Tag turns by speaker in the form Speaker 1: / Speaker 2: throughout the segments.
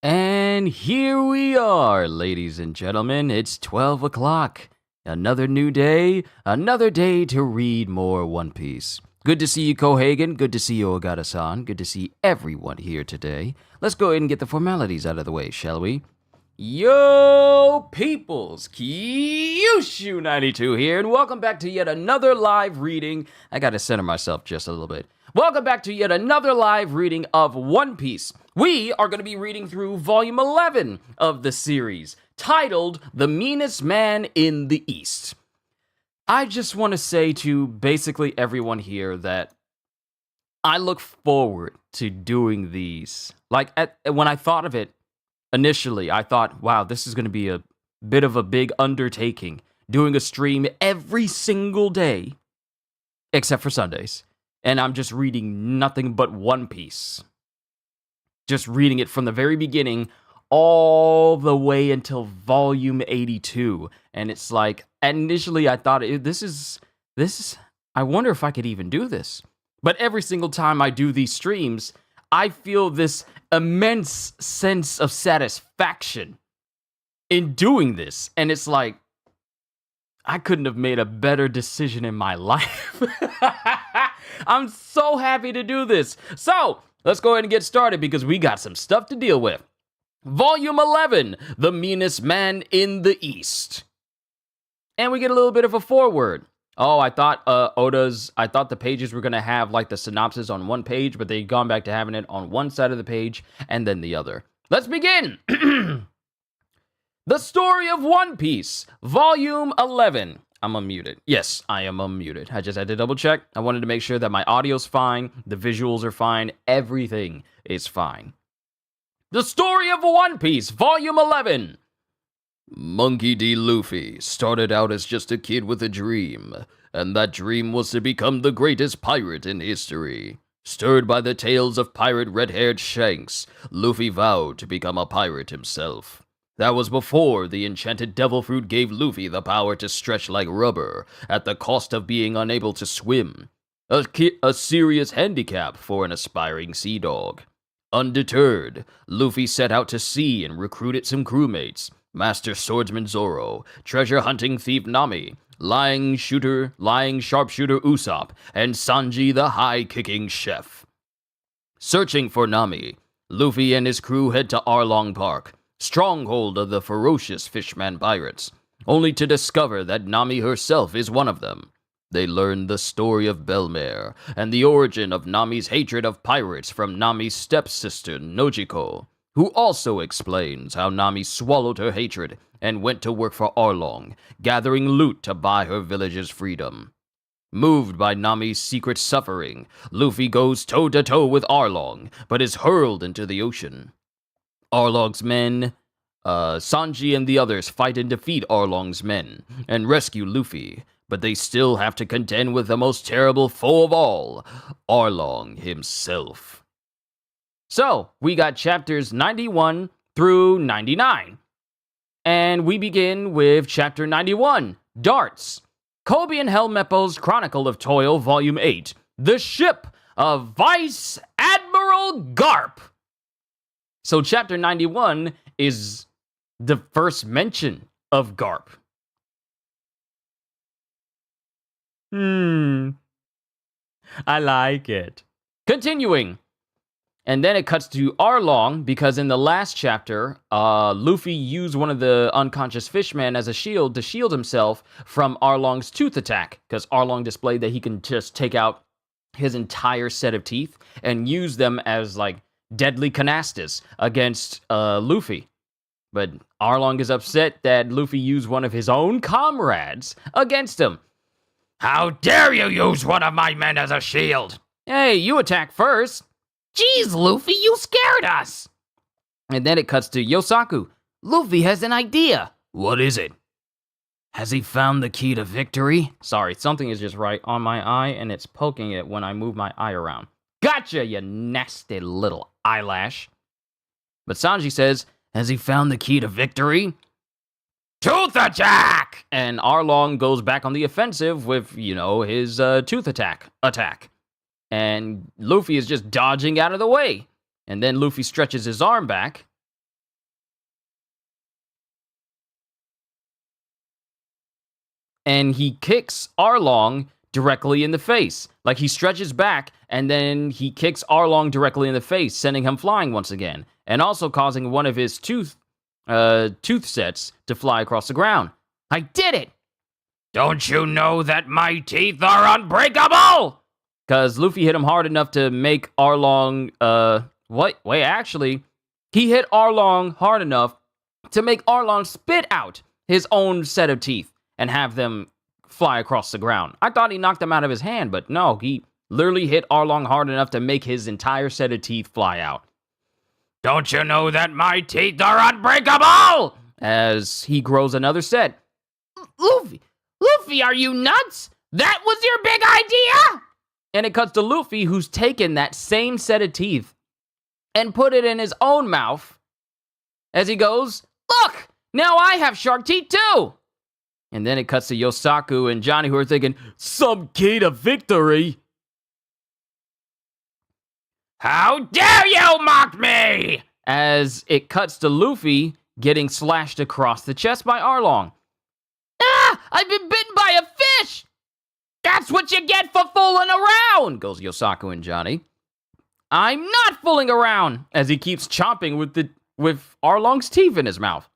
Speaker 1: And here we are, ladies and gentlemen. It's 12 o'clock. Another new day, another day to read more One Piece. Good to see you, Kohagen. Good to see you, Ogata-san. Good to see everyone here today. Let's go ahead and get the formalities out of the way, shall we? Yo, peoples! Kyushu92 here, and welcome back to yet another live reading. I gotta center myself just a little bit. Welcome back to yet another live reading of One Piece. We are going to be reading through Volume 11 of the series, titled The Meanest Man in the East. I just want to say to basically everyone here that I look forward to doing these. When I thought of it initially, I thought, wow, this is going to be a bit of a big undertaking, doing a stream every single day, except for Sundays. And I'm just reading nothing but One Piece. Just reading it from the very beginning all the way until volume 82. And it's like, initially I thought, this is, I wonder if I could even do this. But every single time I do these streams, I feel this immense sense of satisfaction in doing this. And it's like, I couldn't have made a better decision in my life. I'm so happy to do this. So, let's go ahead and get started because we got some stuff to deal with. Volume 11, The Meanest Man in the East. And we get a little bit of a foreword. Oh, I thought the pages were going to have like the synopsis on one page, but they'd gone back to having it on one side of the page and then the other. Let's begin. The Story of One Piece, Volume 11. I'm unmuted. Yes, I am unmuted. I just had to double check. I wanted to make sure that my audio's fine, the visuals are fine, everything is fine. The Story of One Piece, Volume 11. Monkey D. Luffy started out as just a kid with a dream, and that dream was to become the greatest pirate in history. Stirred by the tales of pirate red-haired Shanks, Luffy vowed to become a pirate himself. That was before the enchanted devil fruit gave Luffy the power to stretch like rubber, at the cost of being unable to swim. A serious handicap for an aspiring sea dog. Undeterred, Luffy set out to sea and recruited some crewmates. Master Swordsman Zoro, treasure hunting thief Nami, lying sharpshooter Usopp, and Sanji the high-kicking chef. Searching for Nami, Luffy and his crew head to Arlong Park, stronghold of the ferocious fishman pirates, only to discover that Nami herself is one of them. They learn the story of Belmare, and the origin of Nami's hatred of pirates from Nami's stepsister Nojiko, who also explains how Nami swallowed her hatred and went to work for Arlong, gathering loot to buy her village's freedom. Moved by Nami's secret suffering, Luffy goes toe-to-toe with Arlong, but is hurled into the ocean. Arlong's men, Sanji and the others fight and defeat Arlong's men and rescue Luffy, but they still have to contend with the most terrible foe of all, Arlong himself. So, we got chapters 91 through 99. And we begin with chapter 91, Darts. Kobe and Helmeppo's Chronicle of Toil, Volume 8, The Ship of Vice Admiral Garp. So chapter 91 is the first mention of Garp. I like it. Continuing. And then it cuts to Arlong, because in the last chapter, Luffy used one of the unconscious fishmen as a shield to shield himself from Arlong's tooth attack, because Arlong displayed that he can just take out his entire set of teeth and use them as, like, deadly canastas against Luffy. But Arlong is upset that Luffy used one of his own comrades against him. How dare you use one of my men as a shield? Hey, you attack first. Jeez, Luffy, you scared us. And then it cuts to Yosaku. Luffy has an idea. What is it? Has he found the key to victory? Sorry, something is just right on my eye, and it's poking it when I move my eye around. Gotcha, you nasty little eyelash. But Sanji says, has he found the key to victory? Tooth attack! And Arlong goes back on the offensive with, his tooth attack. And Luffy is just dodging out of the way. And then Luffy stretches his arm back, and he kicks Arlong directly in the face. Like, he stretches back, and then he kicks Arlong directly in the face, sending him flying once again, and also causing one of his tooth sets to fly across the ground. I did it! Don't you know that my teeth are unbreakable? Because Luffy hit him hard enough to make Arlong, wait, actually, he hit Arlong hard enough to make Arlong spit out his own set of teeth and have them fly across the ground. I thought he knocked them out of his hand, but no, he literally hit Arlong hard enough to make his entire set of teeth fly out. Don't you know that my teeth are unbreakable? As he grows another set. Luffy, are you nuts? That was your big idea? And it cuts to Luffy, who's taken that same set of teeth and put it in his own mouth as he goes, look, now I have shark teeth too. And then it cuts to Yosaku and Johnny, who are thinking, some key to victory. How dare you mock me? As it cuts to Luffy getting slashed across the chest by Arlong. Ah, I've been bitten by a fish. That's what you get for fooling around, goes Yosaku and Johnny. I'm not fooling around, as he keeps chomping with Arlong's teeth in his mouth.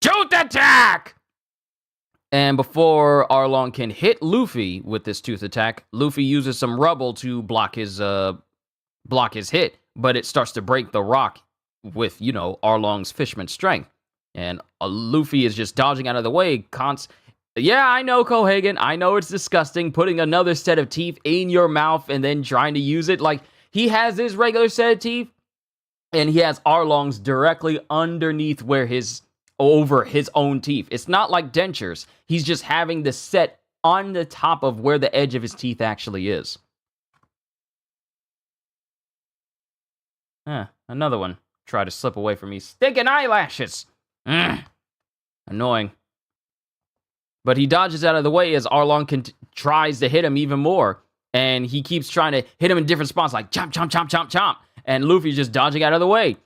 Speaker 1: Tooth attack! And before Arlong can hit Luffy with this tooth attack, Luffy uses some rubble to block his hit, but it starts to break the rock with, Arlong's fishman strength. And Luffy is just dodging out of the way. Yeah, I know, Kohagen. I know it's disgusting putting another set of teeth in your mouth and then trying to use it. Like, he has his regular set of teeth, and he has Arlong's directly underneath over his own teeth. It's not like dentures. He's just having the set on the top of where the edge of his teeth actually is. Another one. Try to slip away from me. Stinking eyelashes! Annoying. But he dodges out of the way as Arlong tries to hit him even more. And he keeps trying to hit him in different spots, like chomp, chomp, chomp, chomp, chomp. And Luffy's just dodging out of the way.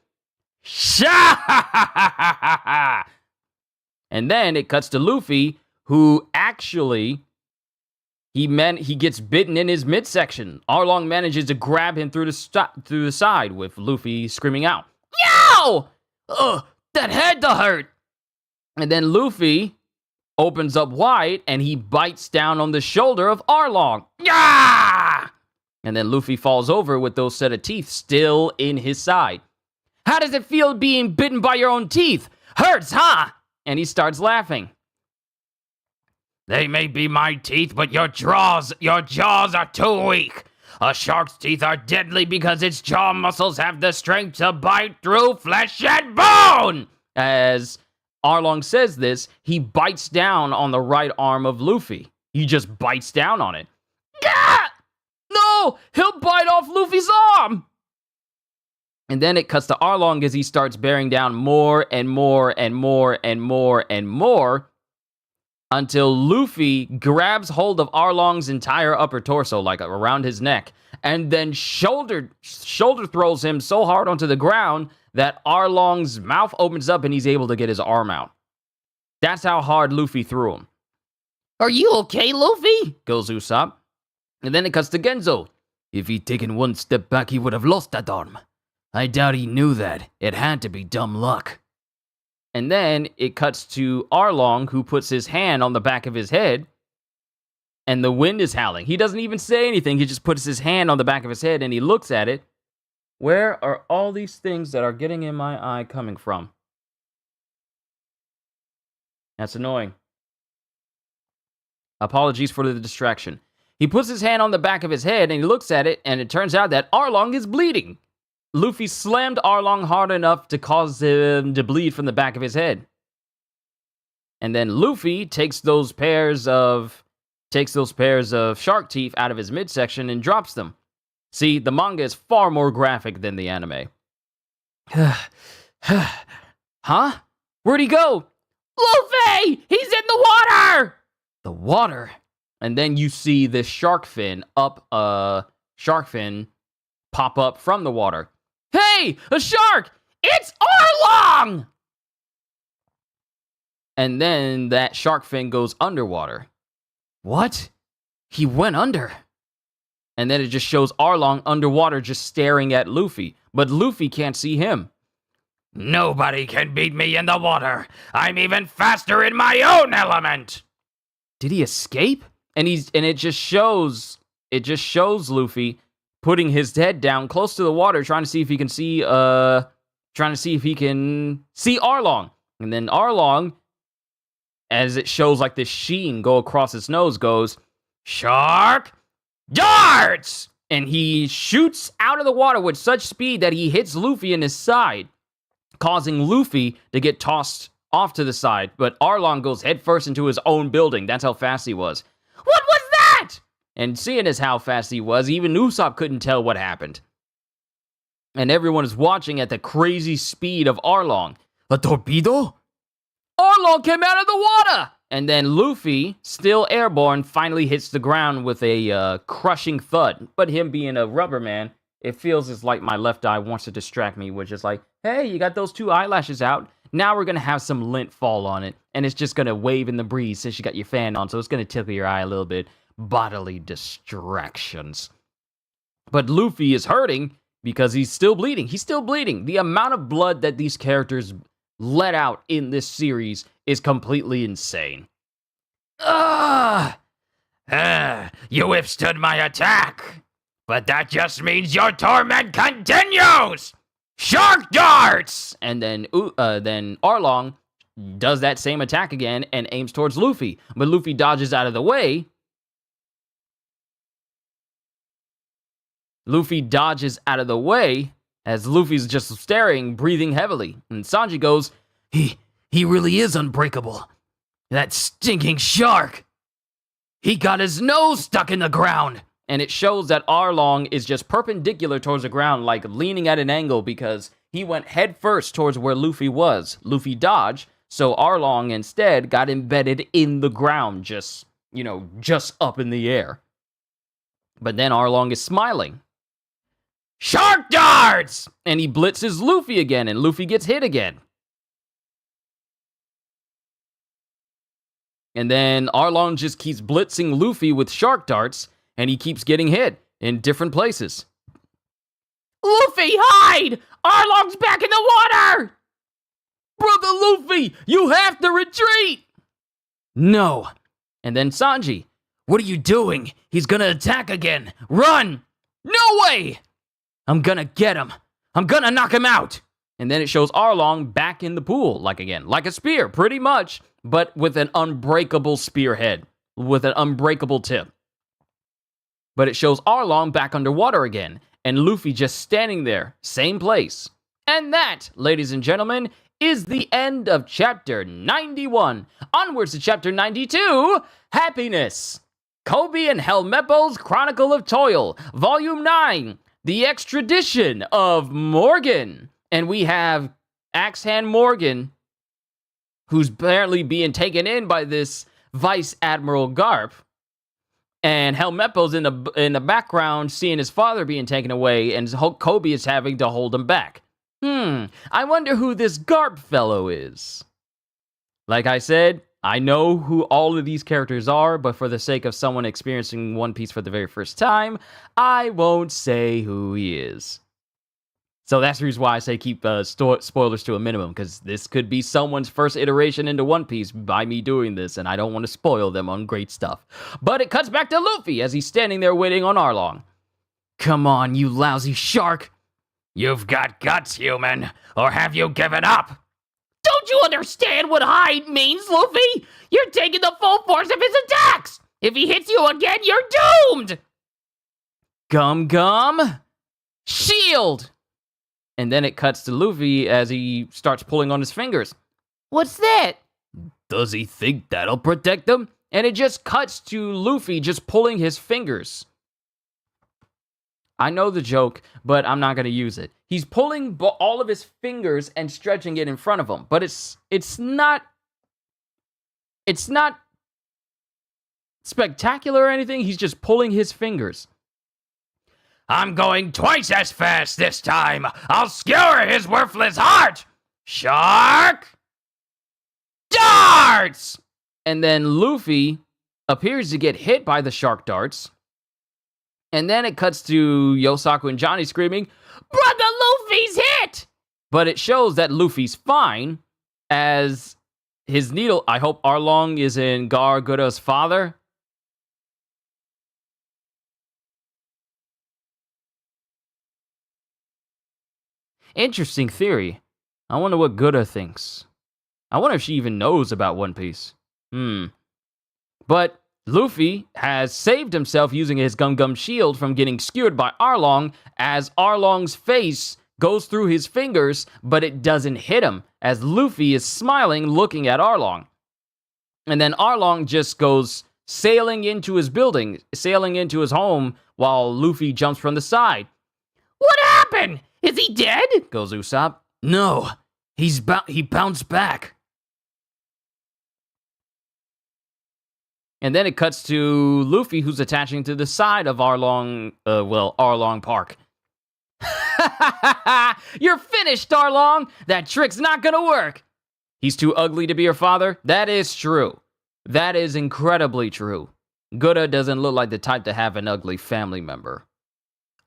Speaker 1: And then it cuts to Luffy, who actually, he gets bitten in his midsection. Arlong manages to grab him through the side, with Luffy screaming out, "Yo! Ugh, that had to hurt!" And then Luffy opens up wide, and he bites down on the shoulder of Arlong. Yeah! And then Luffy falls over with those set of teeth still in his side. How does it feel being bitten by your own teeth? Hurts, huh? And he starts laughing. They may be my teeth, but your jaws are too weak. A shark's teeth are deadly because its jaw muscles have the strength to bite through flesh and bone. As Arlong says this, he bites down on the right arm of Luffy. He just bites down on it. Gah! No! He'll bite off Luffy's arm! And then it cuts to Arlong as he starts bearing down more and more and more and more and more until Luffy grabs hold of Arlong's entire upper torso, like around his neck, and then shoulder throws him so hard onto the ground that Arlong's mouth opens up and he's able to get his arm out. That's how hard Luffy threw him. Are you okay, Luffy? Goes Usopp. And then it cuts to Genzo. If he'd taken one step back, he would have lost that arm. I doubt he knew that. It had to be dumb luck. And then it cuts to Arlong, who puts his hand on the back of his head, and the wind is howling. He doesn't even say anything. He just puts his hand on the back of his head, and he looks at it. Where are all these things that are getting in my eye coming from? That's annoying. Apologies for the distraction. He puts his hand on the back of his head, and he looks at it, and it turns out that Arlong is bleeding. Luffy slammed Arlong hard enough to cause him to bleed from the back of his head. And then Luffy takes those pairs of shark teeth out of his midsection and drops them. See, the manga is far more graphic than the anime. Huh? Where'd he go? Luffy! He's in the water! The water? And then you see this shark fin pop up from the water. Hey, a shark! It's Arlong! And then that shark fin goes underwater. What? He went under. And then it just shows Arlong underwater just staring at Luffy. But Luffy can't see him.
Speaker 2: Nobody can beat me in the water. I'm even faster in my own element.
Speaker 1: Did he escape? And it just shows Luffy putting his head down close to the water, trying to see if he can see Arlong. And then Arlong, as it shows like this sheen go across his nose, goes, "Shark darts!" And he shoots out of the water with such speed that he hits Luffy in his side, causing Luffy to get tossed off to the side. But Arlong goes headfirst into his own building. That's how fast he was. What was that? And seeing as how fast he was, even Usopp couldn't tell what happened. And everyone is watching at the crazy speed of Arlong. A torpedo? Arlong came out of the water! And then Luffy, still airborne, finally hits the ground with a crushing thud. But him being a rubber man, it feels as like my left eye wants to distract me, which is like, hey, you got those 2 eyelashes out. Now we're going to have some lint fall on it. And it's just going to wave in the breeze since you got your fan on. So it's going to tickle your eye a little bit. Bodily distractions. But Luffy is hurting because he's still bleeding. He's still bleeding. The amount of blood that these characters let out in this series is completely insane.
Speaker 2: You withstood my attack. But that just means your torment continues! Shark darts!
Speaker 1: And then Arlong does that same attack again and aims towards Luffy. But Luffy dodges out of the way. As Luffy's just staring, breathing heavily. And Sanji goes, He really is unbreakable. That stinking shark! He got his nose stuck in the ground! And it shows that Arlong is just perpendicular towards the ground, like leaning at an angle because he went head first towards where Luffy was. Luffy dodged, so Arlong instead got embedded in the ground, just up in the air. But then Arlong is smiling. Shark darts! And he blitzes Luffy again, and Luffy gets hit again. And then Arlong just keeps blitzing Luffy with shark darts, and he keeps getting hit in different places. Luffy, hide! Arlong's back in the water! Brother Luffy, you have to retreat! No. And then Sanji, what are you doing? He's gonna attack again. Run! No way! I'm gonna get him. I'm gonna knock him out. And then it shows Arlong back in the pool, like a spear, pretty much, but with an unbreakable spearhead, with an unbreakable tip. But it shows Arlong back underwater again, and Luffy just standing there, same place. And that, ladies and gentlemen, is the end of Chapter 91. Onwards to Chapter 92, Happiness. Kobe and Helmeppo's Chronicle of Toil, Volume 9, the extradition of Morgan. And we have Axe Hand Morgan, who's apparently being taken in by this Vice Admiral Garp. And Helmeppo's in the background seeing his father being taken away, and Kobe is having to hold him back. I wonder who this Garp fellow is. Like I said, I know who all of these characters are, but for the sake of someone experiencing One Piece for the very first time, I won't say who he is. So that's the reason why I say keep spoilers to a minimum, because this could be someone's first iteration into One Piece by me doing this, and I don't want to spoil them on great stuff. But it cuts back to Luffy as he's standing there waiting on Arlong. Come on, you lousy shark.
Speaker 2: You've got guts, human, or have you given up?
Speaker 3: Don't you understand what hide means, Luffy? You're taking the full force of his attacks. If he hits you again, you're doomed.
Speaker 1: Gum. Shield. And then it cuts to Luffy as he starts pulling on his fingers. What's that? Does he think that'll protect him? And it just cuts to Luffy just pulling his fingers. I know the joke, but I'm not going to use it. He's pulling all of his fingers and stretching it in front of him. But it's not spectacular or anything. He's just pulling his fingers.
Speaker 2: I'm going twice as fast this time. I'll skewer his worthless heart. Shark darts!
Speaker 1: And then Luffy appears to get hit by the shark darts. And then it cuts to Yosaku and Johnny screaming,
Speaker 3: Brother Luffy's hit!
Speaker 1: but it shows that Luffy's fine as his needle. I hope Arlong is in Gargura's father. Interesting theory. I wonder what Gura thinks. I wonder if she even knows about One Piece. But Luffy has saved himself using his Gum Gum shield from getting skewered by Arlong, as Arlong's face goes through his fingers, but it doesn't hit him, as Luffy is smiling looking at Arlong. And then Arlong just goes sailing into his building, sailing into his home, while Luffy jumps from the side.
Speaker 3: What happened? Is he dead?
Speaker 1: Goes Usopp. No, he bounced back. And then it cuts to Luffy, who's attaching to the side of Arlong Park. You're finished, Arlong! That trick's not gonna work! He's too ugly to be your father? That is true. That is incredibly true. Gura doesn't look like the type to have an ugly family member.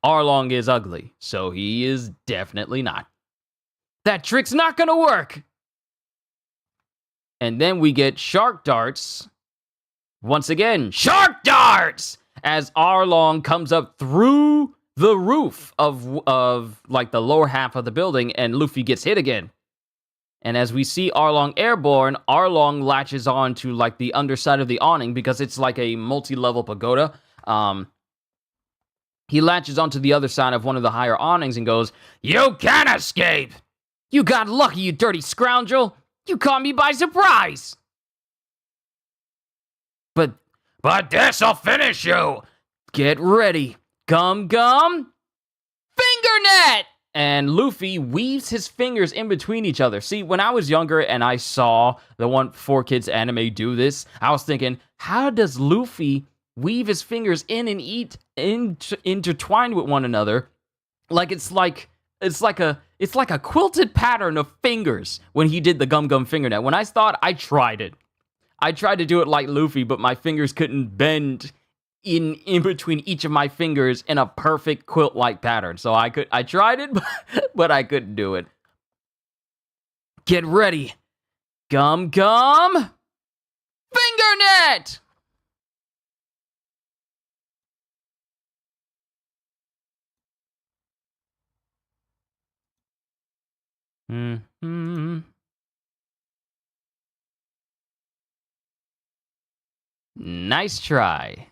Speaker 1: Arlong is ugly, so he is definitely not. That trick's not gonna work! And then we get shark darts. Once again, shark darts! As Arlong comes up through the roof of like the lower half of the building, and Luffy gets hit again. And as we see Arlong airborne, Arlong latches on to like the underside of the awning because it's like a multi-level pagoda. He latches onto the other side of one of the higher awnings and goes,
Speaker 2: You can escape!
Speaker 1: You got lucky, you dirty scoundrel! You caught me by surprise!
Speaker 2: But this'll finish you!
Speaker 1: Get ready. Gum Gum. Finger net! And Luffy weaves his fingers in between each other. See, when I was younger and I saw the 4Kids anime do this, I was thinking, how does Luffy weave his fingers in and intertwined with one another? It's like a quilted pattern of fingers when he did the Gum Gum finger net. When I thought, I tried it. I tried to do it like Luffy, but my fingers couldn't bend in between each of my fingers in a perfect quilt-like pattern. So I tried it, but I couldn't do it. Get ready. Gum Gum. Finger net! Nice try.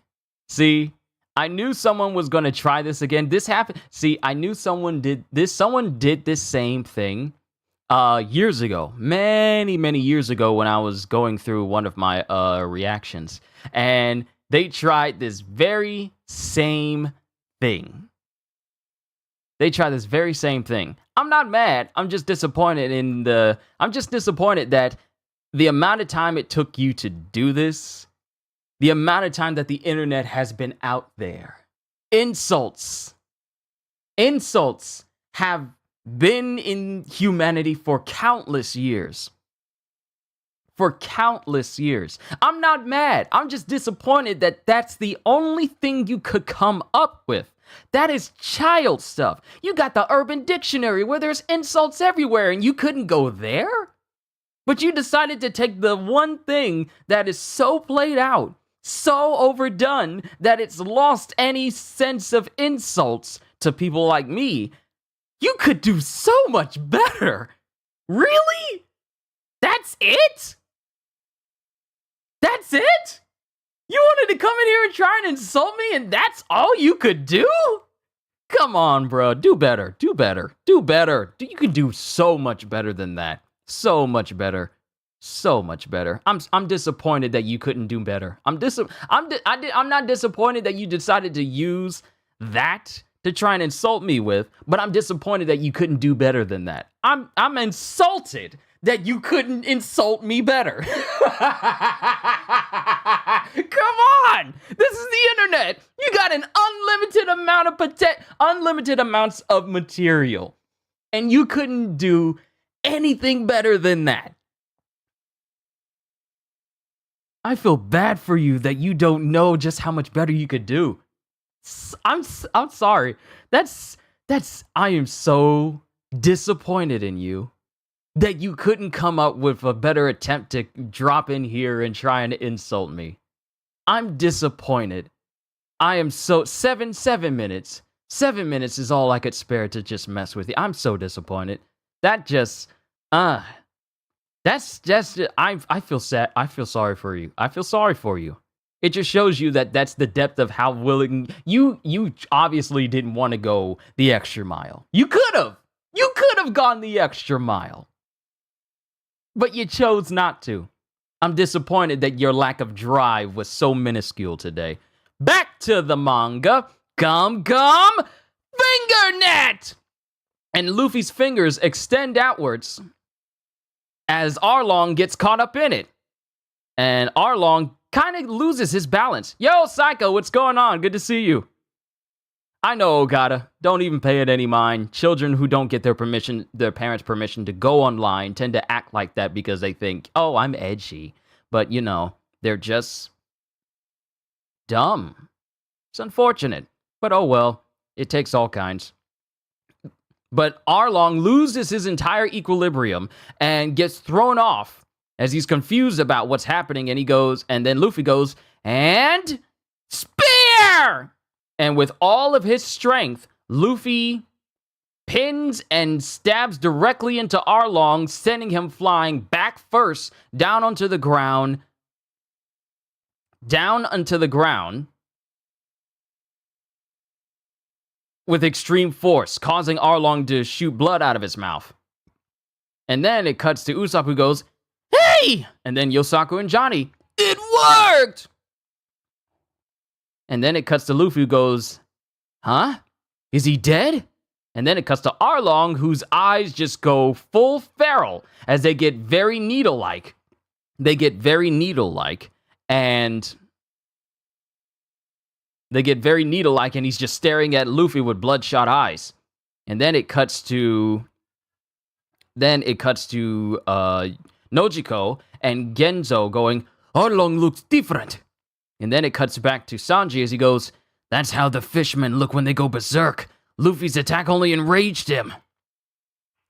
Speaker 1: See, I knew someone was going to try this again. This happened. See, I knew someone did this. Someone did this same thing years ago. Many years ago when I was going through one of my reactions. And they tried this very same thing. I'm not mad. I'm just disappointed that the amount of time it took you to do this, the amount of time that the internet has been out there. Insults have been in humanity for countless years. I'm not mad. I'm just disappointed that that's the only thing you could come up with. That is child stuff. You got the Urban Dictionary where there's insults everywhere and you couldn't go there? But you decided to take the one thing that is so played out, so overdone, that it's lost any sense of insults to people like me. You could do so much better. Really? That's it? That's it? You wanted to come in here and try and insult me and that's all you could do? Come on, bro. Do better. You can do so much better than that. So much better. I'm disappointed that you couldn't do better. I'm not disappointed that you decided to use that to try and insult me with, but I'm disappointed that you couldn't do better than that. I'm insulted that you couldn't insult me better. Come on! This is the internet. You got an unlimited amounts of material, and you couldn't do anything better than that. I feel bad for you that you don't know just how much better you could do. I'm sorry. I am so disappointed in you that you couldn't come up with a better attempt to drop in here and try and insult me. I'm disappointed. I am so 7 minutes. 7 minutes is all I could spare to just mess with you. I'm so disappointed. That's just I feel sad. I feel sorry for you. I feel sorry for you. It just shows you that that's the depth of how willing you obviously didn't want to go the extra mile. You could have gone the extra mile. But you chose not to. I'm disappointed that your lack of drive was so minuscule today. Back to the manga. Come, finger net! And Luffy's fingers extend outwards as Arlong gets caught up in it. And Arlong kind of loses his balance. Yo, Psycho, what's going on? Good to see you. I know, Ogata. Don't even pay it any mind. Children who don't get their parents' permission to go online tend to act like that because they think, oh, I'm edgy. But, they're just dumb. It's unfortunate. But oh well, it takes all kinds. But Arlong loses his entire equilibrium and gets thrown off as he's confused about what's happening. And then Luffy goes, and spear! And with all of his strength, Luffy pins and stabs directly into Arlong, sending him flying back first, down onto the ground. With extreme force, causing Arlong to shoot blood out of his mouth. And then it cuts to Usopp, who goes, hey! And then Yosaku and Johnny, it worked! And then it cuts to Luffy, who goes, huh? Is he dead? And then it cuts to Arlong, whose eyes just go full feral as they get very needle-like. And he's just staring at Luffy with bloodshot eyes. And then it cuts to Nojiko and Genzo going, Arlong looks different. And then it cuts back to Sanji as he goes, that's how the fishmen look when they go berserk. Luffy's attack only enraged him.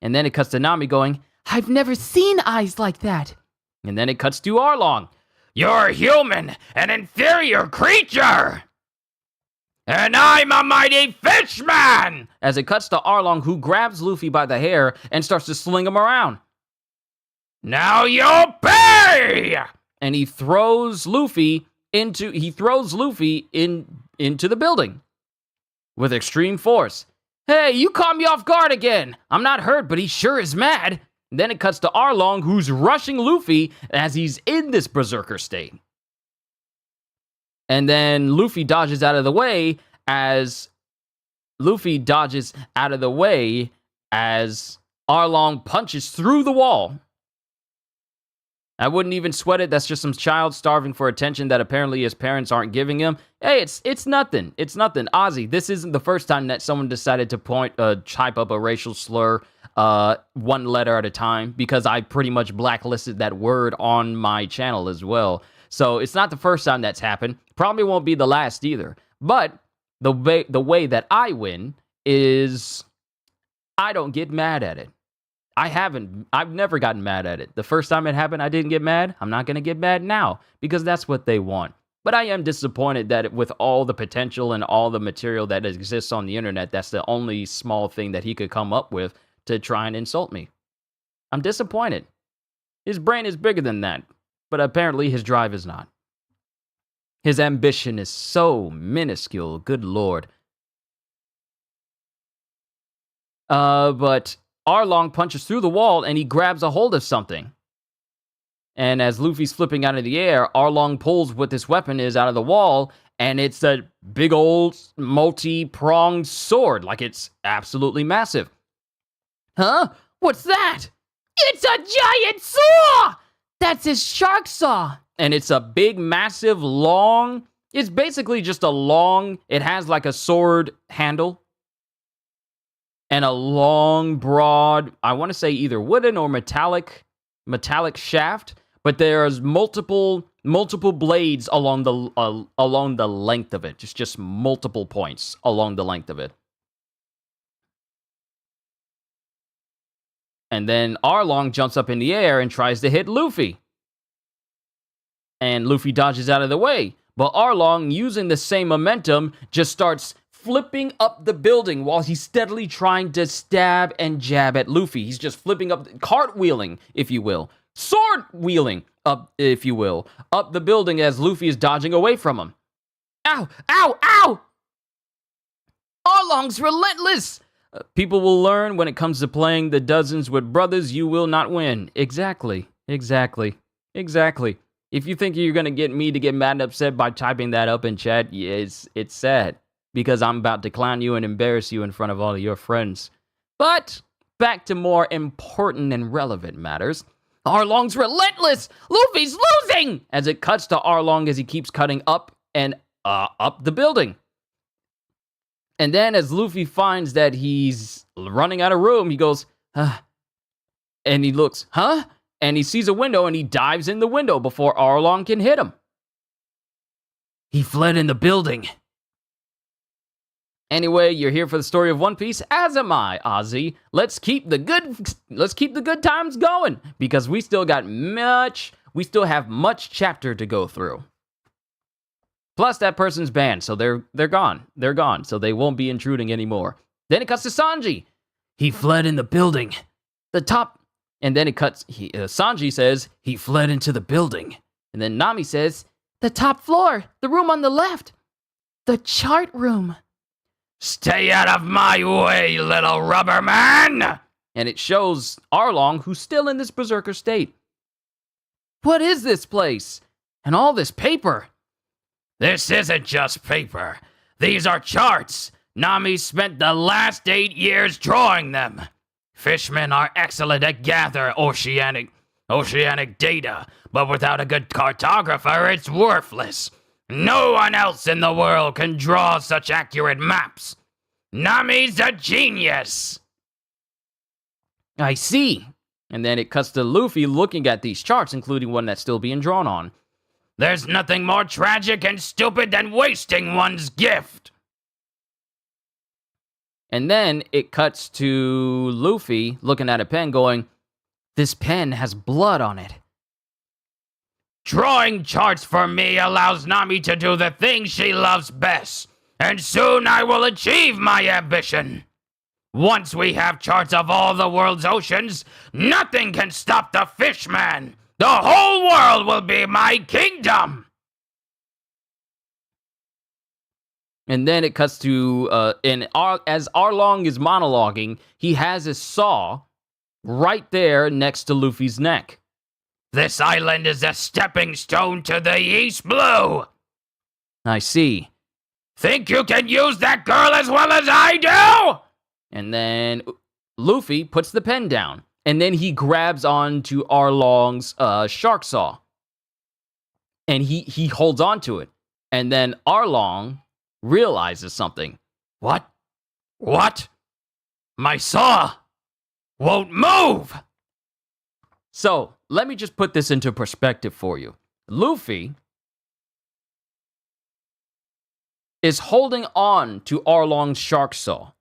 Speaker 1: And then it cuts to Nami going, I've never seen eyes like that. And then it cuts to Arlong.
Speaker 2: You're human, an inferior creature! And I'm a mighty fishman!
Speaker 1: As it cuts to Arlong, who grabs Luffy by the hair and starts to sling him around.
Speaker 2: Now you'll pay!
Speaker 1: And he throws Luffy into the building with extreme force. Hey, you caught me off guard again. I'm not hurt, but he sure is mad. And then it cuts to Arlong, who's rushing Luffy as he's in this berserker state. And then Luffy dodges out of the way as Arlong punches through the wall. I wouldn't even sweat it. That's just some child starving for attention that apparently his parents aren't giving him. Hey, it's nothing. It's nothing. Ozzy, this isn't the first time that someone decided to type up a racial slur one letter at a time, because I pretty much blacklisted that word on my channel as well. So it's not the first time that's happened. Probably won't be the last either. But the way that I win is I don't get mad at it. I've never gotten mad at it. The first time it happened, I didn't get mad. I'm not going to get mad now because that's what they want. But I am disappointed that with all the potential and all the material that exists on the internet, that's the only small thing that he could come up with to try and insult me. I'm disappointed. His brain is bigger than that, but apparently his drive is not. His ambition is so minuscule, good lord. But Arlong punches through the wall and he grabs a hold of something. And as Luffy's flipping out of the air, Arlong pulls what this weapon is out of the wall, and it's a big old multi-pronged sword. Like, it's absolutely massive. Huh? What's that?
Speaker 3: It's a giant saw!
Speaker 1: That's his shark saw. And it's a big, massive, long... It's basically just a long... It has like a sword handle. And a long, broad, I want to say either wooden or metallic shaft. But there's multiple multiple blades along the length of it. Just multiple points along the length of it. And then Arlong jumps up in the air and tries to hit Luffy. And Luffy dodges out of the way. But Arlong, using the same momentum, just starts flipping up the building while he's steadily trying to stab and jab at Luffy. He's just flipping up, cartwheeling, if you will. Sword wheeling up, if you will, up the building as Luffy is dodging away from him. Ow! Ow! Ow! Arlong's relentless! People will learn when it comes to playing the dozens with brothers, you will not win. Exactly. If you think you're going to get me to get mad and upset by typing that up in chat, yeah, it's sad. Because I'm about to clown you and embarrass you in front of all of your friends. But back to more important and relevant matters. Arlong's relentless! Luffy's losing! As it cuts to Arlong as he keeps cutting up and up the building. And then as Luffy finds that he's running out of room, he goes, and he looks, and he sees a window and he dives in the window before Arlong can hit him. He fled in the building. Anyway, you're here for the story of One Piece, as am I, Ozzy. Let's keep the good times going, because we still have much chapter to go through. Plus, that person's banned, so they're gone. They're gone, so they won't be intruding anymore. Then it cuts to Sanji. He fled in the building. And then it cuts, Sanji says, he fled into the building. And then Nami says, the top floor, the room on the left. The chart room.
Speaker 2: Stay out of my way, little rubber man!
Speaker 1: And it shows Arlong, who's still in this berserker state. What is this place? And all this paper?
Speaker 2: This isn't just paper. These are charts. Nami spent the last 8 years drawing them. Fishmen are excellent at gather oceanic data, but without a good cartographer, it's worthless. No one else in the world can draw such accurate maps. Nami's a genius.
Speaker 1: I see. And then it cuts to Luffy looking at these charts, including one that's still being drawn on.
Speaker 2: There's nothing more tragic and stupid than wasting one's gift.
Speaker 1: And then it cuts to Luffy looking at a pen going, this pen has blood on it.
Speaker 2: Drawing charts for me allows Nami to do the thing she loves best, and soon I will achieve my ambition. Once we have charts of all the world's oceans, nothing can stop the Fishman. The whole world will be my kingdom!
Speaker 1: And then it cuts to, as Arlong is monologuing, he has his saw right there next to Luffy's neck.
Speaker 2: This island is a stepping stone to the East Blue!
Speaker 1: I see.
Speaker 2: Think you can use that girl as well as I do?
Speaker 1: And then Luffy puts the pen down. And then he grabs on to Arlong's shark saw. And he holds on to it. And then Arlong realizes something.
Speaker 2: What? My saw won't move!
Speaker 1: So, let me just put this into perspective for you. Luffy is holding on to Arlong's shark saw.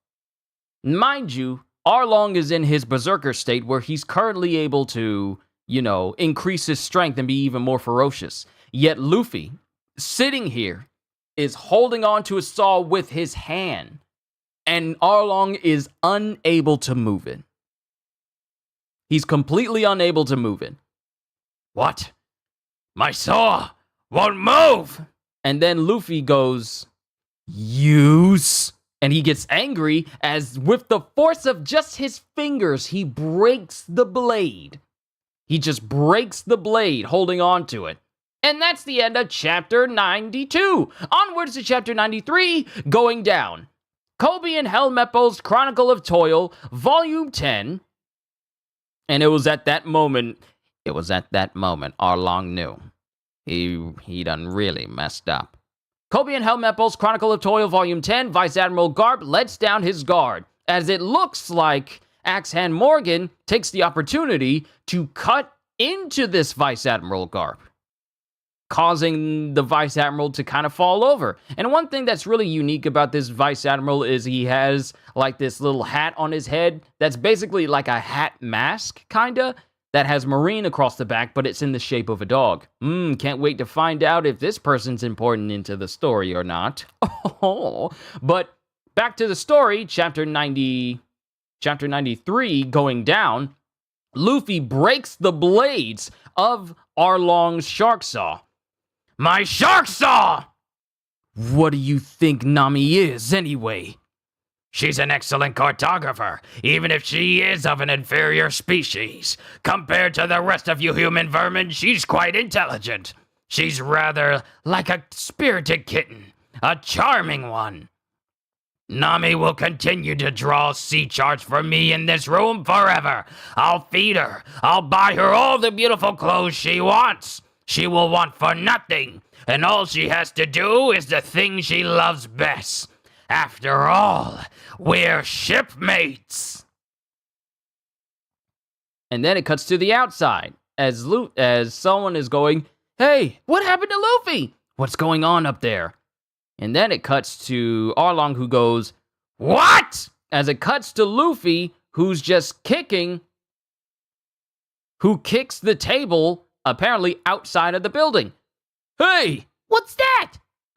Speaker 1: Mind you, Arlong is in his berserker state where he's currently able to, increase his strength and be even more ferocious. Yet Luffy, sitting here, is holding on to his saw with his hand. And Arlong is unable to move it. He's completely unable to move it.
Speaker 2: What? My saw won't move!
Speaker 1: And then Luffy goes, use... And he gets angry as with the force of just his fingers, he breaks the blade. He just breaks the blade, holding on to it. And that's the end of chapter 92. Onwards to chapter 93, going down. Kobe and Helmeppo's Chronicle of Toil, Volume 10. And it was at that moment Arlong knew. He done really messed up. Kobe and Helmeppo's Chronicle of Toil, Volume 10, Vice Admiral Garp lets down his guard, as it looks like Axe-Hand Morgan takes the opportunity to cut into this Vice Admiral Garp. causing the Vice Admiral to kind of fall over. And one thing that's really unique about this Vice Admiral is he has like this little hat on his head that's basically like a hat mask, kinda, that has marine across the back, but it's in the shape of a dog. Can't wait to find out if this person's important into the story or not. But back to the story, chapter 93, going down, Luffy breaks the blades of Arlong's shark saw.
Speaker 2: My shark saw!
Speaker 1: What do you think Nami is, anyway?
Speaker 2: She's an excellent cartographer, even if she is of an inferior species. Compared to the rest of you human vermin, she's quite intelligent. She's rather like a spirited kitten, a charming one. Nami will continue to draw sea charts for me in this room forever. I'll feed her. I'll buy her all the beautiful clothes she wants. She will want for nothing, and all she has to do is the thing she loves best. After all, we're shipmates.
Speaker 1: And then it cuts to the outside as someone is going, "Hey, what happened to Luffy? What's going on up there?" And then it cuts to Arlong, who goes, "What?" As it cuts to Luffy, who's just who kicks the table, apparently outside of the building. "Hey,
Speaker 3: What's that?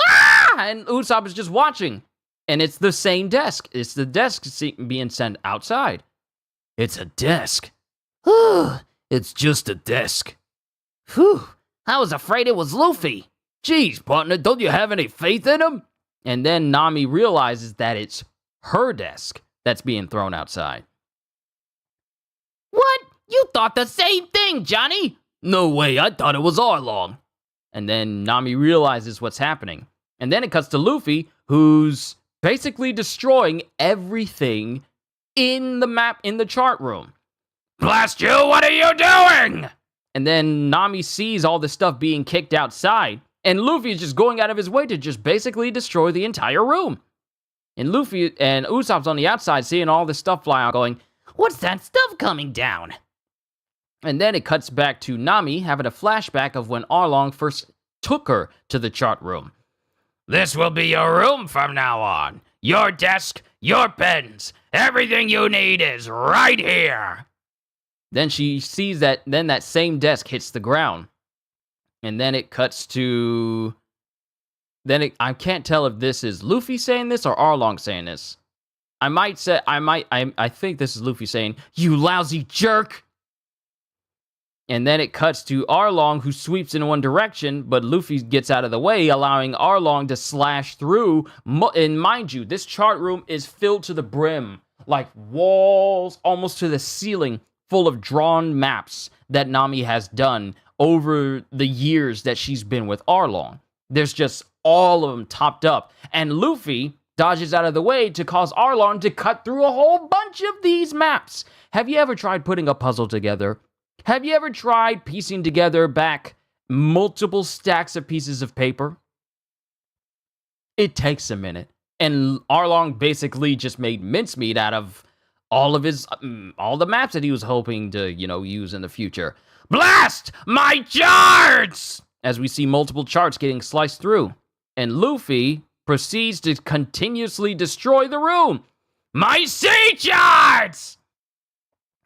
Speaker 1: ah!" And Usopp is just watching. And it's the same desk. It's the desk being sent outside. It's a desk. It's just a desk.
Speaker 3: Whew, I was afraid it was Luffy.
Speaker 1: Geez, partner, don't you have any faith in him? And then Nami realizes that it's her desk that's being thrown outside.
Speaker 3: What? You thought the same thing, Johnny.
Speaker 1: No way, I thought it was Arlong. And then Nami realizes what's happening. And then it cuts to Luffy, who's basically destroying everything in the map, in the chart room.
Speaker 2: Blast you, what are you doing?
Speaker 1: And then Nami sees all this stuff being kicked outside, and Luffy is just going out of his way to just basically destroy the entire room. And Luffy and Usopp's on the outside seeing all this stuff fly out, going,
Speaker 3: What's that stuff coming down?
Speaker 1: And then it cuts back to Nami having a flashback of when Arlong first took her to the chart room.
Speaker 2: This will be your room from now on. Your desk, your pens, everything you need is right here.
Speaker 1: Then she sees that, then that same desk hits the ground. And then it cuts to... I can't tell if this is Luffy saying this or Arlong saying this. I think this is Luffy saying, "You lousy jerk!" And then it cuts to Arlong, who sweeps in one direction, but Luffy gets out of the way, allowing Arlong to slash through. And mind you, this chart room is filled to the brim, like walls almost to the ceiling, full of drawn maps that Nami has done over the years that she's been with Arlong. There's just all of them topped up. And Luffy dodges out of the way to cause Arlong to cut through a whole bunch of these maps. Have you ever tried putting a puzzle together? Have you ever tried piecing together back multiple stacks of pieces of paper? It takes a minute. And Arlong basically just made mincemeat out of all of his, all the maps that he was hoping to, use in the future.
Speaker 2: Blast my charts!
Speaker 1: As we see multiple charts getting sliced through. And Luffy proceeds to continuously destroy the room.
Speaker 2: My sea charts!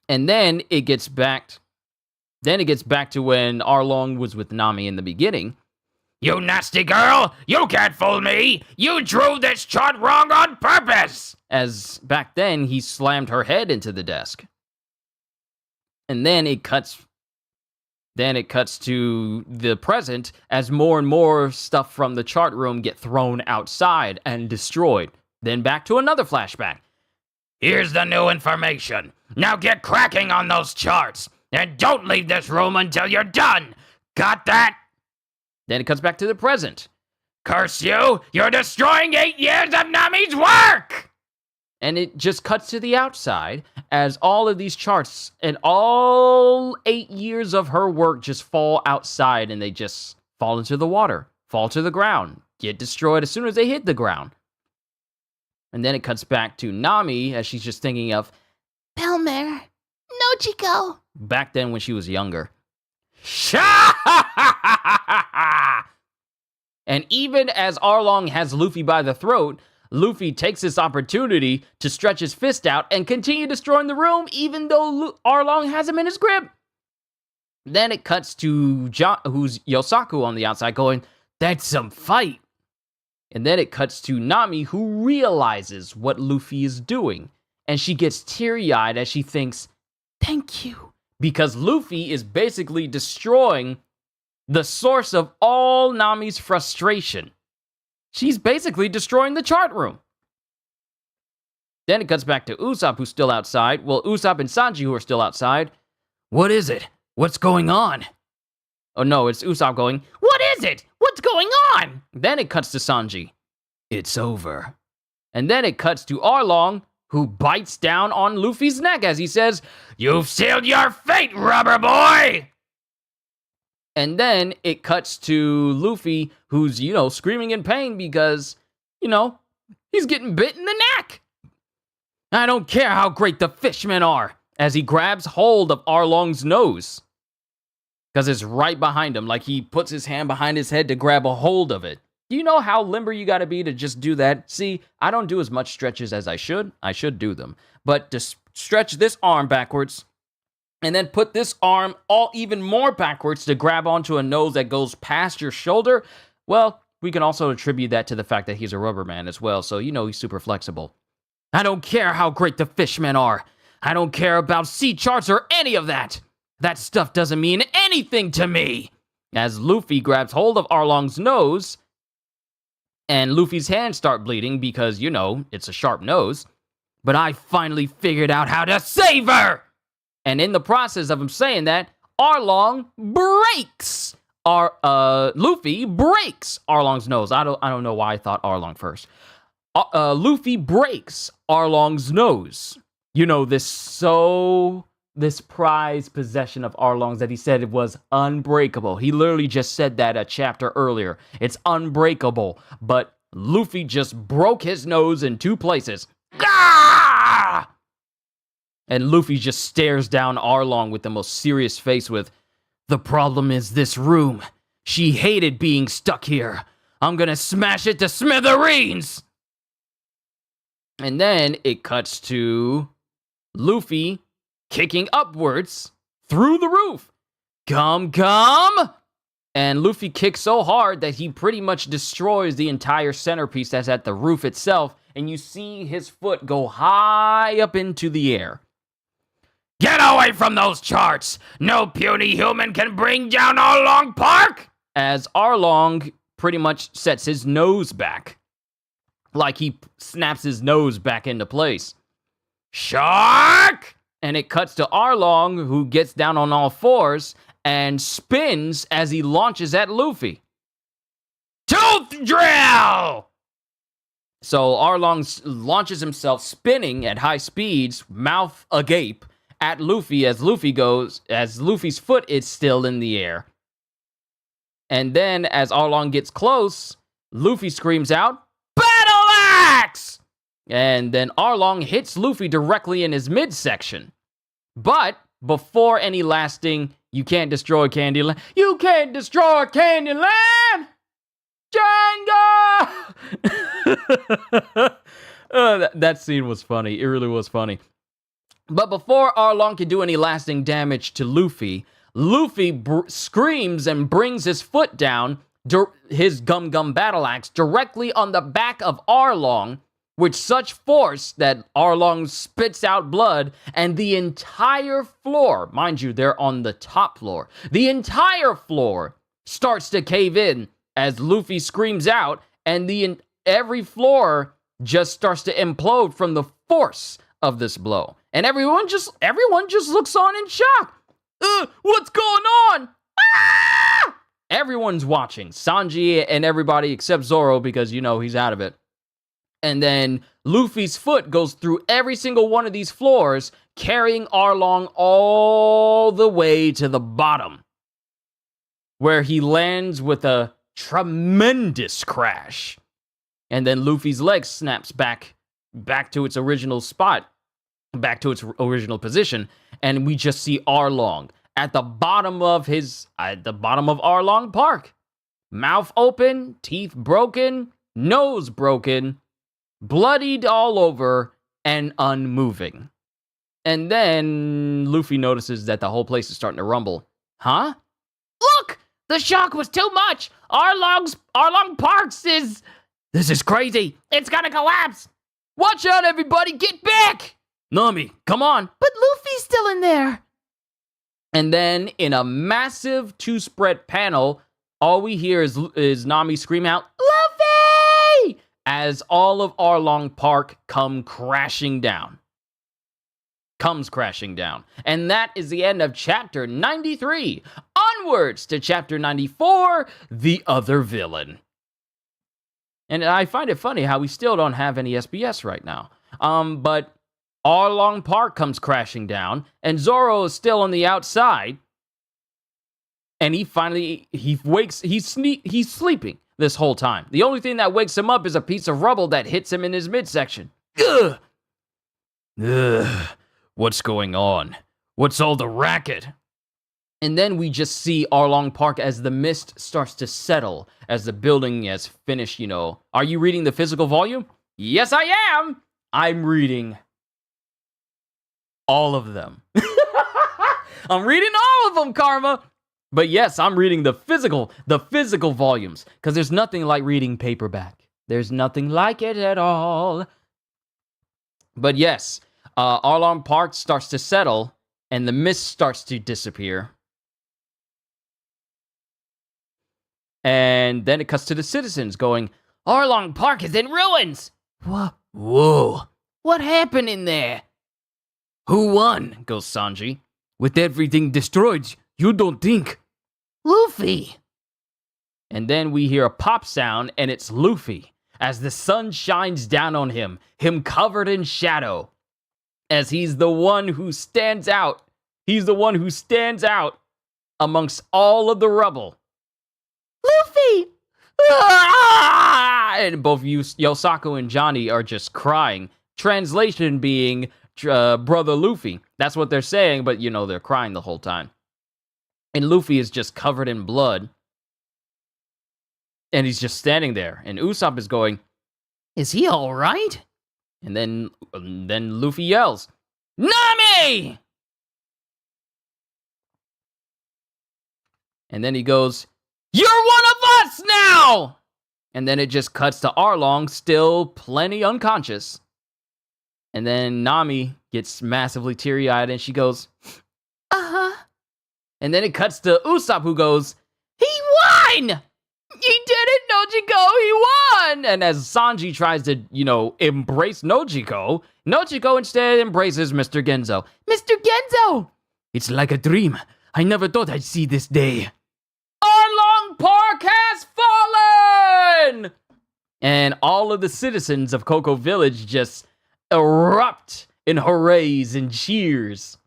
Speaker 1: And then it gets back to when Arlong was with Nami in the beginning.
Speaker 2: You nasty girl! You can't fool me! You drew this chart wrong on purpose!
Speaker 1: As back then, he slammed her head into the desk. And then it cuts to the present as more and more stuff from the chart room get thrown outside and destroyed. Then back to another flashback.
Speaker 2: Here's the new information. Now get cracking on those charts. And don't leave this room until you're done. Got that?
Speaker 1: Then it cuts back to the present.
Speaker 2: Curse you! You're destroying 8 years of Nami's work!
Speaker 1: And it just cuts to the outside as all of these charts and all 8 years of her work just fall outside and they just fall into the water, fall to the ground, get destroyed as soon as they hit the ground. And then it cuts back to Nami as she's just thinking of
Speaker 3: Belmer, no Chico.
Speaker 1: back then when she was younger. And even as Arlong has Luffy by the throat, Luffy takes this opportunity to stretch his fist out and continue destroying the room, even though Arlong has him in his grip. Then it cuts to who's Yosaku on the outside going, "That's some fight." And then it cuts to Nami, who realizes what Luffy is doing. And she gets teary-eyed as she thinks, "Thank you." Because Luffy is basically destroying the source of all Nami's frustration. She's basically destroying the chart room. Then it cuts back to Usopp, who's still outside. Well, Usopp and Sanji, who are still outside. "What is it? What's going on?" Oh no, it's Usopp going, "What is it? What's going on?" Then it cuts to Sanji. "It's over." And then it cuts to Arlong, who bites down on Luffy's neck as he says,
Speaker 2: "You've sealed your fate, rubber boy!"
Speaker 1: And then it cuts to Luffy, who's, screaming in pain because, he's getting bit in the neck. "I don't care how great the fishmen are," as he grabs hold of Arlong's nose. Because it's right behind him, like he puts his hand behind his head to grab a hold of it. Do you know how limber you gotta be to just do that? See, I don't do as much stretches as I should. I should do them. But to stretch this arm backwards, and then put this arm all even more backwards to grab onto a nose that goes past your shoulder, well, we can also attribute that to the fact that he's a rubber man as well, so he's super flexible. "I don't care how great the fishmen are. I don't care about sea charts or any of that. That stuff doesn't mean anything to me." As Luffy grabs hold of Arlong's nose, and Luffy's hands start bleeding because, it's a sharp nose. "But I finally figured out how to save her!" And in the process of him saying that, Arlong breaks Luffy breaks Arlong's nose. I don't know why I thought Arlong first. Luffy breaks Arlong's nose. This prized possession of Arlong's that he said it was unbreakable. He literally just said that a chapter earlier. It's unbreakable. But Luffy just broke his nose in 2 places. Ah! And Luffy just stares down Arlong with the most serious face with, "The problem is this room. She hated being stuck here. I'm gonna smash it to smithereens!" And then it cuts to Luffy kicking upwards through the roof. "Come! And Luffy kicks so hard that he pretty much destroys the entire centerpiece that's at the roof itself, and you see his foot go high up into the air.
Speaker 2: "Get away from those charts! No puny human can bring down Arlong Park!"
Speaker 1: As Arlong pretty much sets his nose back. Like he snaps his nose back into place.
Speaker 2: "Shark!"
Speaker 1: And it cuts to Arlong, who gets down on all fours and spins as he launches at Luffy.
Speaker 2: "Tooth drill!"
Speaker 1: So Arlong launches himself spinning at high speeds, mouth agape, at Luffy as Luffy's foot is still in the air. And then as Arlong gets close, Luffy screams out, "Battle Axe!" And then Arlong hits Luffy directly in his midsection. But before any lasting, "You can't destroy Candyland," "You can't destroy Candyland! Jenga!" That scene was funny. It really was funny. But before Arlong can do any lasting damage to Luffy, screams and brings his foot down, his Gum Battle Axe, directly on the back of Arlong, with such force that Arlong spits out blood, and the entire floor, mind you, they're on the top floor, the entire floor starts to cave in as Luffy screams out, and every floor just starts to implode from the force of this blow. And everyone just looks on in shock. What's going on? Ah! Everyone's watching. Sanji and everybody except Zoro because, he's out of it. And then Luffy's foot goes through every single one of these floors, carrying Arlong all the way to the bottom, where he lands with a tremendous crash. And then Luffy's leg snaps back to its original spot, back to its original position, and we just see Arlong at the bottom of Arlong Park. Mouth open, teeth broken, nose broken, bloodied all over, and unmoving. And then Luffy notices that the whole place is starting to rumble. Huh?
Speaker 3: Look! The shock was too much! Arlong Parks is...
Speaker 2: This is crazy!
Speaker 3: It's gonna collapse!
Speaker 1: Watch out, everybody! Get back!
Speaker 2: Nami, come on!
Speaker 3: But Luffy's still in there!
Speaker 1: And then, in a massive two-spread panel, all we hear is Nami scream out, Luffy! As all of Arlong Park comes crashing down. And that is the end of chapter 93. Onwards to chapter 94, The Other Villain. And I find it funny how we still don't have any SBS right now. But Arlong Park comes crashing down, and Zoro is still on the outside. And he's sleeping this whole time. The only thing that wakes him up is a piece of rubble that hits him in his midsection.
Speaker 2: Ugh! What's going on? What's all the racket?
Speaker 1: And then we just see Arlong Park as the mist starts to settle, as the building has finished, Are you reading the physical volume? Yes, I am! I'm reading all of them. I'm reading all of them, Karma! But yes, I'm reading the physical volumes, because there's nothing like reading paperback. There's nothing like it at all. But yes, Arlong Park starts to settle, and the mist starts to disappear. And then it cuts to the citizens going,
Speaker 3: Arlong Park is in ruins!
Speaker 2: Whoa.
Speaker 3: What happened in there?
Speaker 2: Who won?
Speaker 1: Goes Sanji.
Speaker 2: With everything destroyed, you don't think?
Speaker 3: Luffy!
Speaker 1: And then we hear a pop sound, and it's Luffy, as the sun shines down on him covered in shadow, as he's the one who stands out. He's the one who stands out amongst all of the rubble.
Speaker 3: Luffy!
Speaker 1: Ah! And both Yosaku and Johnny are just crying. Translation being, brother Luffy. That's what they're saying, but they're crying the whole time. And Luffy is just covered in blood. And he's just standing there. And Usopp is going,
Speaker 3: Is he alright?
Speaker 1: And then Luffy yells, Nami! And then he goes, You're one of us now! And then it just cuts to Arlong, still plenty unconscious. And then Nami gets massively teary-eyed and she goes,
Speaker 3: Uh-huh.
Speaker 1: And then it cuts to Usopp, who goes,
Speaker 3: He won!
Speaker 1: He did it, Nojiko! He won! And as Sanji tries to, embrace Nojiko, Nojiko instead embraces Mr. Genzo.
Speaker 3: Mr. Genzo!
Speaker 2: It's like a dream. I never thought I'd see this day.
Speaker 1: Arlong Park has fallen! And all of the citizens of Cocoa Village just erupt in hoorays and cheers.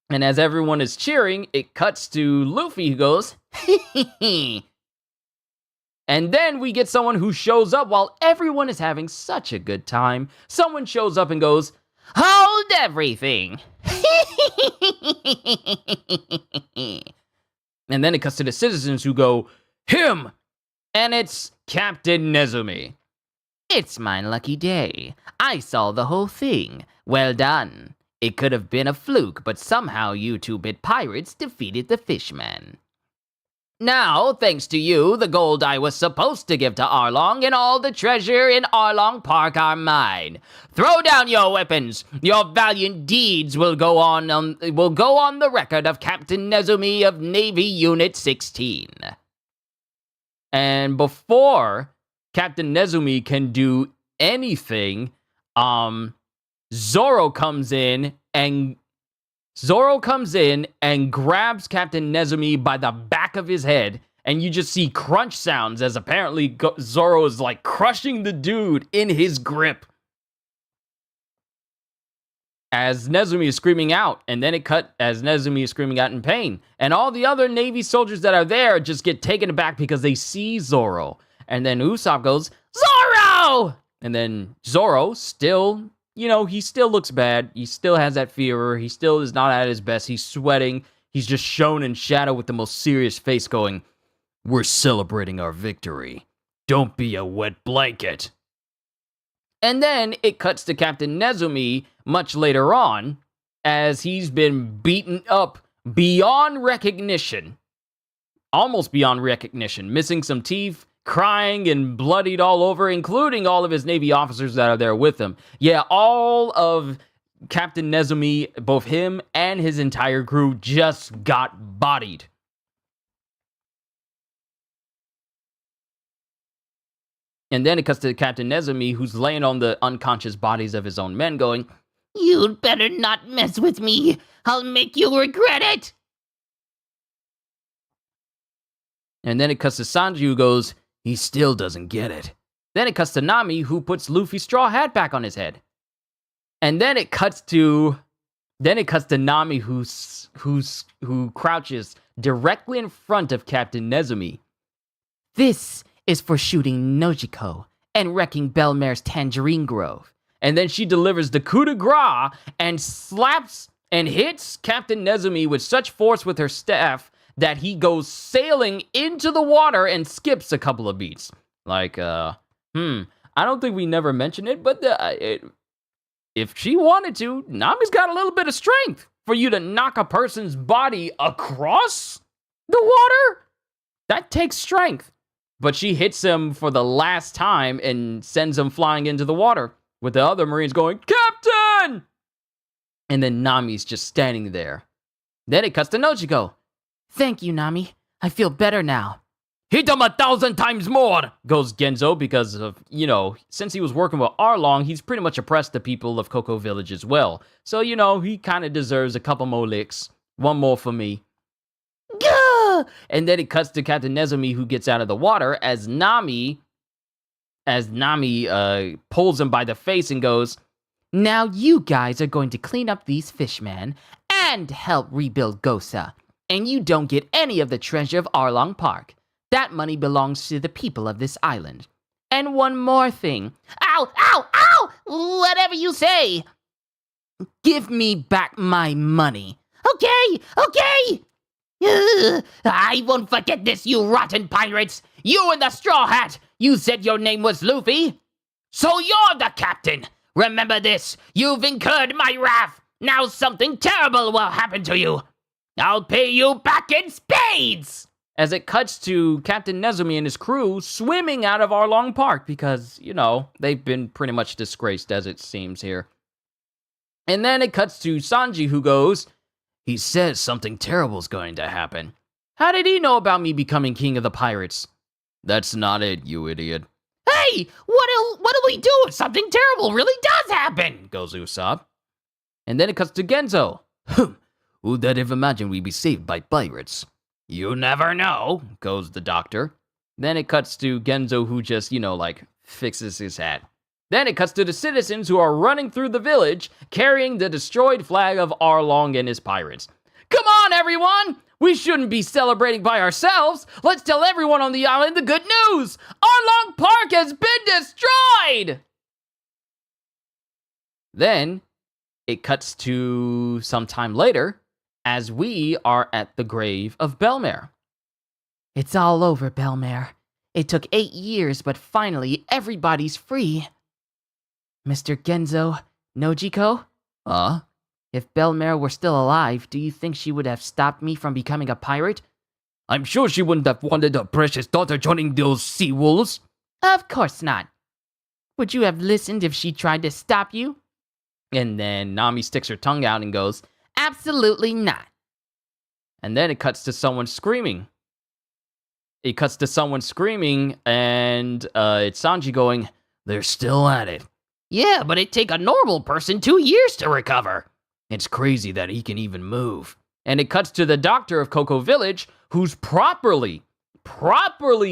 Speaker 1: And as everyone is cheering, it cuts to Luffy, who goes, Hee. And then we get someone who shows up while everyone is having such a good time. Someone shows up and goes,
Speaker 3: Hold everything!
Speaker 1: And then it cuts to the citizens who go, Him! And it's Captain Nezumi.
Speaker 3: It's my lucky day. I saw the whole thing. Well done. It could have been a fluke, but somehow you 2-bit pirates defeated the fishmen. Now, thanks to you, the gold I was supposed to give to Arlong and all the treasure in Arlong Park are mine. Throw down your weapons. Your valiant deeds will go on the record of Captain Nezumi of Navy Unit 16.
Speaker 1: And before Captain Nezumi can do anything, Zoro comes in and grabs Captain Nezumi by the back of his head, and you just see crunch sounds as apparently Zoro is like crushing the dude in his grip. As Nezumi is screaming out, and then it cut as Nezumi is screaming out in pain. And all the other Navy soldiers that are there just get taken aback because they see Zoro. And then Usopp goes, Zoro! And then Zoro still, he still looks bad. He still has that fever. He still is not at his best. He's sweating. He's just shown in shadow with the most serious face going, "We're celebrating our victory. Don't be a wet blanket." And then it cuts to Captain Nezumi much later on, as he's been beaten up beyond recognition. Almost beyond recognition. Missing some teeth, crying and bloodied all over, including all of his Navy officers that are there with him. Yeah, all of Captain Nezumi, both him and his entire crew, just got bodied. And then it cuts to Captain Nezumi, who's laying on the unconscious bodies of his own men, going,
Speaker 3: "You'd better not mess with me. I'll make you regret it."
Speaker 1: And then it cuts to Sanji, who goes, "He still doesn't get it." Then it cuts to Nami, who puts Luffy's straw hat back on his head. And then it cuts to Nami, who crouches directly in front of Captain Nezumi.
Speaker 3: "This is for shooting Nojiko and wrecking Belmare's Tangerine Grove."
Speaker 1: And then she delivers the coup de grace and slaps and hits Captain Nezumi with such force with her staff that he goes sailing into the water and skips a couple of beats. Like, I don't think we never mentioned it, but if she wanted to, Nami's got a little bit of strength for you to knock a person's body across the water. That takes strength. But she hits him for the last time and sends him flying into the water, with the other Marines going, "Captain!" And then Nami's just standing there. Then it cuts to Nojiko.
Speaker 3: "Thank you, Nami. I feel better now."
Speaker 1: "Hit him 1,000 times more," goes Genzo, because of, since he was working with Arlong, he's pretty much oppressed the people of Cocoa Village as well. So, he kind of deserves a couple more licks. One more for me. Gah! And then it cuts to Captain Nezumi, who gets out of the water as Nami pulls him by the face and goes,
Speaker 3: "Now you guys are going to clean up these fishmen and help rebuild Gosa. And you don't get any of the treasure of Arlong Park. That money belongs to the people of this island. And one more thing." "Ow, ow, ow! Whatever you say." "Give me back my money." "Okay, okay." "I won't forget this, you rotten pirates. You in the straw hat. You said your name was Luffy. So you're the captain. Remember this. You've incurred my wrath. Now something terrible will happen to you. I'll pay you back in spades."
Speaker 1: As it cuts to Captain Nezumi and his crew swimming out of Arlong Park because, they've been pretty much disgraced, as it seems here. And then it cuts to Sanji, who goes, "He says something terrible's going to happen. How did he know about me becoming king of the pirates?" "That's not it, you idiot."
Speaker 3: "Hey, what'll we do if something terrible really does happen?"
Speaker 1: goes Usopp. And then it cuts to Genzo. "Who'd that ever imagine we'd be saved by pirates?"
Speaker 2: "You never know,"
Speaker 1: goes the doctor. Then it cuts to Genzo, who just, fixes his hat. Then it cuts to the citizens who are running through the village, carrying the destroyed flag of Arlong and his pirates. "Come on, everyone! We shouldn't be celebrating by ourselves. Let's tell everyone on the island the good news! Arlong Park has been destroyed!" Then it cuts to some time later, as we are at the grave of Belmare.
Speaker 3: "It's all over, Belmare. It took 8 years, but finally everybody's free. Mr. Genzo, Nojiko? If Belmare were still alive, do you think she would have stopped me from becoming a pirate?"
Speaker 1: "I'm sure she wouldn't have wanted her precious daughter joining those sea wolves."
Speaker 3: "Of course not. Would you have listened if she tried to stop you?"
Speaker 1: And then Nami sticks her tongue out and goes,
Speaker 3: "Absolutely not."
Speaker 1: And then it cuts to someone screaming. And it's Sanji going, "They're still at it."
Speaker 2: "Yeah, but it'd take a normal person 2 years to recover."
Speaker 1: "It's crazy that he can even move." And it cuts to the doctor of Cocoa Village, who's properly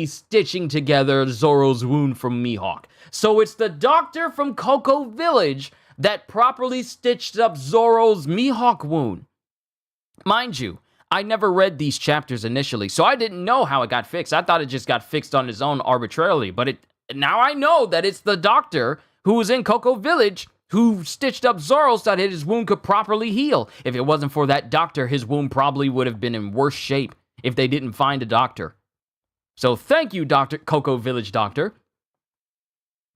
Speaker 1: stitching together Zoro's wound from Mihawk. So it's the doctor from Cocoa Village that properly stitched up Zoro's Mihawk wound. Mind you, I never read these chapters initially, so I didn't know how it got fixed. I thought it just got fixed on its own arbitrarily, but now I know that it's the doctor who was in Cocoa Village who stitched up Zoro so that his wound could properly heal. If it wasn't for that doctor, his wound probably would have been in worse shape if they didn't find a doctor. So thank you, Cocoa Village Doctor.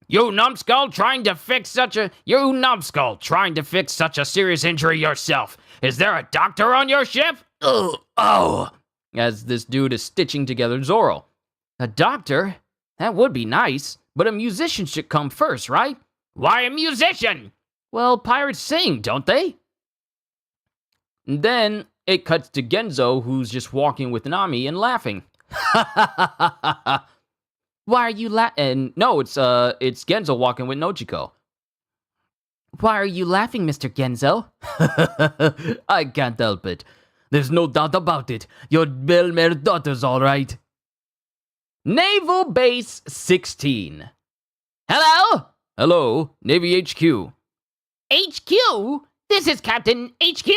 Speaker 2: You numbskull trying to fix such a serious injury yourself. Is there a doctor on your ship?
Speaker 1: Oh, as this dude is stitching together Zoro. A doctor? That would be nice, but a musician should come first, right?
Speaker 2: Why a musician?
Speaker 1: Well, pirates sing, don't they? And then it cuts to Genzo, who's just walking with Nami and laughing. Why are you laughing? No, it's Genzo walking with Nojiko.
Speaker 3: Why are you laughing, Mr. Genzo?
Speaker 1: I can't help it. There's no doubt about it. Your Belmer daughter's all right. Naval Base 16.
Speaker 3: Hello?
Speaker 1: Hello, Navy HQ.
Speaker 3: HQ? This is Captain HQ.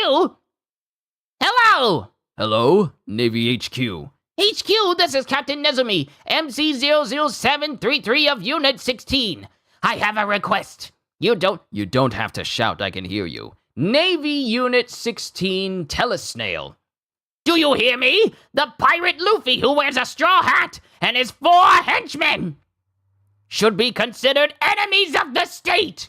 Speaker 3: Hello?
Speaker 1: Hello, Navy HQ.
Speaker 3: HQ, this is Captain Nezumi, MC00733 of Unit 16. I have a request.
Speaker 1: You don't have to shout, I can hear you. Navy Unit 16 Telesnail.
Speaker 3: Do you hear me? The pirate Luffy, who wears a straw hat, and his 4 henchmen should be considered enemies of the state.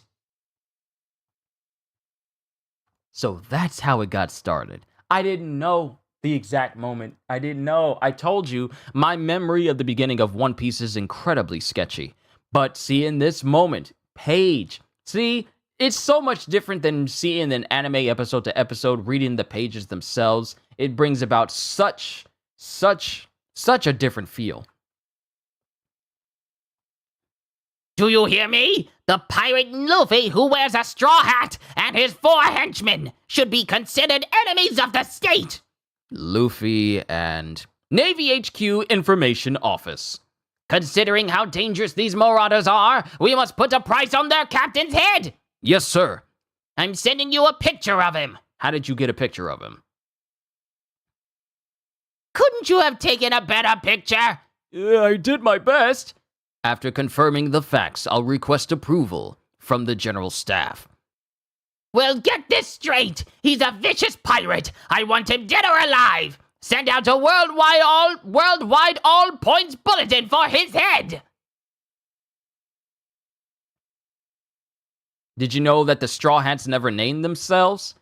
Speaker 1: So that's how it got started. I didn't know the exact moment. I didn't know. I told you, my memory of the beginning of One Piece is incredibly sketchy. But see, in this moment, page. See, it's so much different than seeing an anime episode to episode, reading the pages themselves. It brings about such a different feel.
Speaker 3: Do you hear me? The pirate Luffy, who wears a straw hat, and his 4 henchmen should be considered enemies of the state.
Speaker 1: Luffy and Navy HQ Information Office.
Speaker 3: Considering how dangerous these marauders are, we must put a price on their captain's head.
Speaker 1: Yes, sir.
Speaker 3: I'm sending you a picture of him.
Speaker 1: How did you get a picture of him?
Speaker 3: Couldn't you have taken a better picture?
Speaker 1: I did my best. After confirming the facts, I'll request approval from the General Staff.
Speaker 3: Well, get this straight. He's a vicious pirate. I want him dead or alive. Send out a worldwide all points bulletin for his head.
Speaker 1: Did you know that the Straw Hats never named themselves?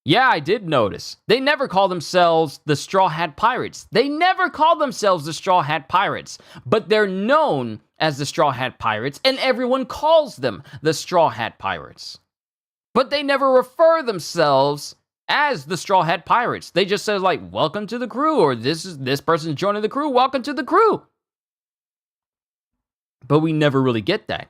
Speaker 1: Yeah, I did notice. They never call themselves the Straw Hat Pirates. They never call themselves the Straw Hat Pirates, but they're known as the Straw Hat Pirates, and everyone calls them the Straw Hat Pirates. But they never refer themselves as the Straw Hat Pirates. They just say, like, welcome to the crew, or this person's joining the crew, welcome to the crew. But we never really get that.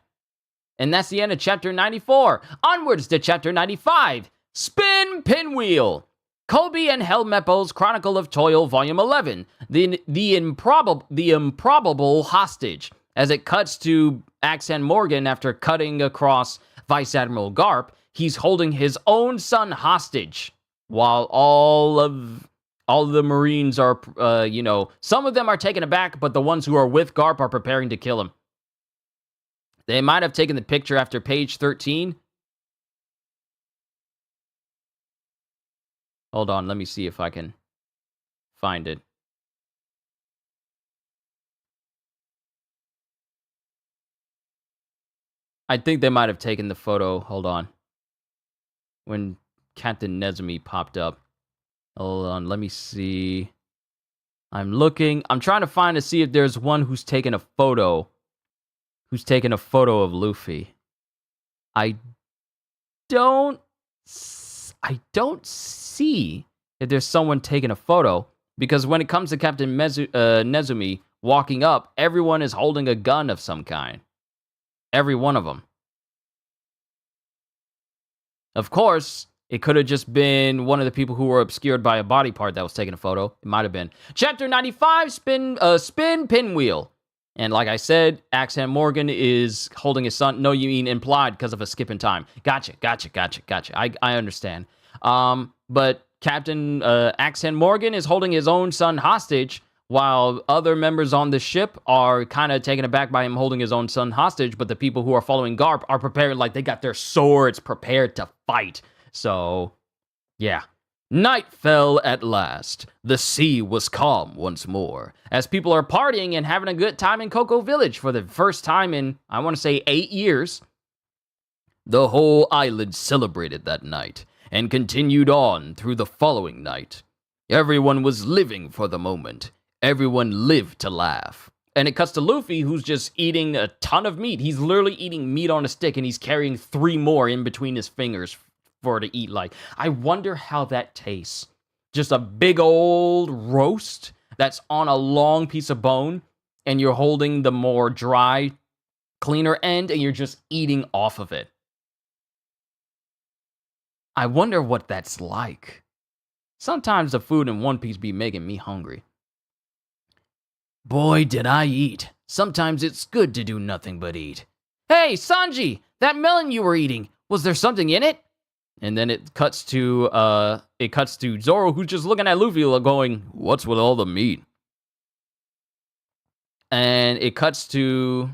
Speaker 1: And that's the end of Chapter 94. Onwards to Chapter 95. Spin Pinwheel. Kobe and Helmeppo's Chronicle of Toil, Volume 11. The improbable hostage. As it cuts to Axan Morgan after cutting across Vice Admiral Garp, he's holding his own son hostage, while all of the Marines are, some of them are taken aback, but the ones who are with Garp are preparing to kill him. They might have taken the picture after page 13. Hold on, let me see if I can find it. I think they might have taken the photo. Hold on. When Captain Nezumi popped up. Hold on, let me see. I'm looking. I'm trying to find to see if there's one who's taken a photo. Who's taken a photo of Luffy. I don't see if there's someone taking a photo, because when it comes to Captain Nezumi walking up, everyone is holding a gun of some kind. Every one of them. Of course, it could have just been one of the people who were obscured by a body part that was taking a photo. It might have been. Chapter 95, Spin Pinwheel. And like I said, Axan Morgan is holding his son. No, you mean implied because of a skip in time. Gotcha. I understand. But Captain Axan Morgan is holding his own son hostage while other members on the ship are kind of taken aback by him holding his own son hostage, but the people who are following Garp are prepared, like they got their swords prepared to fight. So, yeah. Night fell at last. The sea was calm once more, as people are partying and having a good time in Cocoa Village for the first time in, I want to say, 8 years. The whole island celebrated that night, and continued on through the following night. Everyone was living for the moment. Everyone lived to laugh. And it cuts to Luffy, who's just eating a ton of meat. He's literally eating meat on a stick, and he's carrying 3 more in between his fingers for to eat. Like, I wonder how that tastes. Just a big old roast that's on a long piece of bone, and you're holding the more dry, cleaner end, and you're just eating off of it. I wonder what that's like. Sometimes the food in One Piece be making me hungry. Boy, did I eat. Sometimes it's good to do nothing but eat. Hey, Sanji, that melon you were eating, was there something in it? And then it cuts to Zoro, who's just looking at Luffy going, what's with all the meat? And it cuts to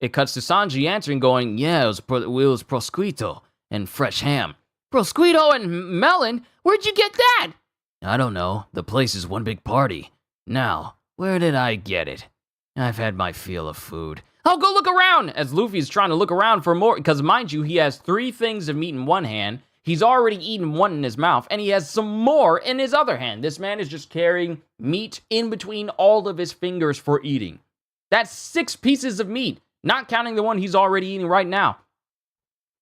Speaker 1: Sanji answering, going, yeah, it was prosciutto and fresh ham. Prosciutto and melon? Where'd you get that? I don't know. The place is one big party. Now, where did I get it? I've had my fill of food. I'll go look around, as Luffy's trying to look around for more, because mind you, he has 3 things of meat in one hand. He's already eaten 1 in his mouth, and he has some more in his other hand. This man is just carrying meat in between all of his fingers for eating. That's 6 pieces of meat, not counting the one he's already eating right now.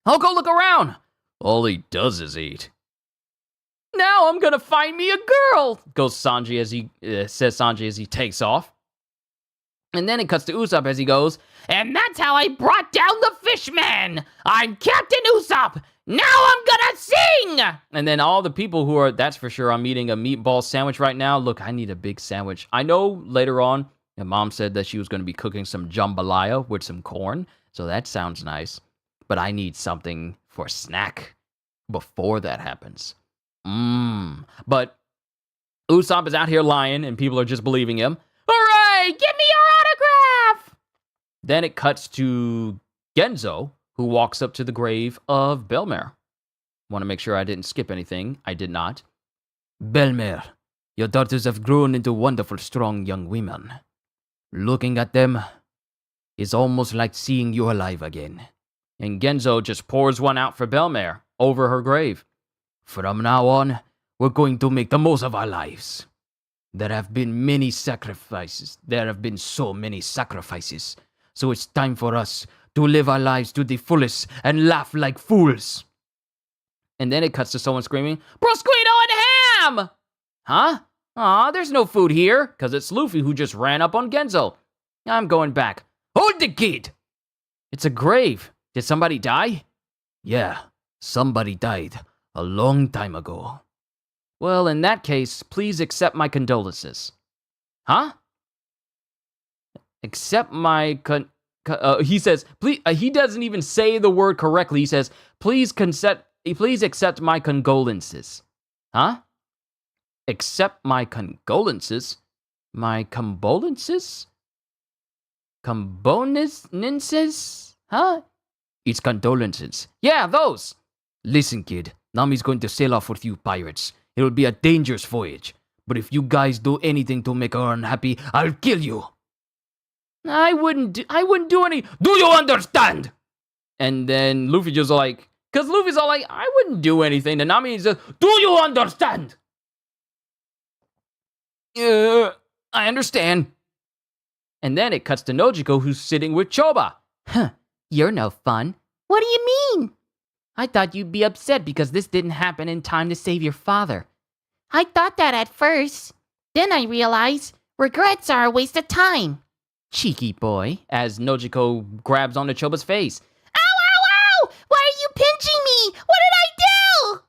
Speaker 1: I'll go look around. All he does is eat. Now I'm gonna find me a girl, says Sanji as he takes off. And then it cuts to Usopp as he goes, and that's how I brought down the fishman. I'm Captain Usopp. Now I'm gonna sing. And then all the people who are, that's for sure, I'm eating a meatball sandwich right now. Look, I need a big sandwich. I know later on, my mom said that she was going to be cooking some jambalaya with some corn. So that sounds nice. But I need something for a snack before that happens. But Usopp is out here lying, and people are just believing him. Hooray! Give me your autograph! Then it cuts to Genzo, who walks up to the grave of Belmer. Want to make sure I didn't skip anything. I did not. Belmer, your daughters have grown into wonderful, strong young women. Looking at them is almost like seeing you alive again. And Genzo just pours one out for Belmer over her grave. From now on, we're going to make the most of our lives. There have been many sacrifices. There have been so many sacrifices. So it's time for us to live our lives to the fullest and laugh like fools. And then it cuts to someone screaming, Prosciutto and ham! Huh? Aw, there's no food here, because it's Luffy who just ran up on Genzo. I'm going back. Hold the kid! It's a grave. Did somebody die? Yeah, somebody died a long time ago. Well, in that case, please accept my condolences. Huh? Accept my he says, please, he doesn't even say the word correctly. He says, please accept my condolences. Huh? Accept my condolences? My condolences? Condolences? Huh? It's condolences. Yeah, those. Listen, kid. Nami's going to sail off with you pirates. It'll be a dangerous voyage. But if you guys do anything to make her unhappy, I'll kill you. I wouldn't do any. Do you understand? And then Luffy just like, because Luffy's all like, I wouldn't do anything. And Nami says, do you understand? I understand. And then it cuts to Nojiko, who's sitting with Choba. Huh, you're no fun. What do you mean? I thought you'd be upset because this didn't happen in time to save your father. I thought that at first. Then I realized regrets are a waste of time. Cheeky boy, as Nojiko grabs onto Choba's face. Ow, ow, ow! Why are you pinching me? What did I do?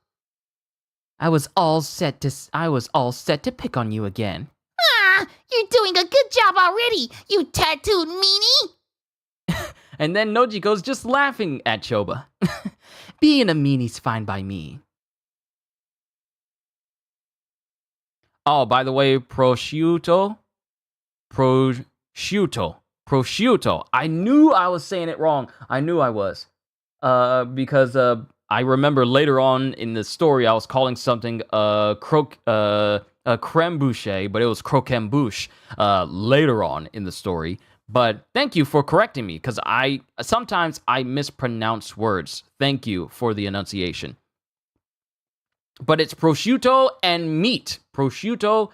Speaker 1: I was all set to pick on you again. Ah, you're doing a good job already, you tattooed meanie. And then Nojiko's just laughing at Choba. Being a meanie's fine by me. Oh, by the way, prosciutto. I knew I was saying it wrong. I knew I was. Because I remember later on in the story, I was calling something creme bouche, but it was croquem bouche later on in the story. But thank you for correcting me, because sometimes I mispronounce words. Thank you for the enunciation. But it's prosciutto and meat. Prosciutto,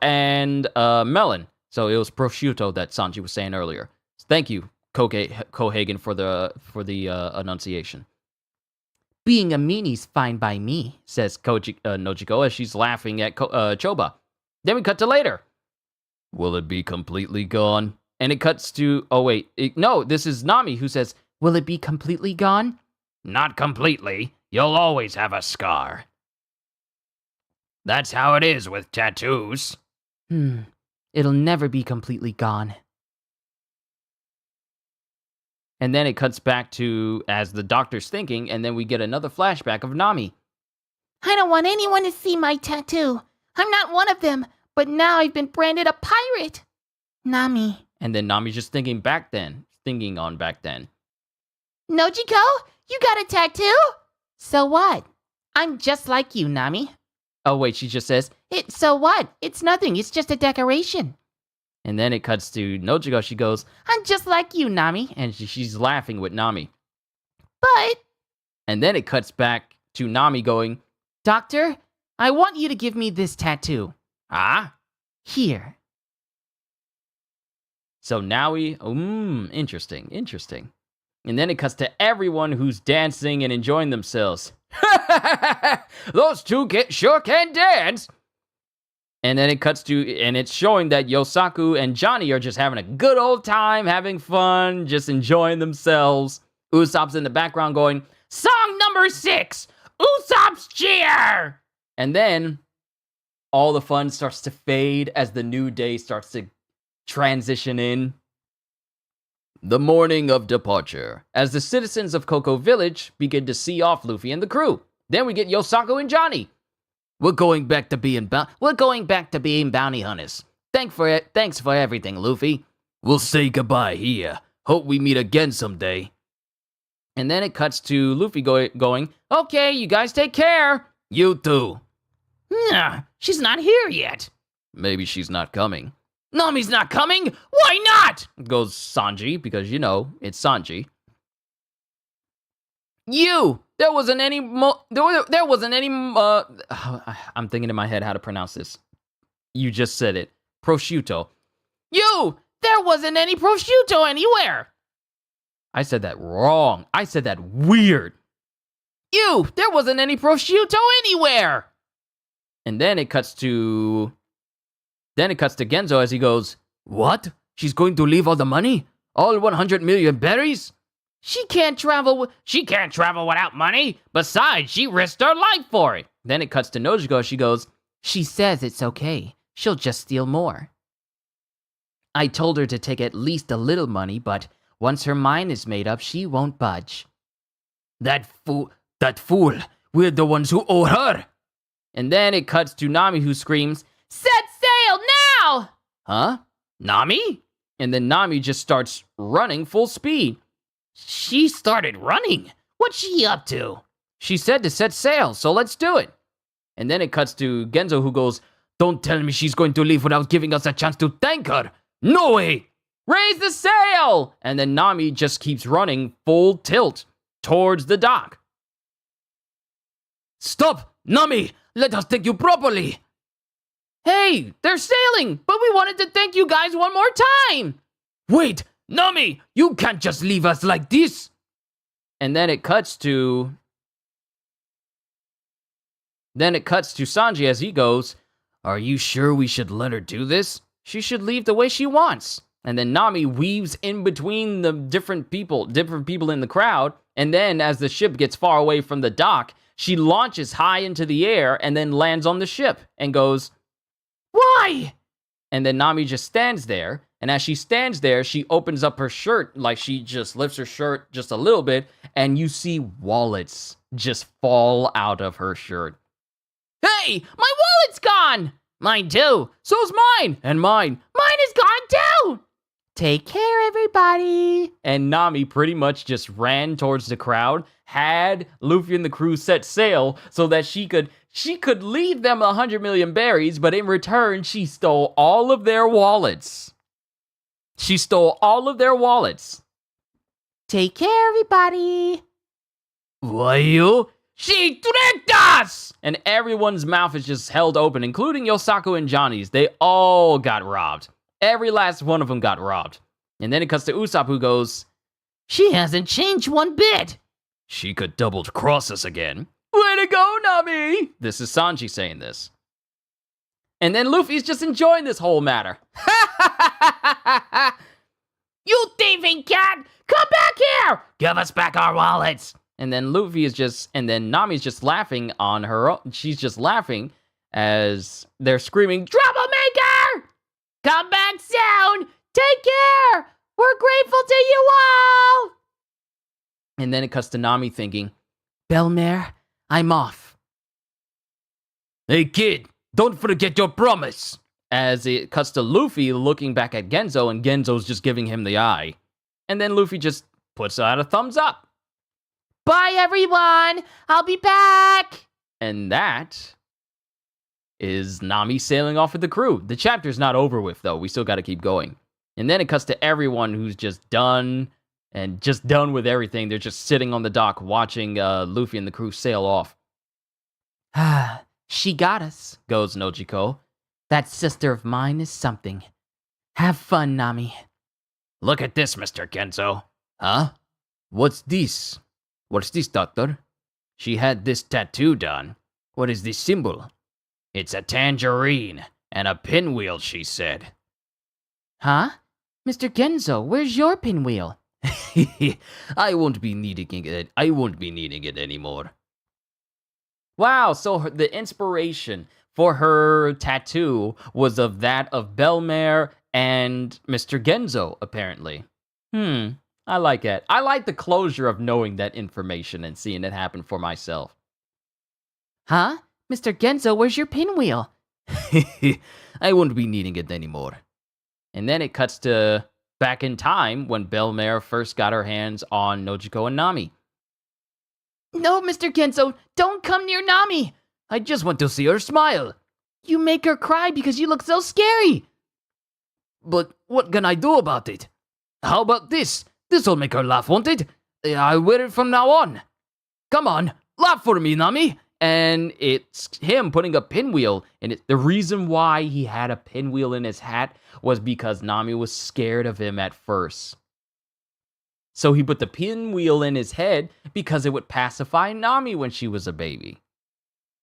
Speaker 1: and melon. So it was prosciutto that Sanji was saying earlier. Thank you, Kohagen, for the enunciation.
Speaker 3: Being a meanie's fine by me,
Speaker 1: says Nojiko as she's laughing at Choba. Then we cut to later. Will it be completely gone? And it cuts to... Oh, wait. No, this is Nami who says,
Speaker 3: will it be completely gone?
Speaker 2: Not completely. You'll always have a scar. That's how it is with tattoos.
Speaker 3: It'll never be completely gone.
Speaker 1: And then it cuts back to as the doctor's thinking, and then we get another flashback of Nami.
Speaker 4: I don't want anyone to see my tattoo. I'm not one of them, but now I've been branded a pirate. Nami.
Speaker 1: And then Nami's just thinking on back then.
Speaker 4: Nojiko, you got a tattoo? So what? I'm just like you, Nami.
Speaker 1: Oh, wait, she just says,
Speaker 4: So what? It's nothing. It's just a decoration.
Speaker 1: And then it cuts to Nojiko. She goes,
Speaker 4: I'm just like you, Nami.
Speaker 1: And she's laughing with Nami.
Speaker 4: But...
Speaker 1: And then it cuts back to Nami going,
Speaker 3: Doctor, I want you to give me this tattoo.
Speaker 1: Ah?
Speaker 3: Here.
Speaker 1: So now interesting. And then it cuts to everyone who's dancing and enjoying themselves. Those two sure can dance. And then it cuts to, and it's showing that Yosaku and Johnny are just having a good old time, having fun, just enjoying themselves. Usopp's in the background going,
Speaker 2: Song number 6, Usopp's cheer!
Speaker 1: And then all the fun starts to fade as the new day starts to transition in. The morning of departure, as the citizens of Cocoa Village begin to see off Luffy and the crew. Then we get Yosaku and Johnny.
Speaker 3: We're going back to being bounty hunters. Thanks for everything, Luffy.
Speaker 2: We'll say goodbye here. Hope we meet again someday.
Speaker 1: And then it cuts to Luffy going, okay, you guys take care.
Speaker 2: You too.
Speaker 4: She's not here yet.
Speaker 1: Maybe she's not coming.
Speaker 2: Nami's not coming? Why not?
Speaker 1: Goes Sanji, because, it's Sanji. There wasn't any I'm thinking in my head how to pronounce this. You just said it. Prosciutto.
Speaker 4: There wasn't any prosciutto anywhere.
Speaker 1: I said that wrong. I said that weird.
Speaker 4: There wasn't any prosciutto anywhere.
Speaker 1: And then it cuts to Genzo as he goes,
Speaker 2: what? She's going to leave all the money? All 100 million berries?
Speaker 4: She can't travel
Speaker 2: without money. Besides, she risked her life for it.
Speaker 1: Then it cuts to Nojiko. She goes,
Speaker 3: she says it's okay. She'll just steal more. I told her to take at least a little money, but once her mind is made up, she won't budge.
Speaker 2: That fool, we're the ones who owe her.
Speaker 1: And then it cuts to Nami who screams,
Speaker 4: set sail now!
Speaker 1: Huh?
Speaker 2: Nami?
Speaker 1: And then Nami just starts running full speed.
Speaker 2: She started running? What's she up to?
Speaker 1: She said to set sail, so let's do it. And then it cuts to Genzo who goes,
Speaker 2: don't tell me she's going to leave without giving us a chance to thank her. No way!
Speaker 1: Raise the sail! And then Nami just keeps running full tilt towards the dock.
Speaker 2: Stop! Nami! Let us thank you properly!
Speaker 4: Hey, they're sailing, but we wanted to thank you guys one more time!
Speaker 2: Wait! Nami! You can't just leave us like this!
Speaker 1: And then it cuts to Sanji as he goes,
Speaker 2: are you sure we should let her do this?
Speaker 1: She should leave the way she wants. And then Nami weaves in between the different people in the crowd. And then as the ship gets far away from the dock, she launches high into the air and then lands on the ship and goes,
Speaker 4: why?
Speaker 1: And then Nami just stands there. And as she stands there, she opens up her shirt, like she just lifts her shirt just a little bit, and you see wallets just fall out of her shirt.
Speaker 4: Hey, my
Speaker 3: wallet's gone! Mine too!
Speaker 1: So's mine! And mine!
Speaker 3: Mine is gone too! Take care, everybody!
Speaker 1: And Nami pretty much just ran towards the crowd, had Luffy and the crew set sail so that she could leave them 100 million berries, but in return, she stole all of their wallets. She stole all of their wallets.
Speaker 3: Take care, everybody!
Speaker 2: Why you?
Speaker 1: She tricked us! And everyone's mouth is just held open, including Yosaku and Johnny's. They all got robbed. Every last one of them got robbed. And then it cuts to Usopp, who goes,
Speaker 3: She hasn't changed one bit!
Speaker 2: She could double-cross us again.
Speaker 1: Way to go, Nami! This is Sanji saying this. And then Luffy's just enjoying this whole matter.
Speaker 3: You thieving cat! Come back here!
Speaker 2: Give us back our wallets!
Speaker 1: And then Nami's just laughing on her own. She's just laughing as they're screaming, Troublemaker!
Speaker 3: Come back soon! Take care! We're grateful to you all!
Speaker 1: And then it cuts to Nami thinking,
Speaker 3: Bellmare, I'm off.
Speaker 2: Hey kid, don't forget your promise!
Speaker 1: as it cuts to Luffy looking back at Genzo, and Genzo's just giving him the eye. And then Luffy just puts out a thumbs up.
Speaker 3: Bye, everyone! I'll be back!
Speaker 1: And that is Nami sailing off with the crew. The chapter's not over with, though. We still got to keep going. And then it cuts to everyone who's just done with everything. They're just sitting on the dock watching Luffy and the crew sail off.
Speaker 3: Ah, she got us,
Speaker 1: Goes Nojiko.
Speaker 3: That sister of mine is something. Have fun, Nami.
Speaker 2: Look at this, Mr. Genzo.
Speaker 1: Huh? What's this? What's this, Doctor?
Speaker 2: She had this tattoo done.
Speaker 1: What is this symbol?
Speaker 2: It's a tangerine and a pinwheel, she said.
Speaker 3: Huh? Mr. Genzo, where's your pinwheel?
Speaker 1: I won't be needing it. I won't be needing it anymore. Wow, so the inspiration for her tattoo was of that of Bellmare and Mr. Genzo, apparently. I like it. I like the closure of knowing that information and seeing it happen for myself.
Speaker 3: Huh? Mr. Genzo, where's your pinwheel?
Speaker 1: I won't be needing it anymore. And then it cuts to back in time when Bellmare first got her hands on Nojiko and Nami.
Speaker 3: No, Mr. Genzo, don't come near Nami.
Speaker 1: I just want to see her smile.
Speaker 3: You make her cry because you look so scary.
Speaker 1: But what can I do about it? How about this? This'll make her laugh, won't it? I'll wear it from now on. Come on, laugh for me, Nami. And it's him putting a pinwheel in it. The reason why he had a pinwheel in his hat was because Nami was scared of him at first. So he put the pinwheel in his head because it would pacify Nami when she was a baby.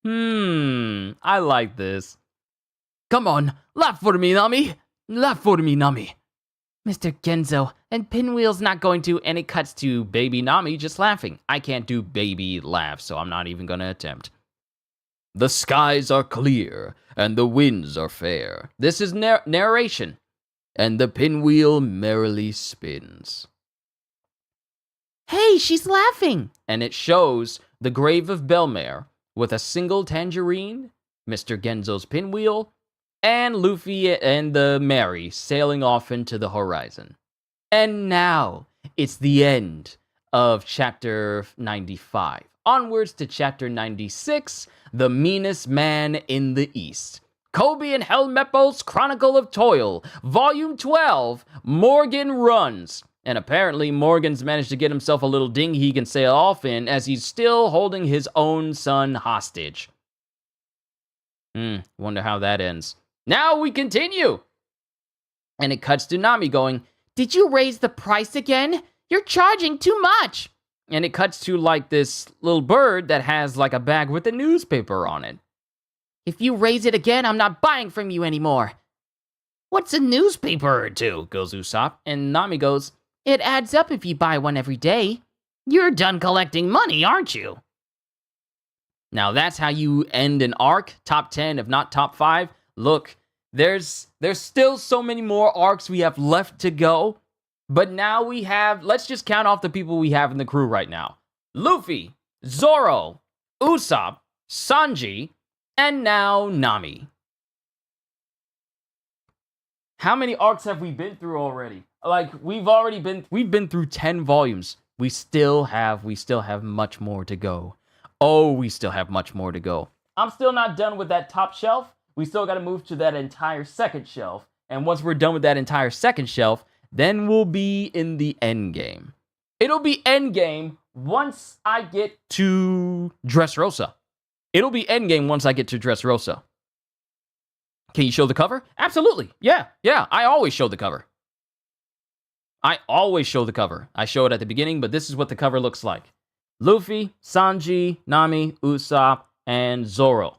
Speaker 1: I like this. Come on, laugh for me, Nami. Laugh for me, Nami.
Speaker 3: Mr. Genzo, and pinwheel's not going to, and it cuts to
Speaker 1: baby Nami just laughing. I can't do baby laughs, so I'm not even gonna attempt. The skies are clear, and the winds are fair. This is narration. And the pinwheel merrily spins.
Speaker 3: Hey, she's laughing.
Speaker 1: And it shows the grave of Bellmare with a single tangerine, Mr. Genzo's pinwheel, and Luffy and the Mary sailing off into the horizon. And now, it's the end of chapter 95. Onwards to chapter 96, The Meanest Man in the East. Kobe and Helmeppo's Chronicle of Toil, Volume 12, Morgan Runs. And apparently Morgan's managed to get himself a little dinghy he can sail off in as he's still holding his own son hostage. Wonder how that ends. Now we continue! And it cuts to Nami going,
Speaker 3: Did you raise the price again? You're charging too much!
Speaker 1: And it cuts to like this little bird that has like a bag with a newspaper on it.
Speaker 3: If you raise it again, I'm not buying from you anymore.
Speaker 2: What's a newspaper or two? Goes Usopp.
Speaker 1: And Nami goes,
Speaker 3: It adds up if you buy one every day.
Speaker 2: You're done collecting money, aren't you?
Speaker 1: Now that's how you end an arc, top 10 if not top 5. Look, there's still so many more arcs we have left to go. But now we have, let's just count off the people we have in the crew right now. Luffy, Zoro, Usopp, Sanji, And now, Nami. How many arcs have we been through already? Like, we've been through 10 volumes. We still have much more to go. Oh, we still have much more to go. I'm still not done with that top shelf. We still got to move to that entire second shelf. And once we're done with that entire second shelf, then we'll be in the end game. It'll be end game once I get to Dressrosa. It'll be end game once I get to Dressrosa. Can you show the cover? Absolutely. Yeah. I always show the cover. I show it at the beginning, but this is what the cover looks like. Luffy, Sanji, Nami, Usopp, and Zoro.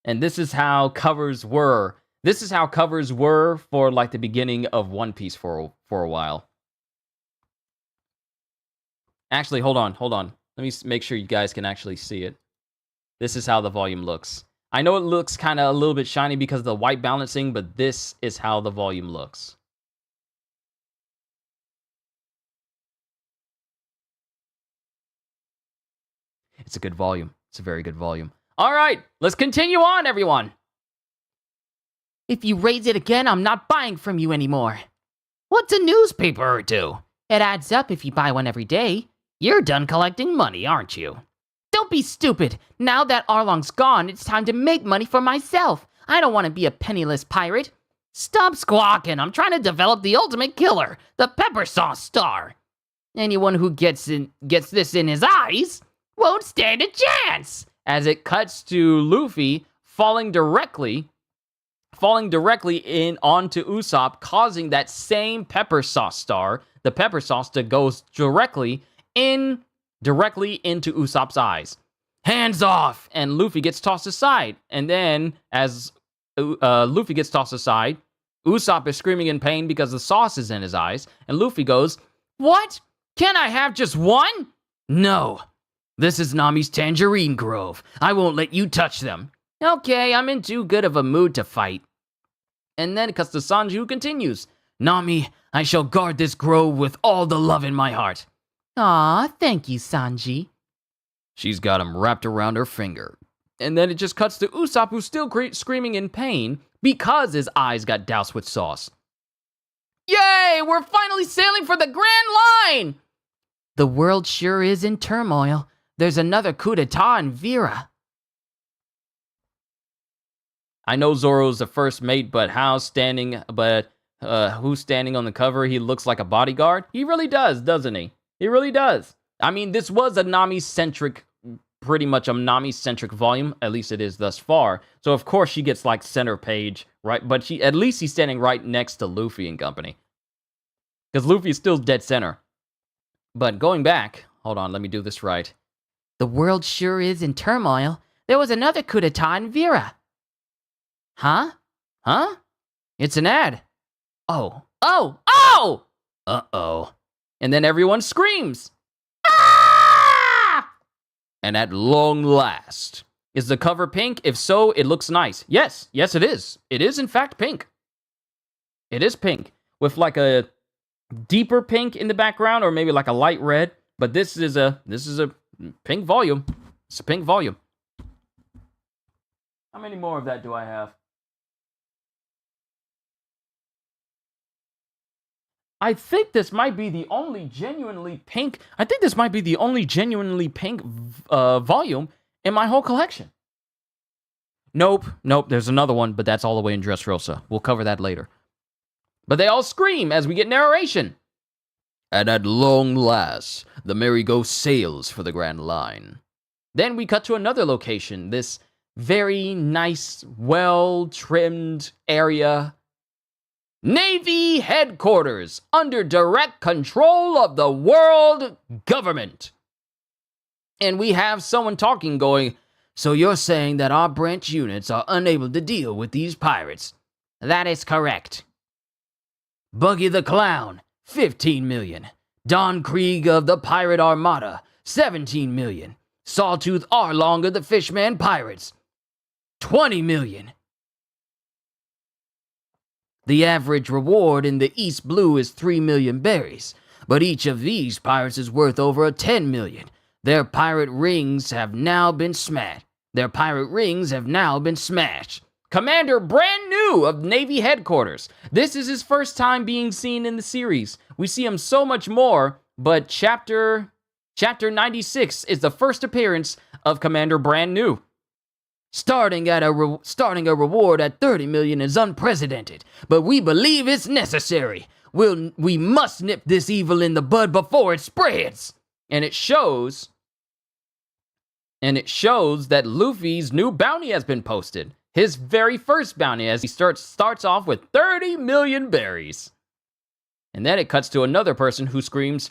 Speaker 1: And this is how covers were. This is how covers were for like the beginning of One Piece for a while. Actually, hold on. Let me make sure you guys can actually see it. This is how the volume looks. I know it looks kind of a little bit shiny because of the white balancing, but this is how the volume looks. It's a good volume. It's a very good volume. All right, let's continue on, everyone.
Speaker 3: If you raise it again, I'm not buying from you anymore.
Speaker 2: What's a newspaper or two?
Speaker 3: It adds up if you buy one every day.
Speaker 2: You're done collecting money, aren't you?
Speaker 3: Don't be stupid. Now that Arlong's gone, it's time to make money for myself. I don't want to be a penniless pirate.
Speaker 2: Stop squawking. I'm trying to develop the ultimate killer, the pepper sauce star.
Speaker 3: Anyone who gets this in his eyes won't stand a chance.
Speaker 1: As it cuts to Luffy falling directly in onto Usopp, causing that same pepper sauce star, the pepper sauce, that goes directly into Usopp's eyes. Hands off! And Luffy gets tossed aside. And then, as Luffy gets tossed aside, Usopp is screaming in pain because the sauce is in his eyes. And Luffy goes, "What? Can't I have just one?"
Speaker 2: "No. This is Nami's Tangerine Grove. I won't let you touch them."
Speaker 3: "Okay, I'm in too good of a mood to fight."
Speaker 1: And then it cuts to Sanji, who continues,
Speaker 2: "Nami, I shall guard this grove with all the love in my heart."
Speaker 3: Aw, thank you, Sanji.
Speaker 1: She's got him wrapped around her finger. And then it just cuts to Usopp, who's still screaming in pain because his eyes got doused with sauce. Yay! We're finally sailing for the Grand Line!
Speaker 3: The world sure is in turmoil. There's another coup d'etat in Vera.
Speaker 1: I know Zoro's the first mate, but who's standing on the cover? He looks like a bodyguard. He really does, doesn't he? He really does. I mean, this was pretty much a Nami-centric volume. At least it is thus far. So, of course, she gets, like, center page, right? But at least he's standing right next to Luffy and company. Because Luffy is still dead center. But going back, hold on, let me do this right.
Speaker 3: The world sure is in turmoil. There was another coup d'etat in Vera.
Speaker 1: Huh? It's an ad.
Speaker 3: Oh.
Speaker 1: Uh-oh. And then everyone screams. Ah! And at long last. Is the cover pink? If so, it looks nice. Yes, it is. It is, in fact, pink. It is pink. With like a deeper pink in the background, or maybe like a light red. But this is a pink volume. It's a pink volume. How many more of that do I have? I think this might be the only genuinely pink. Volume in my whole collection. Nope. There's another one, but that's all the way in Dressrosa. We'll cover that later. But they all scream as we get narration. And at long last, the merry-go sails for the Grand Line. Then we cut to another location. This very nice, well-trimmed area. Navy headquarters, under direct control of the world government. And we have someone talking going, "So you're saying that our branch units are unable to deal with these pirates?"
Speaker 3: "That is correct."
Speaker 2: "Buggy the Clown, 15 million. Don Krieg of the Pirate Armada, 17 million. Sawtooth Arlong of the Fishman Pirates, 20 million. The average reward in the East Blue is 3 million berries, but each of these pirates is worth over 10 million. Their pirate rings have now been smashed.
Speaker 3: Their pirate rings have now been smashed.
Speaker 1: Commander brand new of Navy headquarters. This is his first time being seen in the series. We see him so much more, but chapter 96 is the first appearance of Commander brand new.
Speaker 3: Starting a reward at 30 million is unprecedented, but we believe it's necessary. We must nip this evil in the bud before it spreads.
Speaker 1: And it shows that Luffy's new bounty has been posted. His very first bounty, as he starts off with 30 million berries. And then it cuts to another person who screams,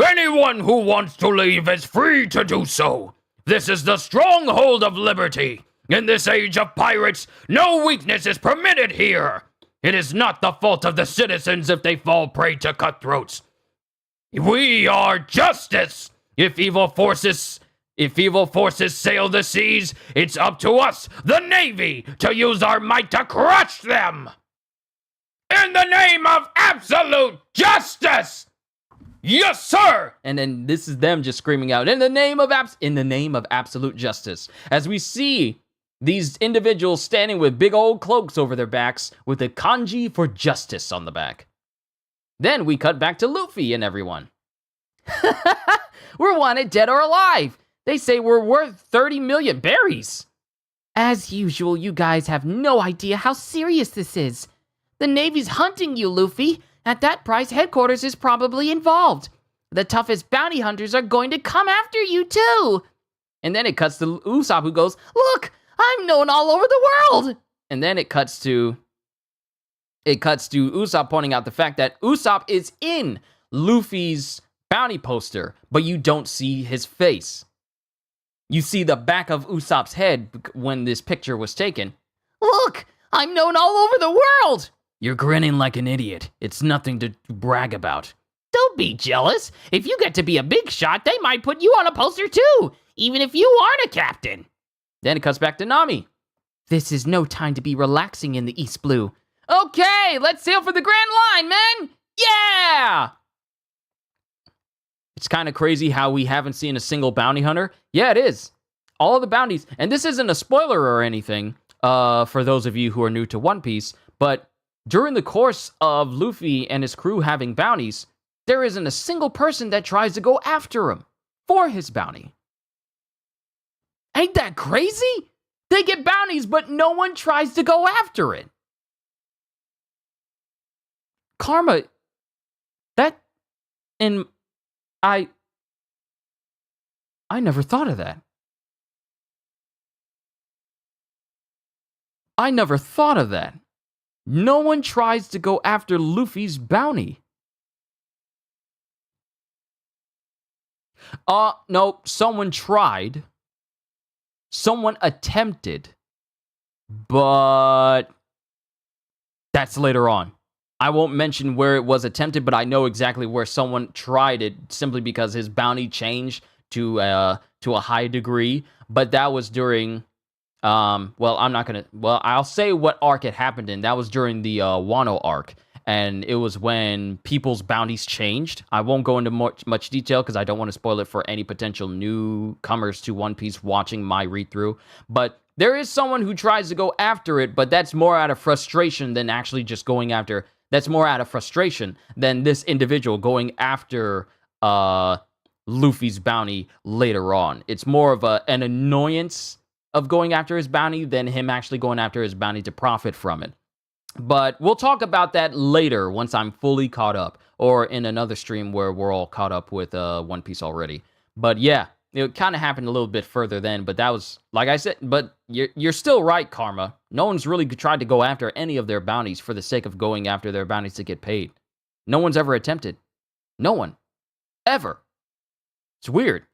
Speaker 2: Anyone who wants to leave is free to do so. This is the stronghold of liberty. In this age of pirates, no weakness is permitted here. It is not the fault of the citizens if they fall prey to cutthroats. We are justice. If evil forces sail the seas, it's up to us, the Navy, to use our might to crush them. In the name of absolute justice! Yes, sir!
Speaker 1: And then this is them just screaming out, in the name of absolute justice. As we see these individuals standing with big old cloaks over their backs with the kanji for justice on the back. Then we cut back to Luffy and everyone.
Speaker 3: We're wanted dead or alive. They say we're worth 30 million berries. As usual, you guys have no idea how serious this is. The Navy's hunting you, Luffy. At that price, headquarters is probably involved. The toughest bounty hunters are going to come after you, too.
Speaker 1: And then it cuts to Usopp, who goes,
Speaker 3: Look, I'm known all over the world.
Speaker 1: And then it cuts to Usopp pointing out the fact that Usopp is in Luffy's bounty poster, but you don't see his face. You see the back of Usopp's head when this picture was taken.
Speaker 3: Look, I'm known all over the world.
Speaker 1: You're grinning like an idiot. It's nothing to brag about.
Speaker 3: Don't be jealous. If you get to be a big shot, they might put you on a poster too, even if you aren't a captain.
Speaker 1: Then it cuts back to Nami.
Speaker 3: This is no time to be relaxing in the East Blue.
Speaker 1: Okay, let's sail for the Grand Line, man! Yeah! It's kind of crazy how we haven't seen a single bounty hunter. Yeah, it is. All of the bounties, and this isn't a spoiler or anything for those of you who are new to One Piece, but during the course of Luffy and his crew having bounties, there isn't a single person that tries to go after him for his bounty. Ain't that crazy? They get bounties, but no one tries to go after it. Karma, I never thought of that. I never thought of that. No one tries to go after Luffy's bounty. No, someone tried. Someone attempted. But that's later on. I won't mention where it was attempted, but I know exactly where someone tried it simply because his bounty changed to a high degree. But that was during, I'll say what arc it happened in. That was during the Wano arc. And it was when people's bounties changed. I won't go into much detail because I don't want to spoil it for any potential newcomers to One Piece watching my read-through. But there is someone who tries to go after it, but that's more out of frustration than actually just going after. That's more out of frustration than this individual going after Luffy's bounty later on. It's more of an annoyance of going after his bounty than him actually going after his bounty to profit from it. But we'll talk about that later once I'm fully caught up, or in another stream where we're all caught up with One Piece already. But yeah, it kind of happened a little bit further then, but that was, like I said, but you're still right, Karma. No one's really tried to go after any of their bounties for the sake of going after their bounties to get paid. No one's ever attempted. No one. Ever. It's weird.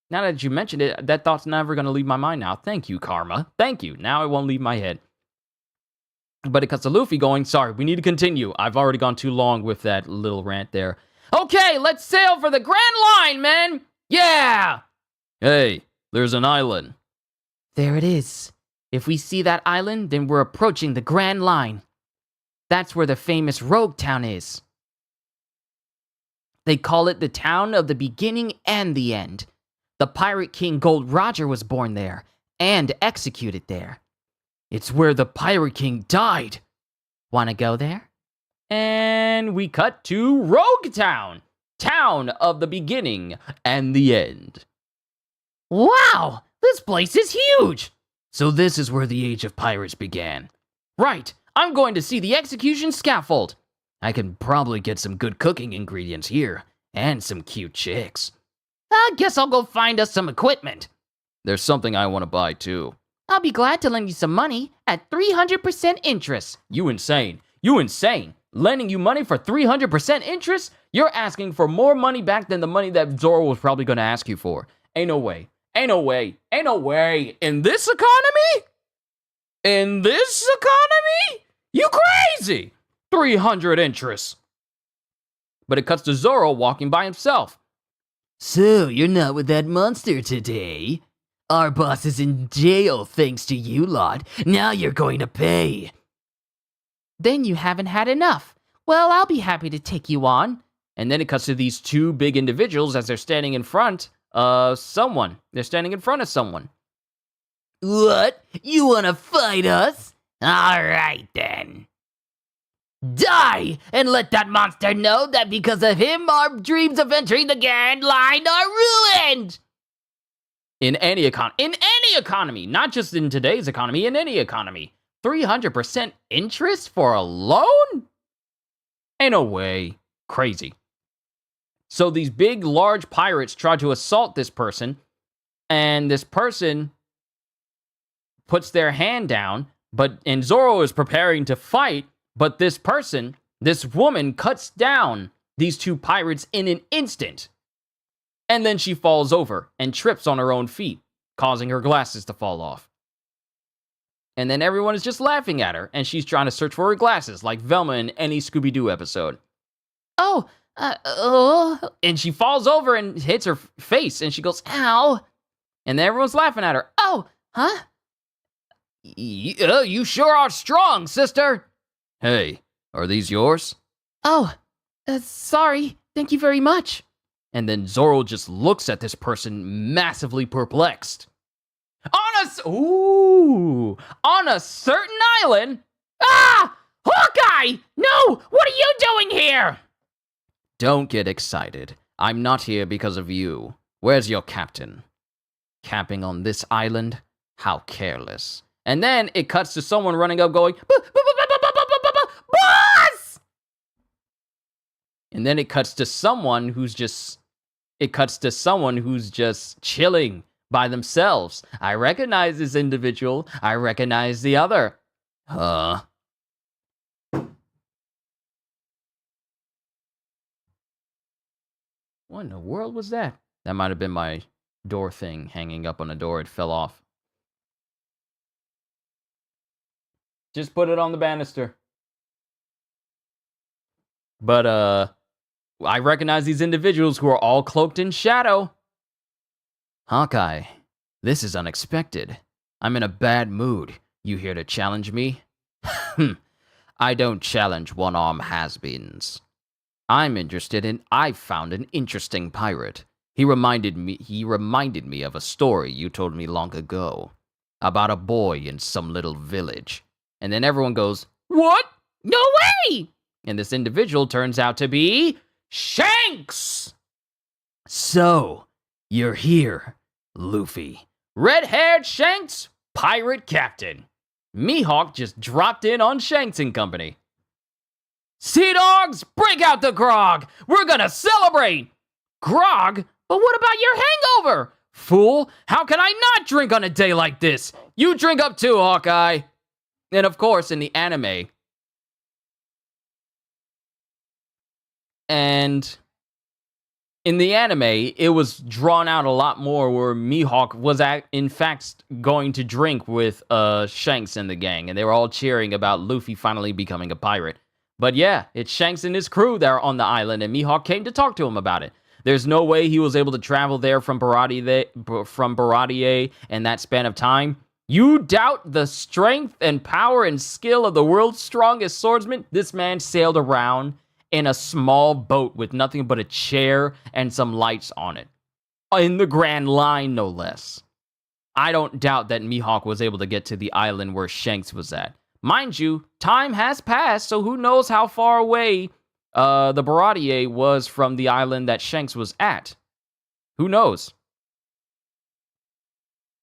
Speaker 1: Now that you mentioned it, that thought's never going to leave my mind now. Thank you, Karma. Thank you. Now it won't leave my head. But it cuts to Luffy going, sorry, we need to continue. I've already gone too long with that little rant there. Okay, let's sail for the Grand Line, man! Yeah! Hey, there's an island.
Speaker 3: There it is. If we see that island, then we're approaching the Grand Line. That's where the famous Rogue Town is. They call it the town of the beginning and the end. The Pirate King Gold Roger was born there, and executed there.
Speaker 1: It's where the Pirate King died.
Speaker 3: Wanna go there?
Speaker 1: And we cut to Rogue Town, town of the beginning and the end.
Speaker 3: Wow, this place is huge!
Speaker 1: So this is where the Age of Pirates began. Right, I'm going to see the execution scaffold. I can probably get some good cooking ingredients here, and some cute chicks.
Speaker 3: I guess I'll go find us some equipment.
Speaker 1: There's something I want to buy too.
Speaker 3: I'll be glad to lend you some money at 300% interest.
Speaker 1: You insane. You insane. Lending you money for 300% interest? You're asking for more money back than the money that Zoro was probably going to ask you for. Ain't no way. Ain't no way. Ain't no way. In this economy? In this economy? You crazy. 300 interest. But it cuts to Zoro walking by himself.
Speaker 3: So, you're not with that monster today? Our boss is in jail thanks to you lot. Now you're going to pay. Then you haven't had enough. Well, I'll be happy to take you on.
Speaker 1: And then it cuts to these two big individuals as they're standing in front of someone. They're standing in front of someone.
Speaker 3: What? You want to fight us? All right, then. Die! And let that monster know that because of him, our dreams of entering the Grand Line are ruined!
Speaker 1: In any economy, not just in today's economy, in any economy. 300% interest for a loan? Ain't no way. Crazy. So these big, large pirates try to assault this person, and this person puts their hand down, and Zoro is preparing to fight, but this woman cuts down these two pirates in an instant. And then she falls over and trips on her own feet, causing her glasses to fall off. And then everyone is just laughing at her, and she's trying to search for her glasses, like Velma in any Scooby-Doo episode. And she falls over and hits her face, and she goes, ow! And then everyone's laughing at her.
Speaker 3: Oh, huh?
Speaker 1: You sure are strong, sister! Hey, are these yours?
Speaker 3: Oh, sorry. Thank you very much.
Speaker 1: And then Zoro just looks at this person, massively perplexed. On a certain island?
Speaker 3: Ah! Hawkeye! No! What are you doing here?
Speaker 1: Don't get excited. I'm not here because of you. Where's your captain? Camping on this island? How careless. And then it cuts to someone running up going, boss! And then it cuts to someone who's just chilling by themselves. I recognize this individual. I recognize the other. Huh? What in the world was that? That might have been my door thing hanging up on the door. It fell off. Just put it on the banister. But, I recognize these individuals who are all cloaked in shadow. Hawkeye, this is unexpected. I'm in a bad mood. You here to challenge me? I don't challenge one-arm has-beens. I found an interesting pirate. He reminded me of a story you told me long ago. About a boy in some little village. And then everyone goes, what?
Speaker 3: No way!
Speaker 1: And this individual turns out to be Shanks!
Speaker 3: So, you're here, Luffy.
Speaker 1: Red-haired Shanks, pirate captain. Mihawk just dropped in on Shanks and company. Sea Dogs, break out the grog! We're gonna celebrate! Grog? But what about your hangover? Fool, how can I not drink on a day like this? You drink up too, Hawkeye. And of course, in the anime, it was drawn out a lot more where Mihawk was in fact going to drink with Shanks and the gang, and they were all cheering about Luffy finally becoming a pirate. But yeah, it's Shanks and his crew that are on the island, and Mihawk came to talk to him about it. There's no way he was able to travel there from Baradier in that span of time. You doubt the strength and power and skill of the world's strongest swordsman? This man sailed around in a small boat with nothing but a chair and some lights on it. In the Grand Line, no less. I don't doubt that Mihawk was able to get to the island where Shanks was at. Mind you, time has passed, so who knows how far away the Baratier was from the island that Shanks was at. Who knows?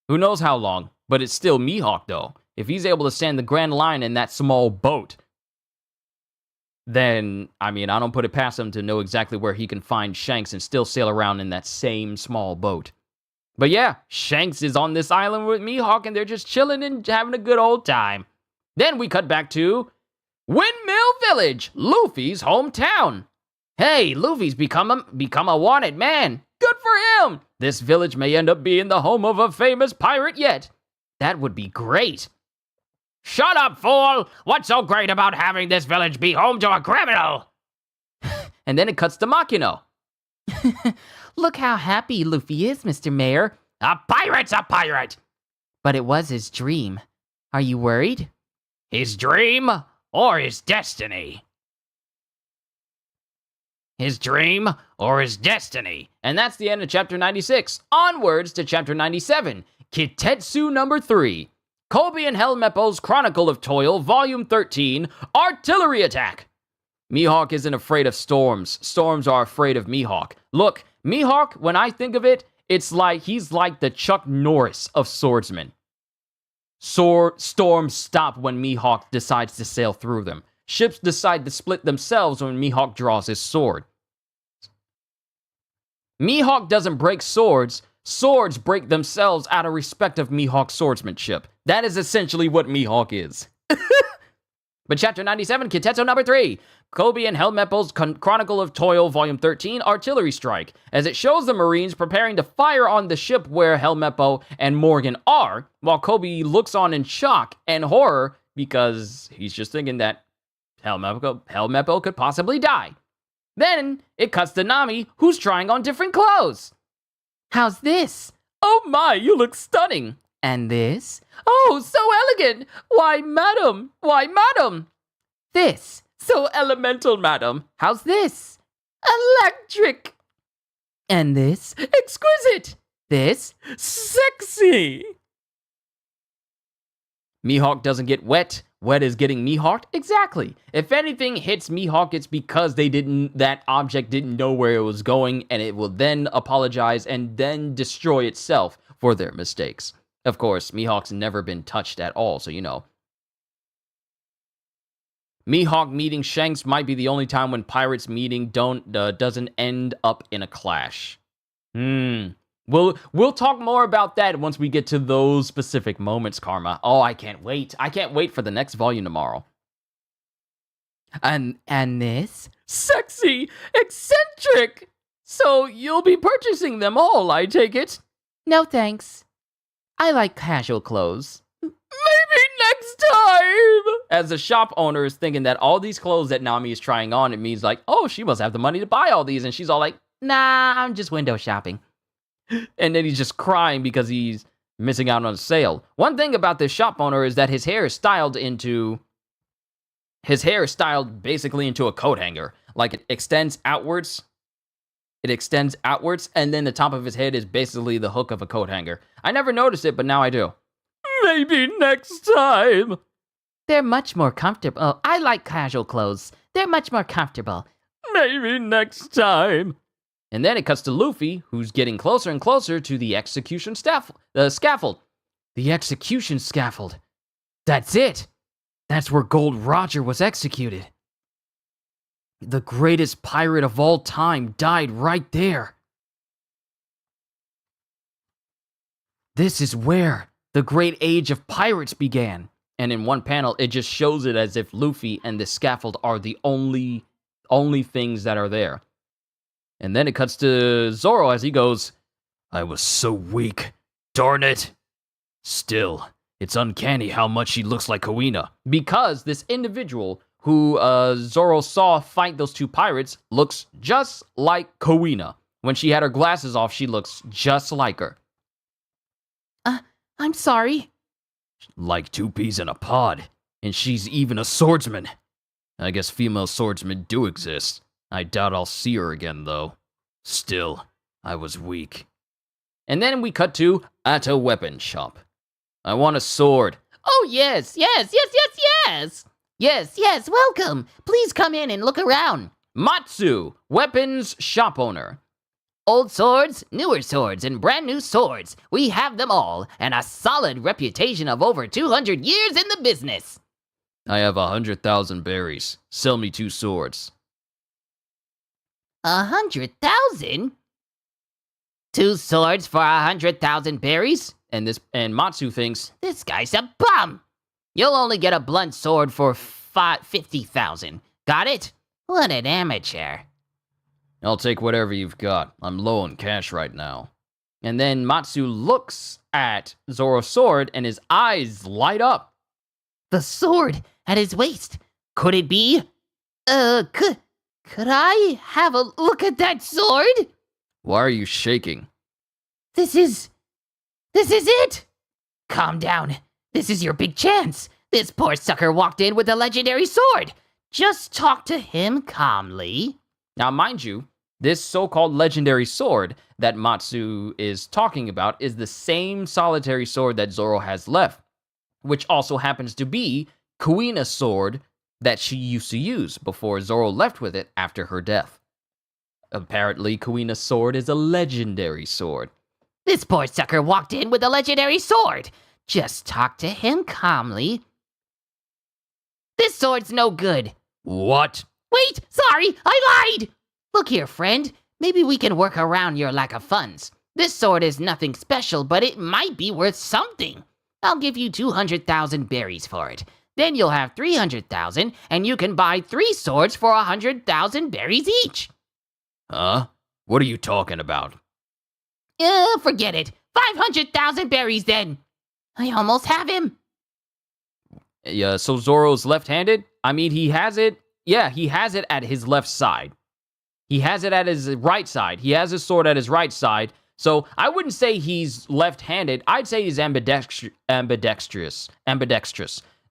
Speaker 1: Who knows how long? But it's still Mihawk, though. If he's able to stand the Grand Line in that small boat, then, I mean, I don't put it past him to know exactly where he can find Shanks and still sail around in that same small boat. But yeah, Shanks is on this island with Mihawk, and they're just chilling and having a good old time. Then we cut back to Windmill Village, Luffy's hometown. Hey, Luffy's become a wanted man. Good for him! This village may end up being the home of a famous pirate yet. That would be great.
Speaker 2: Shut up, fool! What's so great about having this village be home to a criminal?
Speaker 1: And then it cuts to Makino.
Speaker 3: Look how happy Luffy is, Mr. Mayor.
Speaker 2: A pirate's a pirate!
Speaker 3: But it was his dream. Are you worried?
Speaker 2: His dream or his destiny? His dream or his destiny?
Speaker 1: And that's the end of Chapter 96. Onwards to Chapter 97, Kitetsu number 3. Kobe and Helmeppo's Chronicle of Toil, Volume 13, Artillery Attack. Mihawk isn't afraid of storms. Storms are afraid of Mihawk. Look, Mihawk, when I think of it, it's like he's like the Chuck Norris of swordsmen. Storms stop when Mihawk decides to sail through them. Ships decide to split themselves when Mihawk draws his sword. Mihawk doesn't break swords. Swords break themselves out of respect of Mihawk's swordsmanship. That is essentially what Mihawk is. But Chapter 97, Kitetsu number 3. Kobe and Helmeppo's Chronicle of Toil, Volume 13, Artillery Strike, as it shows the Marines preparing to fire on the ship where Helmeppo and Morgan are, while Kobe looks on in shock and horror because he's just thinking that Helmeppo could possibly die. Then it cuts to Nami, who's trying on different clothes.
Speaker 3: How's this?
Speaker 1: Oh my, you look stunning.
Speaker 3: And this?
Speaker 1: Oh, so elegant. Why, madam.
Speaker 3: This.
Speaker 1: So elemental, madam.
Speaker 3: How's this?
Speaker 1: Electric.
Speaker 3: And this?
Speaker 1: Exquisite.
Speaker 3: This?
Speaker 1: Sexy. Mihawk doesn't get wet. Wet is getting Mihawked? Exactly. If anything hits Mihawk, it's because that object didn't know where it was going, and it will then apologize and then destroy itself for their mistakes. Of course, Mihawk's never been touched at all, so you know. Mihawk meeting Shanks might be the only time when pirates meeting doesn't end up in a clash. We'll talk more about that once we get to those specific moments, Karma. Oh, I can't wait. I can't wait for the next volume tomorrow.
Speaker 3: And this?
Speaker 1: Sexy! Eccentric! So you'll be purchasing them all, I take it?
Speaker 3: No thanks. I like casual clothes.
Speaker 1: Maybe next time! As the shop owner is thinking that all these clothes that Nami is trying on, it means like, oh, she must have the money to buy all these. And she's all like, nah, I'm just window shopping. And then he's just crying because he's missing out on a sale. One thing about this shop owner is that his hair is styled basically into a coat hanger. Like it extends outwards. It extends outwards, and then the top of his head is basically the hook of a coat hanger. I never noticed it, but now I do. Maybe next time.
Speaker 3: They're much more comfortable. Oh, I like casual clothes. They're much more comfortable.
Speaker 1: Maybe next time. And then it cuts to Luffy, who's getting closer and closer to the execution scaffold. The execution scaffold. That's it. That's where Gold Roger was executed. The greatest pirate of all time died right there. This is where the great age of pirates began. And in one panel, it just shows it as if Luffy and the scaffold are the only things that are there. And then it cuts to Zoro as he goes, I was so weak. Darn it. Still, it's uncanny how much she looks like Kuina. Because this individual who Zoro saw fight those two pirates looks just like Kuina. When she had her glasses off, she looks just like her.
Speaker 3: I'm sorry.
Speaker 1: Like two peas in a pod. And she's even a swordsman. I guess female swordsmen do exist. I doubt I'll see her again, though. Still, I was weak. And then we cut to at a weapon shop. I want a sword.
Speaker 3: Oh, yes, yes, yes, yes, yes. Yes, yes, welcome. Please come in and look around.
Speaker 1: Matsu, weapons shop owner.
Speaker 3: Old swords, newer swords, and brand new swords. We have them all, and a solid reputation of over 200 years in the business.
Speaker 1: I have 100,000 berries. Sell me 2 swords.
Speaker 3: 100,000? 2 swords for 100,000 berries?
Speaker 1: And Matsu thinks,
Speaker 3: This guy's a bum. You'll only get a blunt sword for 50,000. Got it? What an amateur.
Speaker 1: I'll take whatever you've got. I'm low on cash right now. And then Matsu looks at Zoro's sword and his eyes light up.
Speaker 3: The sword at his waist. Could it be? Could I have a look at that sword?
Speaker 1: Why are you shaking?
Speaker 3: This is it. Calm down. This is your big chance. This poor sucker walked in with a legendary sword. Just talk to him calmly.
Speaker 1: Now, mind you, this so-called legendary sword that Matsu is talking about is the same solitary sword that Zoro has left, which also happens to be Kuina's sword that she used to use before Zoro left with it after her death. Apparently, Kuina's sword is a legendary sword.
Speaker 3: This poor sucker walked in with a legendary sword. Just talk to him calmly. This sword's no good.
Speaker 1: What?
Speaker 3: Wait, sorry, I lied! Look here, friend. Maybe we can work around your lack of funds. This sword is nothing special, but it might be worth something. I'll give you 200,000 berries for it. Then you'll have 300,000, and you can buy 3 swords for 100,000 berries each.
Speaker 1: Huh? What are you talking about?
Speaker 3: Forget it. 500,000 berries then. I almost have him.
Speaker 1: Yeah, so Zoro's left-handed? I mean, he has it. Yeah, he has it at his left side. He has it at his right side. He has his sword at his right side. So I wouldn't say he's left-handed. I'd say he's ambidextrous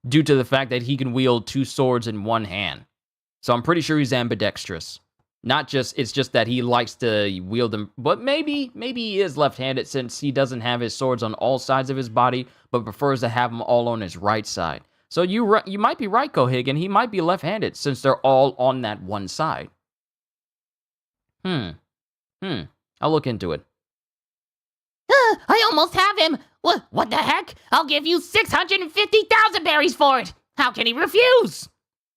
Speaker 1: due to the fact that he can wield 2 swords in one hand. So I'm pretty sure he's ambidextrous. It's just that he likes to wield them, but maybe he is left-handed since he doesn't have his swords on all sides of his body, but prefers to have them all on his right side. So you might be right, Kohigan. He might be left-handed since they're all on that one side. I'll look into it.
Speaker 3: I almost have him. What the heck? I'll give you 650,000 berries for it. How can he refuse?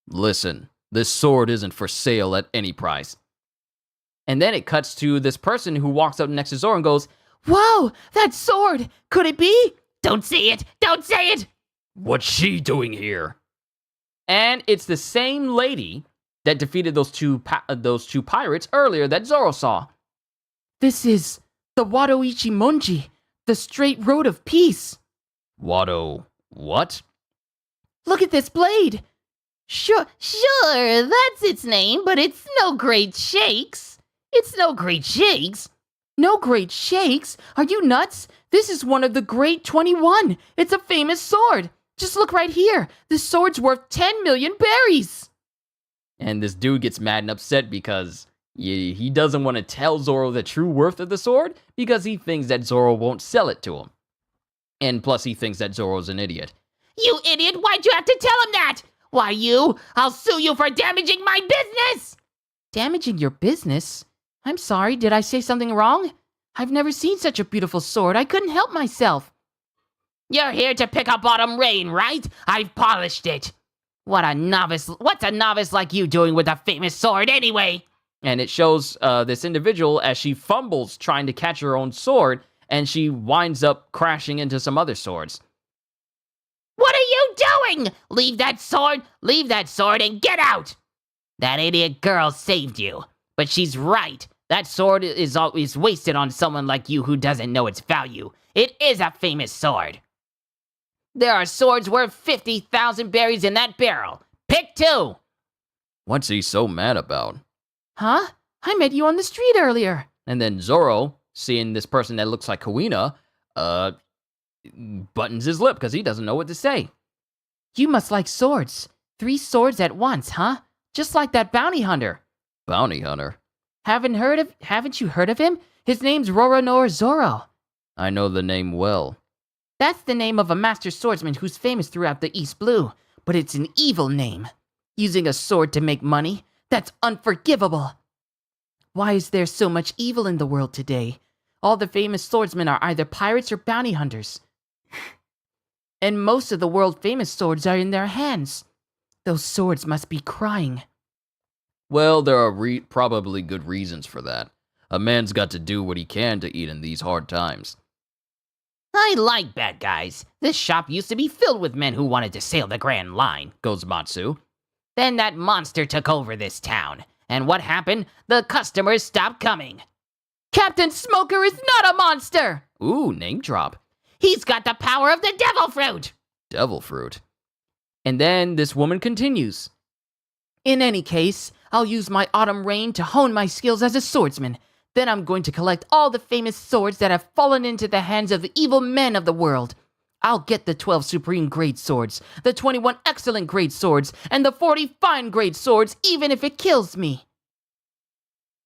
Speaker 1: Listen, this sword isn't for sale at any price. And then it cuts to this person who walks up next to Zoro and goes,
Speaker 3: Whoa, that sword! Could it be? Don't say it! Don't say it!
Speaker 1: What's she doing here? And it's the same lady that defeated those two pirates earlier that Zoro saw.
Speaker 3: This is the Wado Ichimonji, the straight road of peace.
Speaker 1: Wado, what?
Speaker 3: Look at this blade. Sure, that's its name, but it's no great shakes. It's no great shakes. No great shakes? Are you nuts? This is one of the great 21. It's a famous sword. Just look right here. This sword's worth 10 million berries.
Speaker 1: And this dude gets mad and upset because he doesn't want to tell Zoro the true worth of the sword because he thinks that Zoro won't sell it to him. And plus he thinks that Zoro's an idiot.
Speaker 3: You idiot, why'd you have to tell him that? Why you? I'll sue you for damaging my business! Damaging your business? I'm sorry, did I say something wrong? I've never seen such a beautiful sword, I couldn't help myself. You're here to pick up Autumn Rain, right? I've polished it. What's a novice like you doing with a famous sword anyway?
Speaker 1: And it shows this individual as she fumbles trying to catch her own sword, and she winds up crashing into some other swords.
Speaker 3: What are you doing? Leave that sword and get out! That idiot girl saved you. But she's right. That sword is wasted on someone like you who doesn't know its value. It is a famous sword. There are swords worth 50,000 berries in that barrel. Pick 2.
Speaker 1: What's he so mad about?
Speaker 3: Huh? I met you on the street earlier.
Speaker 1: And then Zoro, seeing this person that looks like Kuina, buttons his lip because he doesn't know what to say.
Speaker 3: You must like swords. 3 swords at once, huh? Just like that bounty hunter.
Speaker 1: Bounty hunter?
Speaker 3: Haven't you heard of him? His name's Roronoa Zoro.
Speaker 1: I know the name well.
Speaker 3: That's the name of a master swordsman who's famous throughout the East Blue, but it's an evil name. Using a sword to make money, that's unforgivable. Why is there so much evil in the world today? All the famous swordsmen are either pirates or bounty hunters. And most of the world-famous swords are in their hands. Those swords must be crying.
Speaker 1: Well, there are probably good reasons for that. A man's got to do what he can to eat in these hard times.
Speaker 3: I like bad guys. This shop used to be filled with men who wanted to sail the Grand Line,
Speaker 1: Goes Matsu.
Speaker 3: Then that monster took over this town. And what happened? The customers stopped coming. Captain Smoker is not a monster!
Speaker 1: Ooh, name drop.
Speaker 3: He's got the power of the devil fruit!
Speaker 1: Devil fruit. And then this woman continues.
Speaker 3: In any case, I'll use my autumn rain to hone my skills as a swordsman. Then I'm going to collect all the famous swords that have fallen into the hands of the evil men of the world. I'll get the 12 supreme great swords, the 21 excellent great swords, and the 40 fine great swords, even if it kills me.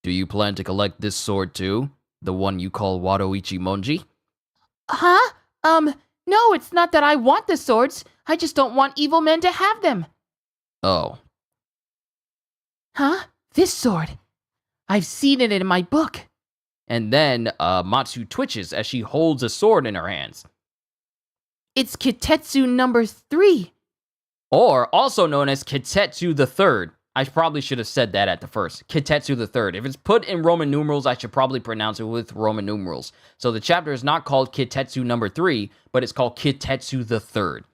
Speaker 1: Do you plan to collect this sword too? The one you call Wadoichi Monji?
Speaker 3: Huh? No, it's not that I want the swords. I just don't want evil men to have them.
Speaker 1: Oh.
Speaker 3: Huh? This sword. I've seen it in my book.
Speaker 1: And then Matsu twitches as she holds a sword in her hands.
Speaker 3: It's Kitetsu number 3.
Speaker 1: Or also known as Kitetsu the Third. I probably should have said that at the first. Kitetsu the Third. If it's put in Roman numerals, I should probably pronounce it with Roman numerals. So the chapter is not called Kitetsu number 3, but it's called Kitetsu the Third.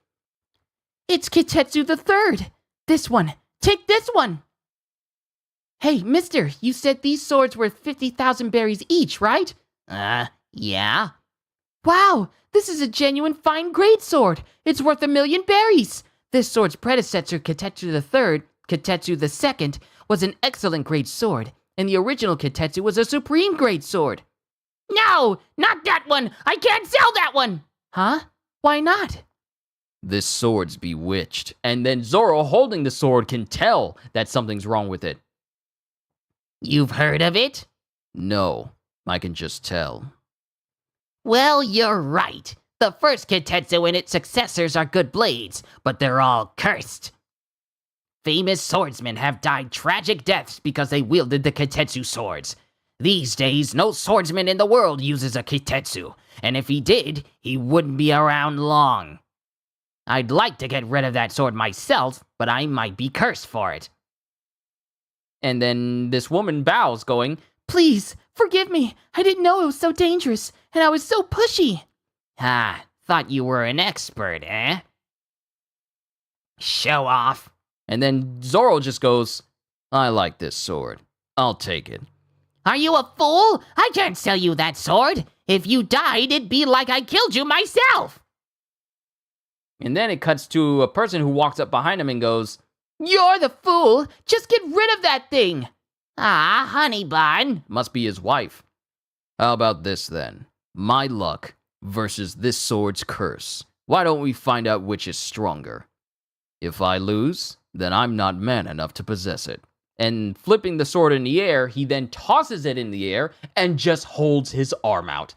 Speaker 3: It's Kitetsu the 3rd. This one. Take this one. Hey, mister, you said these swords were 50,000 berries each, right?
Speaker 4: Yeah.
Speaker 3: Wow, this is a genuine fine great sword. It's worth 1,000,000 berries. This sword's predecessor, Kitetsu the 3rd, Kitetsu the 2nd, was an excellent great sword, and the original Kitetsu was a supreme great sword.
Speaker 4: No, not that one. I can't sell that one.
Speaker 3: Huh? Why not?
Speaker 1: This sword's bewitched. And then Zoro, holding the sword, can tell that something's wrong with it.
Speaker 4: You've heard of it?
Speaker 1: No, I can just tell.
Speaker 4: Well, you're right. The first Kitetsu and its successors are good blades, but they're all cursed. Famous swordsmen have died tragic deaths because they wielded the Kitetsu swords. These days, no swordsman in the world uses a Kitetsu, and if he did, he wouldn't be around long. I'd like to get rid of that sword myself, but I might be cursed for it.
Speaker 1: And then this woman bows, going,
Speaker 3: Please, forgive me. I didn't know it was so dangerous, and I was so pushy.
Speaker 4: Ah, thought you were an expert, eh? Show off.
Speaker 1: And then Zoro just goes, I like this sword. I'll take it.
Speaker 4: Are you a fool? I can't sell you that sword. If you died, it'd be like I killed you myself.
Speaker 1: And then it cuts to a person who walks up behind him and goes,
Speaker 3: You're the fool. Just get rid of that thing.
Speaker 4: Ah, honey bun.
Speaker 1: Must be his wife. How about this then? My luck versus this sword's curse. Why don't we find out which is stronger? If I lose, then I'm not man enough to possess it. And flipping the sword in the air, he then tosses it in the air and just holds his arm out.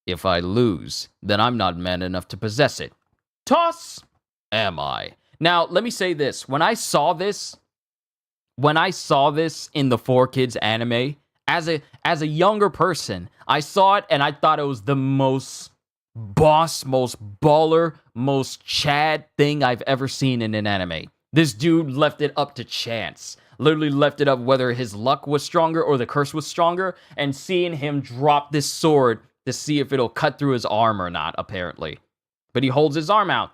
Speaker 1: If I lose, then I'm not man enough to possess it. Toss! Am I? Now, let me say this. When I saw this in the 4Kids anime, as a younger person, I saw it and I thought it was the most boss, most baller, most Chad thing I've ever seen in an anime. This dude left it up to chance. Literally left it up whether his luck was stronger or the curse was stronger, and seeing him drop this sword to see if it'll cut through his arm or not, apparently. But he holds his arm out.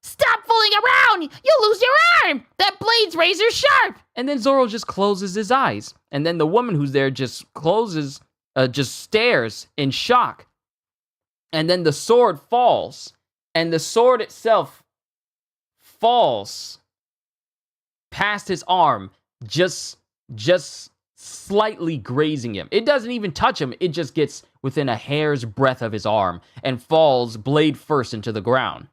Speaker 4: Stop fooling around! You'll lose your arm! That blade's razor sharp!
Speaker 1: And then Zoro just closes his eyes. And then the woman who's there just stares in shock. And then the sword falls. And the sword itself falls past his arm, just slightly grazing him. It doesn't even touch him. It just gets within a hair's breadth of his arm and falls blade first into the ground.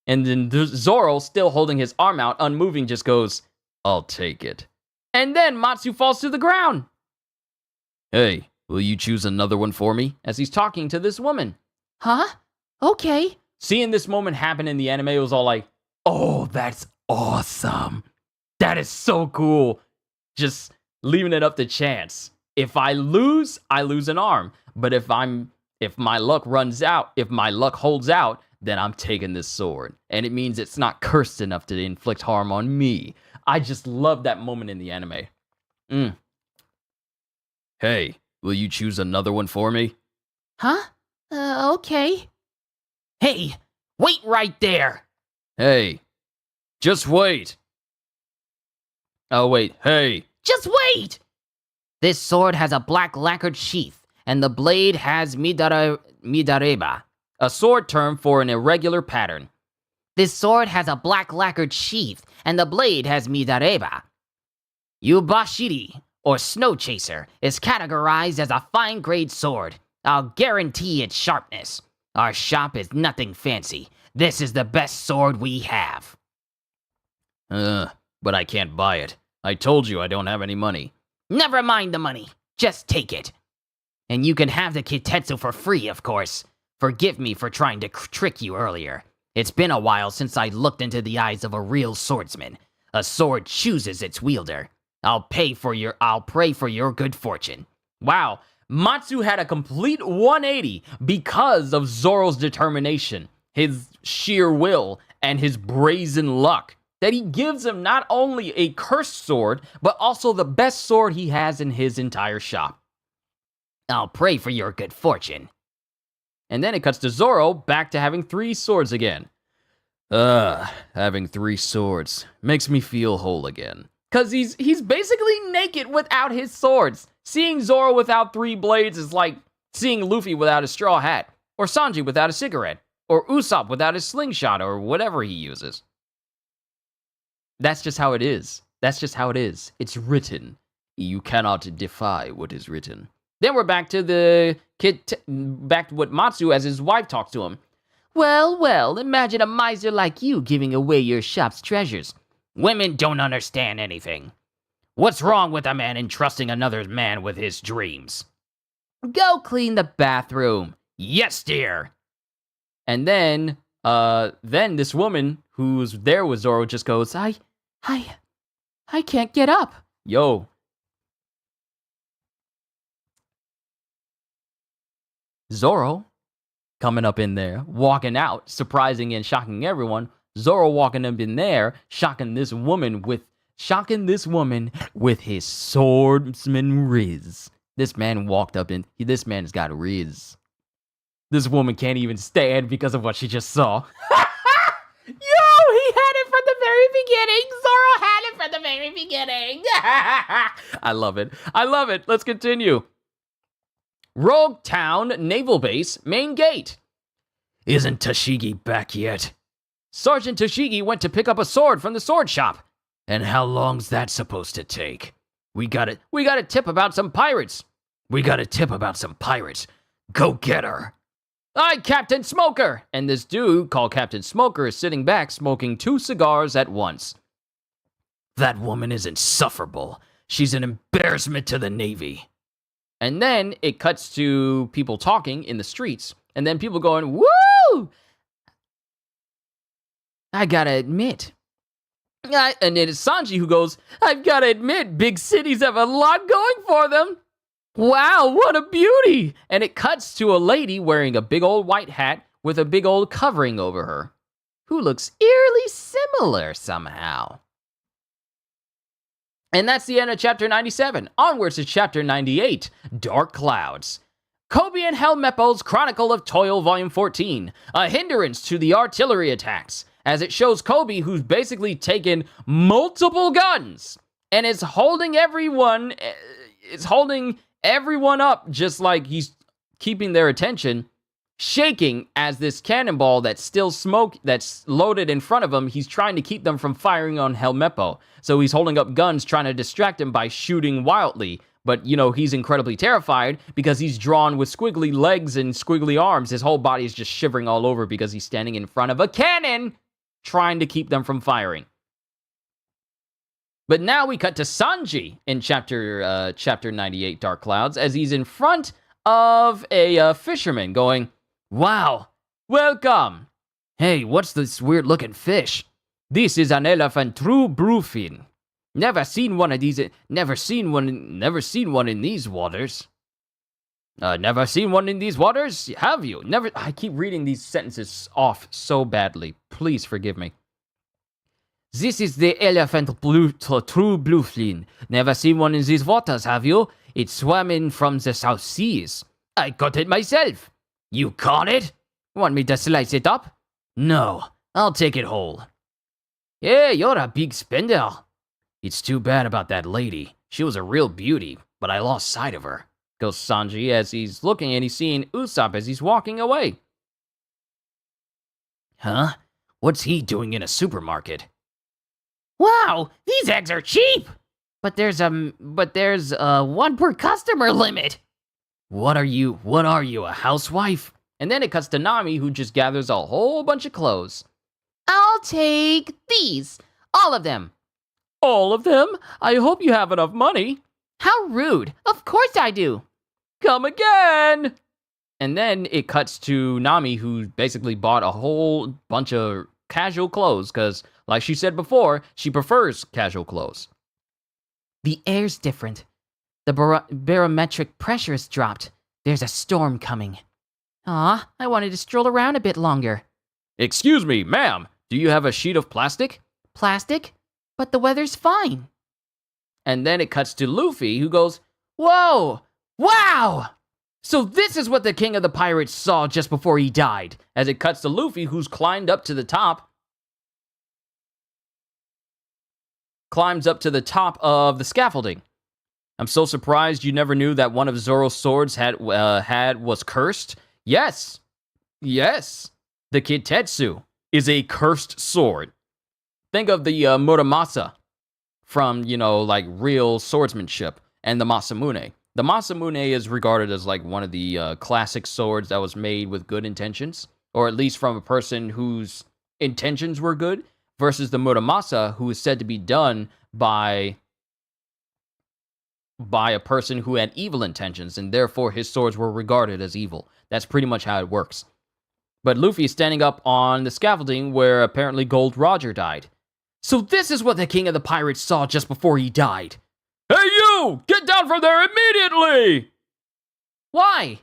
Speaker 1: And then Zoro, still holding his arm out, unmoving, just goes, I'll take it. And then Matsu falls to the ground. Hey, will you choose another one for me? As he's talking to this woman.
Speaker 4: Huh? Okay.
Speaker 1: Seeing this moment happen in the anime, it was all like, oh, that's awesome. That is so cool. Just leaving it up to chance. If I lose an arm. But if my luck runs out, if my luck holds out, then I'm taking this sword. And it means it's not cursed enough to inflict harm on me. I just love that moment in the anime. Hey, will you choose another one for me?
Speaker 4: Huh? Okay.
Speaker 2: Hey, wait right there.
Speaker 1: Hey, just wait. Oh, wait, hey.
Speaker 4: Just wait! This sword has a black lacquered sheath, and the blade has midareba,
Speaker 1: A sword term for an irregular pattern.
Speaker 4: This sword has a black lacquered sheath, and the blade has midareba. Yubashiri, or Snow Chaser, is categorized as a fine-grade sword. I'll guarantee its sharpness. Our shop is nothing fancy. This is the best sword we have.
Speaker 1: But I can't buy it. I told you I don't have any money.
Speaker 4: Never mind the money. Just take it. And you can have the Kitetsu for free, of course. Forgive me for trying to trick you earlier. It's been a while since I looked into the eyes of a real swordsman. A sword chooses its wielder. I'll pray for your good fortune.
Speaker 1: Wow, Matsu had a complete 180 because of Zoro's determination, his sheer will, and his brazen luck. That he gives him not only a cursed sword, but also the best sword he has in his entire shop.
Speaker 4: I'll pray for your good fortune.
Speaker 1: And then it cuts to Zoro back to having 3 swords again. Having 3 swords makes me feel whole again. Cause he's basically naked without his swords. Seeing Zoro without 3 blades is like seeing Luffy without a straw hat, or Sanji without a cigarette, or Usopp without his slingshot, or whatever he uses. That's just how it is. That's just how it is. It's written. You cannot defy what is written. Then we're back to back to what Matsu as his wife talks to him.
Speaker 4: Well, imagine a miser like you giving away your shop's treasures.
Speaker 2: Women don't understand anything. What's wrong with a man entrusting another man with his dreams?
Speaker 4: Go clean the bathroom.
Speaker 2: Yes, dear.
Speaker 1: And then this woman who's there with Zoro just goes,
Speaker 4: I can't get up.
Speaker 1: Yo. Zoro coming up in there, walking out, surprising and shocking everyone. Zoro walking up in there, shocking this woman with his swordsman riz. This man walked up in, this man's got riz. This woman can't even stand because of what she just saw.
Speaker 4: Yo, he had it from the very beginning. Zoro had it from the very beginning.
Speaker 1: I love it. I love it. Let's continue. Rogue Town Naval Base, main gate.
Speaker 2: Isn't Tashigi back yet?
Speaker 1: Sergeant Tashigi went to pick up a sword from the sword shop.
Speaker 2: And how long's that supposed to take?
Speaker 1: We got a tip about some pirates.
Speaker 2: Go get her.
Speaker 1: Aye, Captain Smoker! And this dude called Captain Smoker is sitting back smoking 2 cigars at once.
Speaker 2: That woman is insufferable. She's an embarrassment to the Navy.
Speaker 1: And then it cuts to people talking in the streets. And then people going, woo!
Speaker 4: I gotta admit.
Speaker 1: And it is Sanji who goes, I've gotta admit, big cities have a lot going for them. Wow, what a beauty! And it cuts to a lady wearing a big old white hat with a big old covering over her, who looks eerily similar somehow. And that's the end of chapter 97. Onwards to chapter 98, Dark Clouds. Kobe and Helmeppo's Chronicle of Toil, Volume 14, a hindrance to the artillery attacks, as it shows Kobe, who's basically taken multiple guns and is holding everyone up, just like he's keeping their attention, shaking as this cannonball that's loaded in front of him, he's trying to keep them from firing on Helmeppo. So he's holding up guns, trying to distract him by shooting wildly. But, he's incredibly terrified because he's drawn with squiggly legs and squiggly arms. His whole body is just shivering all over because he's standing in front of a cannon trying to keep them from firing. But now we cut to Sanji in chapter 98, Dark Clouds, as he's in front of a fisherman going, "Wow, welcome. Hey, what's this weird-looking fish? This is an elephant-true bluefin. Never seen one in these waters. Never seen one in these waters? Have you? Never. I keep reading these sentences off so badly. Please forgive me. This is the true bluefin. Never seen one in these waters, have you? It swam in from the South Seas. I caught it myself. You caught it? Want me to slice it up? No, I'll take it whole. Yeah, you're a big spender. It's too bad about that lady. She was a real beauty, but I lost sight of her, goes Sanji as he's looking and he's seeing Usopp as he's walking away. Huh? What's he doing in a supermarket?
Speaker 4: Wow, these eggs are cheap! But there's a one per customer limit.
Speaker 1: What are you, a housewife? And then it cuts to Nami, who just gathers a whole bunch of clothes.
Speaker 4: I'll take these. All of them.
Speaker 1: All of them? I hope you have enough money.
Speaker 4: How rude. Of course I do.
Speaker 1: Come again! And then it cuts to Nami, who basically bought a whole bunch of casual clothes, because, like she said before, she prefers casual clothes.
Speaker 4: The air's different. The barometric pressure has dropped. There's a storm coming. Aw, I wanted to stroll around a bit longer.
Speaker 1: Excuse me, ma'am, do you have a sheet of plastic?
Speaker 4: Plastic? But the weather's fine.
Speaker 1: And then it cuts to Luffy, who goes, "Whoa! Wow! So this is what the King of the Pirates saw just before he died." As it cuts to Luffy, who's climbed up to the top. Climbs up to the top of the scaffolding. I'm so surprised you never knew that one of Zoro's swords was cursed. Yes. The Kitetsu is a cursed sword. Think of the Muramasa from, like real swordsmanship, and the Masamune. The Masamune is regarded as like one of the classic swords that was made with good intentions, or at least from a person whose intentions were good, versus the Muramasa, who is said to be done by a person who had evil intentions, and therefore his swords were regarded as evil. That's pretty much how it works. But Luffy is standing up on the scaffolding where apparently Gold Roger died. So this is what the King of the Pirates saw just before he died. Hey you! Get down from there immediately! Why?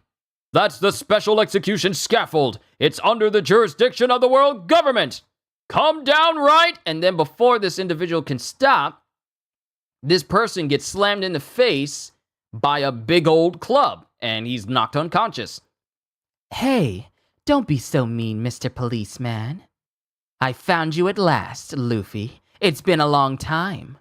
Speaker 1: That's the special execution scaffold. It's under the jurisdiction of the world government. Come down right! And then before this individual can stop, this person gets slammed in the face by a big old club, and he's knocked unconscious.
Speaker 4: Hey, don't be so mean, Mr. Policeman. I found you at last, Luffy. It's been a long time.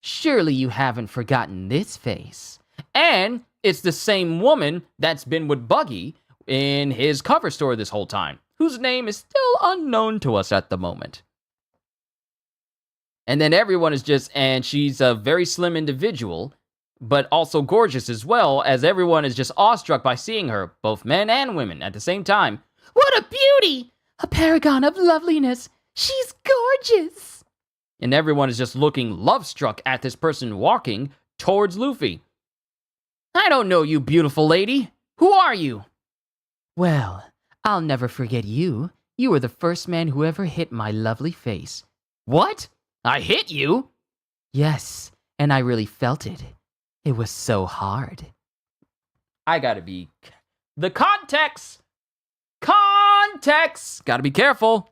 Speaker 4: Surely you haven't forgotten this face.
Speaker 1: And it's the same woman that's been with Buggy in his cover story this whole time, whose name is still unknown to us at the moment. And then everyone is and she's a very slim individual, but also gorgeous as well, as everyone is just awestruck by seeing her, both men and women, at the same time.
Speaker 4: What a beauty! A paragon of loveliness. She's gorgeous.
Speaker 1: And everyone is just looking love-struck at this person walking towards Luffy. I don't know you, beautiful lady. Who are you?
Speaker 4: Well, I'll never forget you. You were the first man who ever hit my lovely face.
Speaker 1: What? I hit you?
Speaker 4: Yes, and I really felt it. It was so hard.
Speaker 1: I gotta be... The context! Gotta be careful.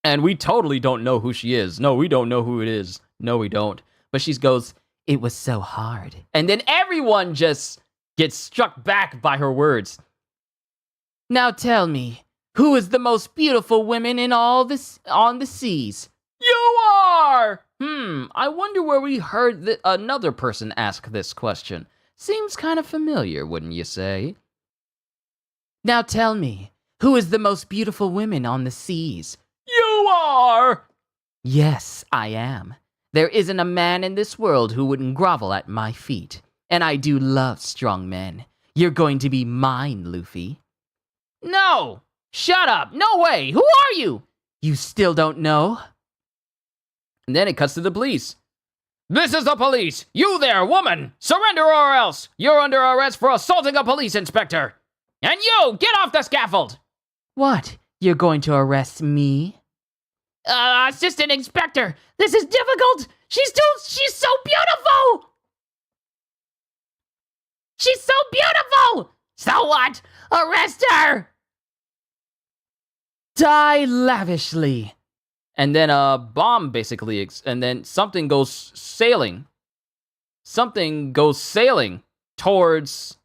Speaker 1: And we totally don't know who she is. No, we don't know who it is. No, we don't. But she goes, it was so hard. And then everyone just gets struck back by her words.
Speaker 4: Now tell me, who is the most beautiful woman in all this on the seas?
Speaker 1: You are! I wonder where we heard another person ask this question. Seems kind of familiar, wouldn't you say?
Speaker 4: Now tell me, who is the most beautiful woman on the seas?
Speaker 1: You are!
Speaker 4: Yes, I am. There isn't a man in this world who wouldn't grovel at my feet. And I do love strong men. You're going to be mine, Luffy.
Speaker 1: No! Shut up! No way! Who are you?
Speaker 4: You still don't know?
Speaker 1: And then it cuts to the police. "This is the police! You there, woman! Surrender or else! You're under arrest for assaulting a police inspector! And you, get off the scaffold!"
Speaker 3: What? You're going to arrest me?
Speaker 4: Assistant Inspector, this is difficult! She's so beautiful! She's so beautiful! So what? Arrest her!
Speaker 3: Die lavishly.
Speaker 1: And then a bomb basically, and then something goes sailing. Something goes sailing towards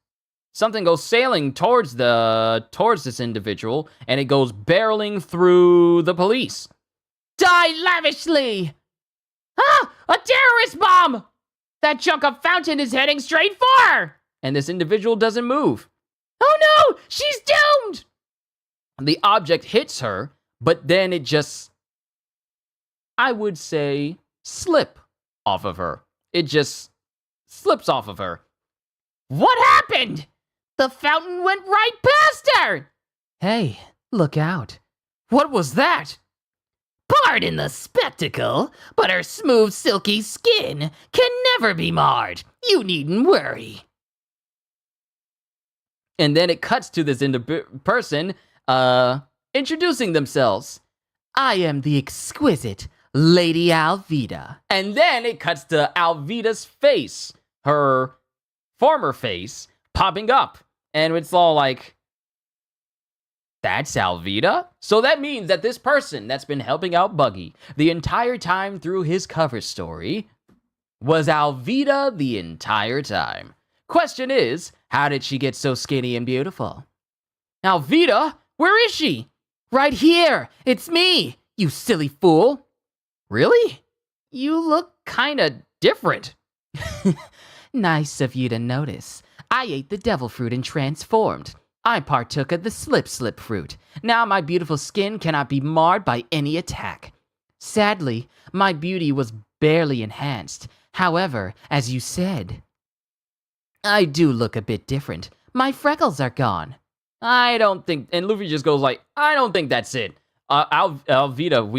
Speaker 1: this individual, and it goes barreling through the police.
Speaker 3: Die lavishly.
Speaker 4: Ah! A terrorist bomb! That chunk of fountain is heading straight for her!
Speaker 1: And this individual doesn't move.
Speaker 4: Oh no! She's doomed!
Speaker 1: The object hits her, but then it just, I would say, slip off of her. It just slips off of her.
Speaker 4: What happened? The fountain went right past her!
Speaker 3: Hey, look out.
Speaker 1: What was that?
Speaker 4: Pardon the spectacle, but her smooth, silky skin can never be marred. You needn't worry.
Speaker 1: And then it cuts to this person introducing themselves.
Speaker 3: I am the exquisite Lady Alvida.
Speaker 1: And then it cuts to Alvida's face, her former face, popping up. And it's all like, that's Alvida? So that means that this person that's been helping out Buggy the entire time through his cover story was Alvida the entire time. Question is, how did she get so skinny and beautiful? Alvida, where is she?
Speaker 3: Right here. It's me, you silly fool.
Speaker 1: Really? You look kinda different.
Speaker 3: Nice of you to notice. I ate the devil fruit and transformed. I partook of the slip fruit. Now my beautiful skin cannot be marred by any attack. Sadly, my beauty was barely enhanced. However, as you said, I do look a bit different. My freckles are gone.
Speaker 1: I don't think, and Luffy just goes like, I don't think that's it. Alvida,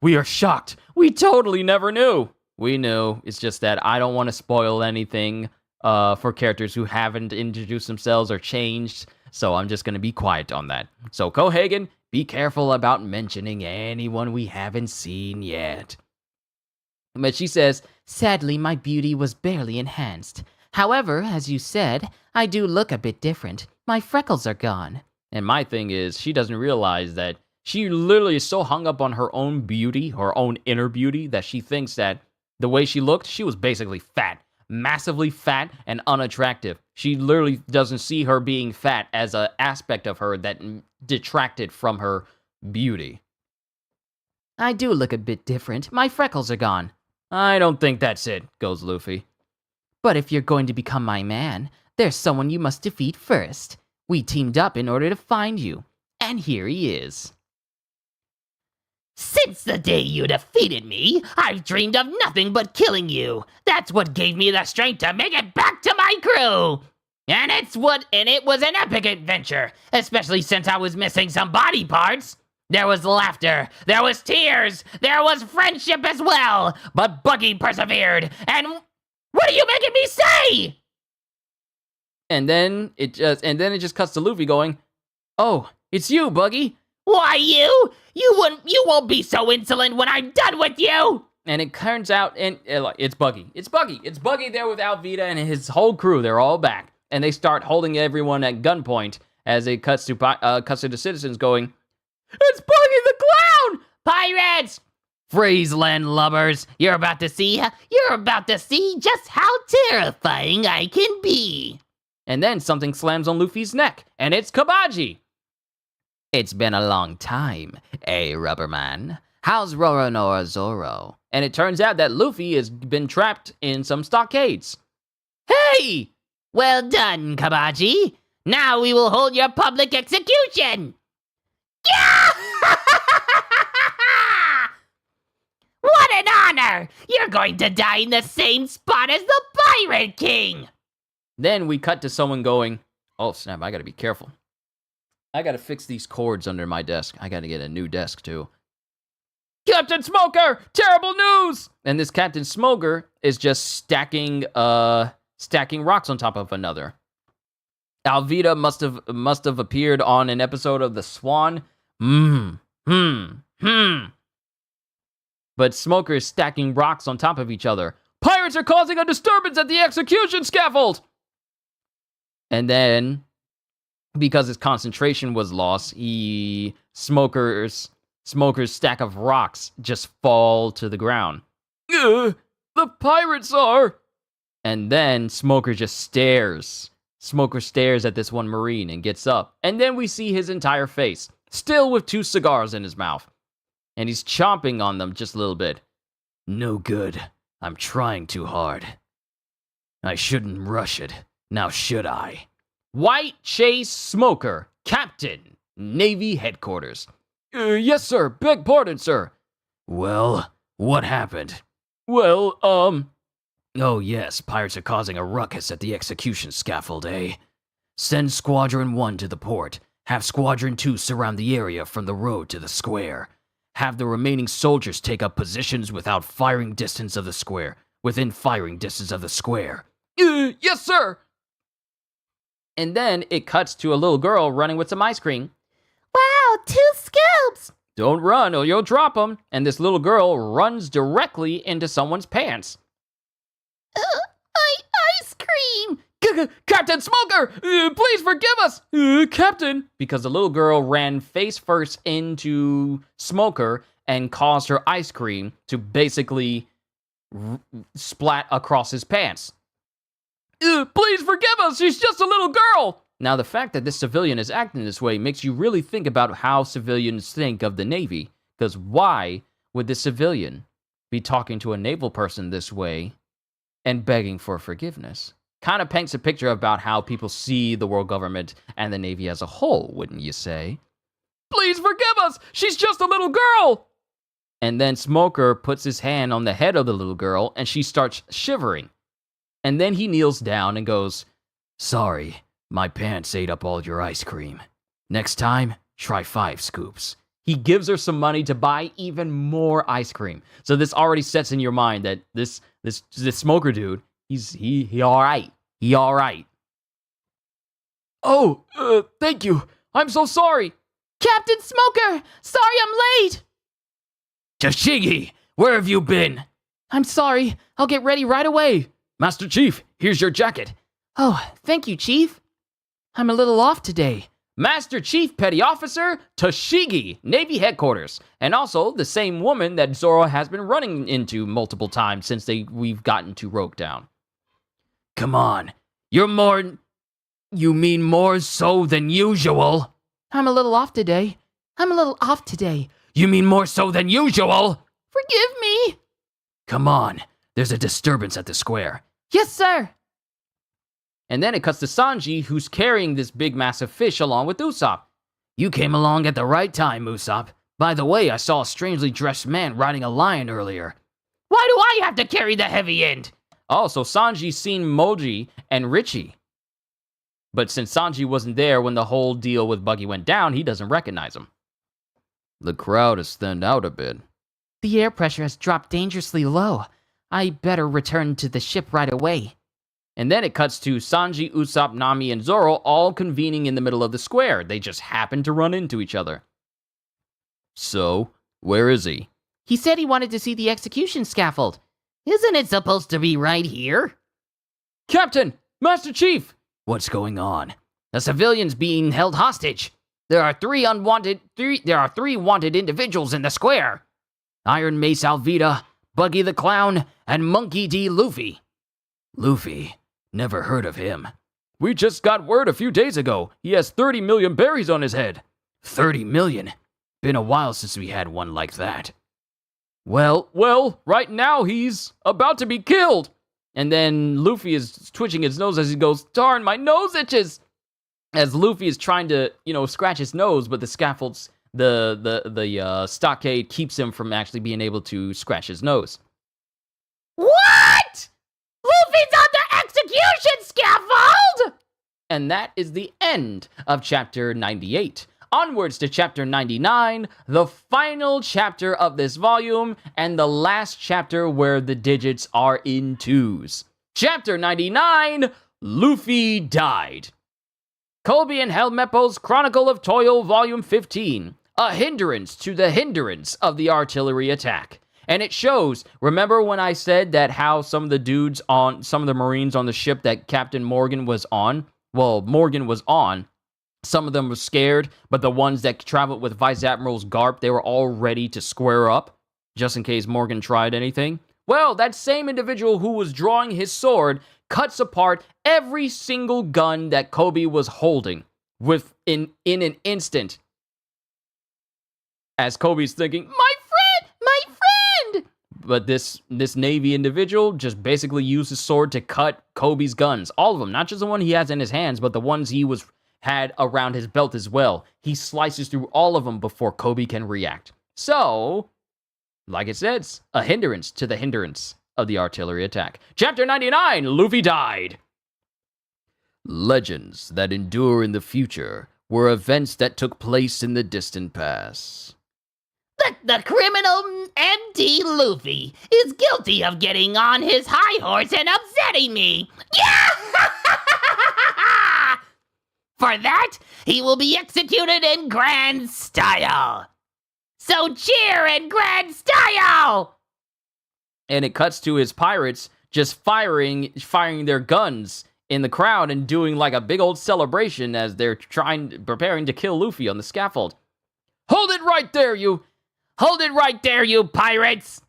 Speaker 1: we are shocked. We totally never knew. We knew. It's just that I don't want to spoil anything for characters who haven't introduced themselves or changed, so I'm just going to be quiet on that. So, Kohagen, be careful about mentioning anyone we haven't seen yet. But she says,
Speaker 3: sadly, my beauty was barely enhanced. However, as you said, I do look a bit different. My freckles are gone.
Speaker 1: And my thing is, she doesn't realize that she literally is so hung up on her own beauty, her own inner beauty, that she thinks that the way she looked, she was basically fat. Massively fat and unattractive. She literally doesn't see her being fat as an aspect of her that detracted from her beauty.
Speaker 3: I do look a bit different. My freckles are gone.
Speaker 1: I don't think that's it, goes Luffy.
Speaker 3: But if you're going to become my man, there's someone you must defeat first. We teamed up in order to find you, and here he is.
Speaker 4: Since the day you defeated me, I've dreamed of nothing but killing you. That's what gave me the strength to make it back to my crew. And it was an epic adventure, especially since I was missing some body parts. There was laughter, there was tears, there was friendship as well. But Buggy persevered, and what are you making me say?
Speaker 1: And then it just cuts to Luffy going, "Oh, it's you, Buggy."
Speaker 4: Why you? You won't be so insolent when I'm done with you!
Speaker 1: And it turns out, and it's Buggy. It's Buggy. It's Buggy there with Alvida and his whole crew. They're all back. And they start holding everyone at gunpoint as it cuts to the citizens going, "It's Buggy the Clown!
Speaker 4: Pirates! Freeze, landlubbers! You're about to see just how terrifying I can be!"
Speaker 1: And then something slams on Luffy's neck, and it's Kabaji.
Speaker 3: It's been a long time, Rubberman? How's Roronoa Zoro?
Speaker 1: And it turns out that Luffy has been trapped in some stockades.
Speaker 4: Hey! Well done, Kabaji. Now we will hold your public execution! Yeah! What an honor! You're going to die in the same spot as the Pirate King!
Speaker 1: Then we cut to someone going, "Oh snap, I gotta be careful. I gotta fix these cords under my desk. I gotta get a new desk too." Captain Smoker, terrible news! And this Captain Smoker is just stacking rocks on top of another. Alvida must have appeared on an episode of The Swan. But Smoker is stacking rocks on top of each other. Pirates are causing a disturbance at the execution scaffold! And then, because his concentration was lost, Smoker's stack of rocks just fall to the ground. The pirates are... And then Smoker just stares. Smoker stares at this one Marine and gets up. And then we see his entire face, still with 2 cigars in his mouth. And he's chomping on them just a little bit.
Speaker 2: No good. I'm trying too hard. I shouldn't rush it. Now should I?
Speaker 1: White Chase Smoker, Captain, Navy Headquarters. Yes, sir. Beg pardon, sir.
Speaker 2: Well, what happened?
Speaker 1: Well,
Speaker 2: Oh yes, pirates are causing a ruckus at the execution scaffold, eh? Send Squadron 1 to the port. Have Squadron 2 surround the area from the road to the square. Have the remaining soldiers take up positions within firing distance of the square.
Speaker 1: Yes, sir. And then it cuts to a little girl running with some ice cream.
Speaker 4: Wow, 2 scoops!
Speaker 1: Don't run or you'll drop them. And this little girl runs directly into someone's pants.
Speaker 4: Ice cream!
Speaker 1: Captain Smoker, please forgive us, Captain. Because the little girl ran face first into Smoker and caused her ice cream to basically splat across his pants. Please forgive us, she's just a little girl. Now, the fact that this civilian is acting this way makes you really think about how civilians think of the Navy. Because why would this civilian be talking to a naval person this way and begging for forgiveness? Kind of paints a picture about how people see the world government and the Navy as a whole, wouldn't you say? Please forgive us! She's just a little girl! And then Smoker puts his hand on the head of the little girl and she starts shivering. And then he kneels down and goes,
Speaker 2: Sorry, my pants ate up all your ice cream. Next time, try 5 scoops.
Speaker 1: He gives her some money to buy even more ice cream. So this already sets in your mind that this Smoker dude, he all right. He all right. Oh, thank you. I'm so sorry.
Speaker 4: Captain Smoker! Sorry I'm late!
Speaker 2: Tashigi, where have you been?
Speaker 4: I'm sorry. I'll get ready right away.
Speaker 1: Master Chief, here's your jacket.
Speaker 4: Oh, thank you, Chief. I'm a little off today.
Speaker 1: Master Chief Petty Officer Tashigi, Navy Headquarters. And also the same woman that Zoro has been running into multiple times since we've gotten to Rogue Town.
Speaker 2: Come on. You mean more so than usual?
Speaker 4: I'm a little off today.
Speaker 2: You mean more so than usual?
Speaker 4: Forgive me.
Speaker 2: Come on. There's a disturbance at the square.
Speaker 4: Yes, sir.
Speaker 1: And then it cuts to Sanji, who's carrying this big massive fish along with Usopp.
Speaker 2: You came along at the right time, Usopp. By the way, I saw a strangely dressed man riding a lion earlier.
Speaker 4: Why do I have to carry the heavy end?
Speaker 1: Oh, so Sanji's seen Moji and Richie. But since Sanji wasn't there when the whole deal with Buggy went down, he doesn't recognize him. The crowd has thinned out a bit.
Speaker 4: The air pressure has dropped dangerously low. I better return to the ship right away.
Speaker 1: And then it cuts to Sanji, Usopp, Nami, and Zoro all convening in the middle of the square. They just happen to run into each other. So, where is he?
Speaker 4: He said he wanted to see the execution scaffold.
Speaker 3: Isn't it supposed to be right here?
Speaker 1: Captain! Master Chief!
Speaker 2: What's going on?
Speaker 3: The civilian's being held hostage. There are three wanted individuals in the square. Iron Mace Alvida, Buggy the Clown, and Monkey D. Luffy.
Speaker 2: Luffy? Never heard of him.
Speaker 1: We just got word a few days ago. He has 30 million berries on his head.
Speaker 2: 30 million? Been a while since we had one like that.
Speaker 1: Well, right now he's about to be killed. And then Luffy is twitching his nose as he goes, darn, my nose itches. As Luffy is trying to, scratch his nose, but the scaffolds, the stockade keeps him from actually being able to scratch his nose.
Speaker 4: What? Luffy's on the execution scaffold?
Speaker 1: And that is the end of chapter 98 onwards to chapter 99, the final chapter of this volume, and the last chapter where the digits are in twos. Chapter 99, Luffy died. Kobe and Helmeppo's Chronicle of Toil, Volume 15, a hindrance to the hindrance of the artillery attack. And it shows, remember when I said that how some of the Marines on the ship that Captain Morgan was on, some of them were scared, but the ones that traveled with Vice Admiral's Garp, they were all ready to square up, just in case Morgan tried anything. Well, that same individual who was drawing his sword cuts apart every single gun that Kobe was holding in an instant. As Kobe's thinking, my friend! But this Navy individual just basically used his sword to cut Kobe's guns. All of them, not just the one he has in his hands, but the ones he had around his belt as well. He slices through all of them before Kobe can react. So, like it says, a hindrance to the hindrance of the artillery attack. Chapter 99, Luffy died. Legends that endure in the future were events that took place in the distant past.
Speaker 4: The criminal MD Luffy is guilty of getting on his high horse and upsetting me. Yeah! For that, he will be executed in grand style. So cheer in grand style!
Speaker 1: And it cuts to his pirates just firing their guns in the crowd and doing like a big old celebration as they're preparing to kill Luffy on the scaffold. Hold it right there, you pirates!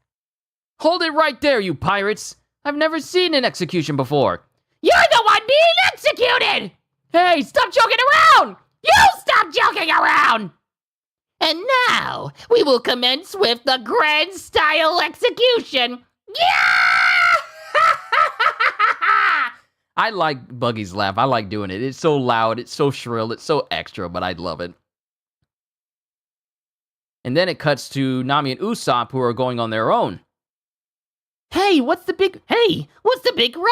Speaker 1: Hold it right there, you pirates! I've never seen an execution before.
Speaker 4: You're the one being executed!
Speaker 1: Hey, stop joking around!
Speaker 4: You stop joking around! And now, we will commence with the grand style execution. Yeah!
Speaker 1: I like Buggy's laugh. I like doing it. It's so loud, it's so shrill, it's so extra, but I love it. And then it cuts to Nami and Usopp, who are going on their own.
Speaker 4: Hey, what's the big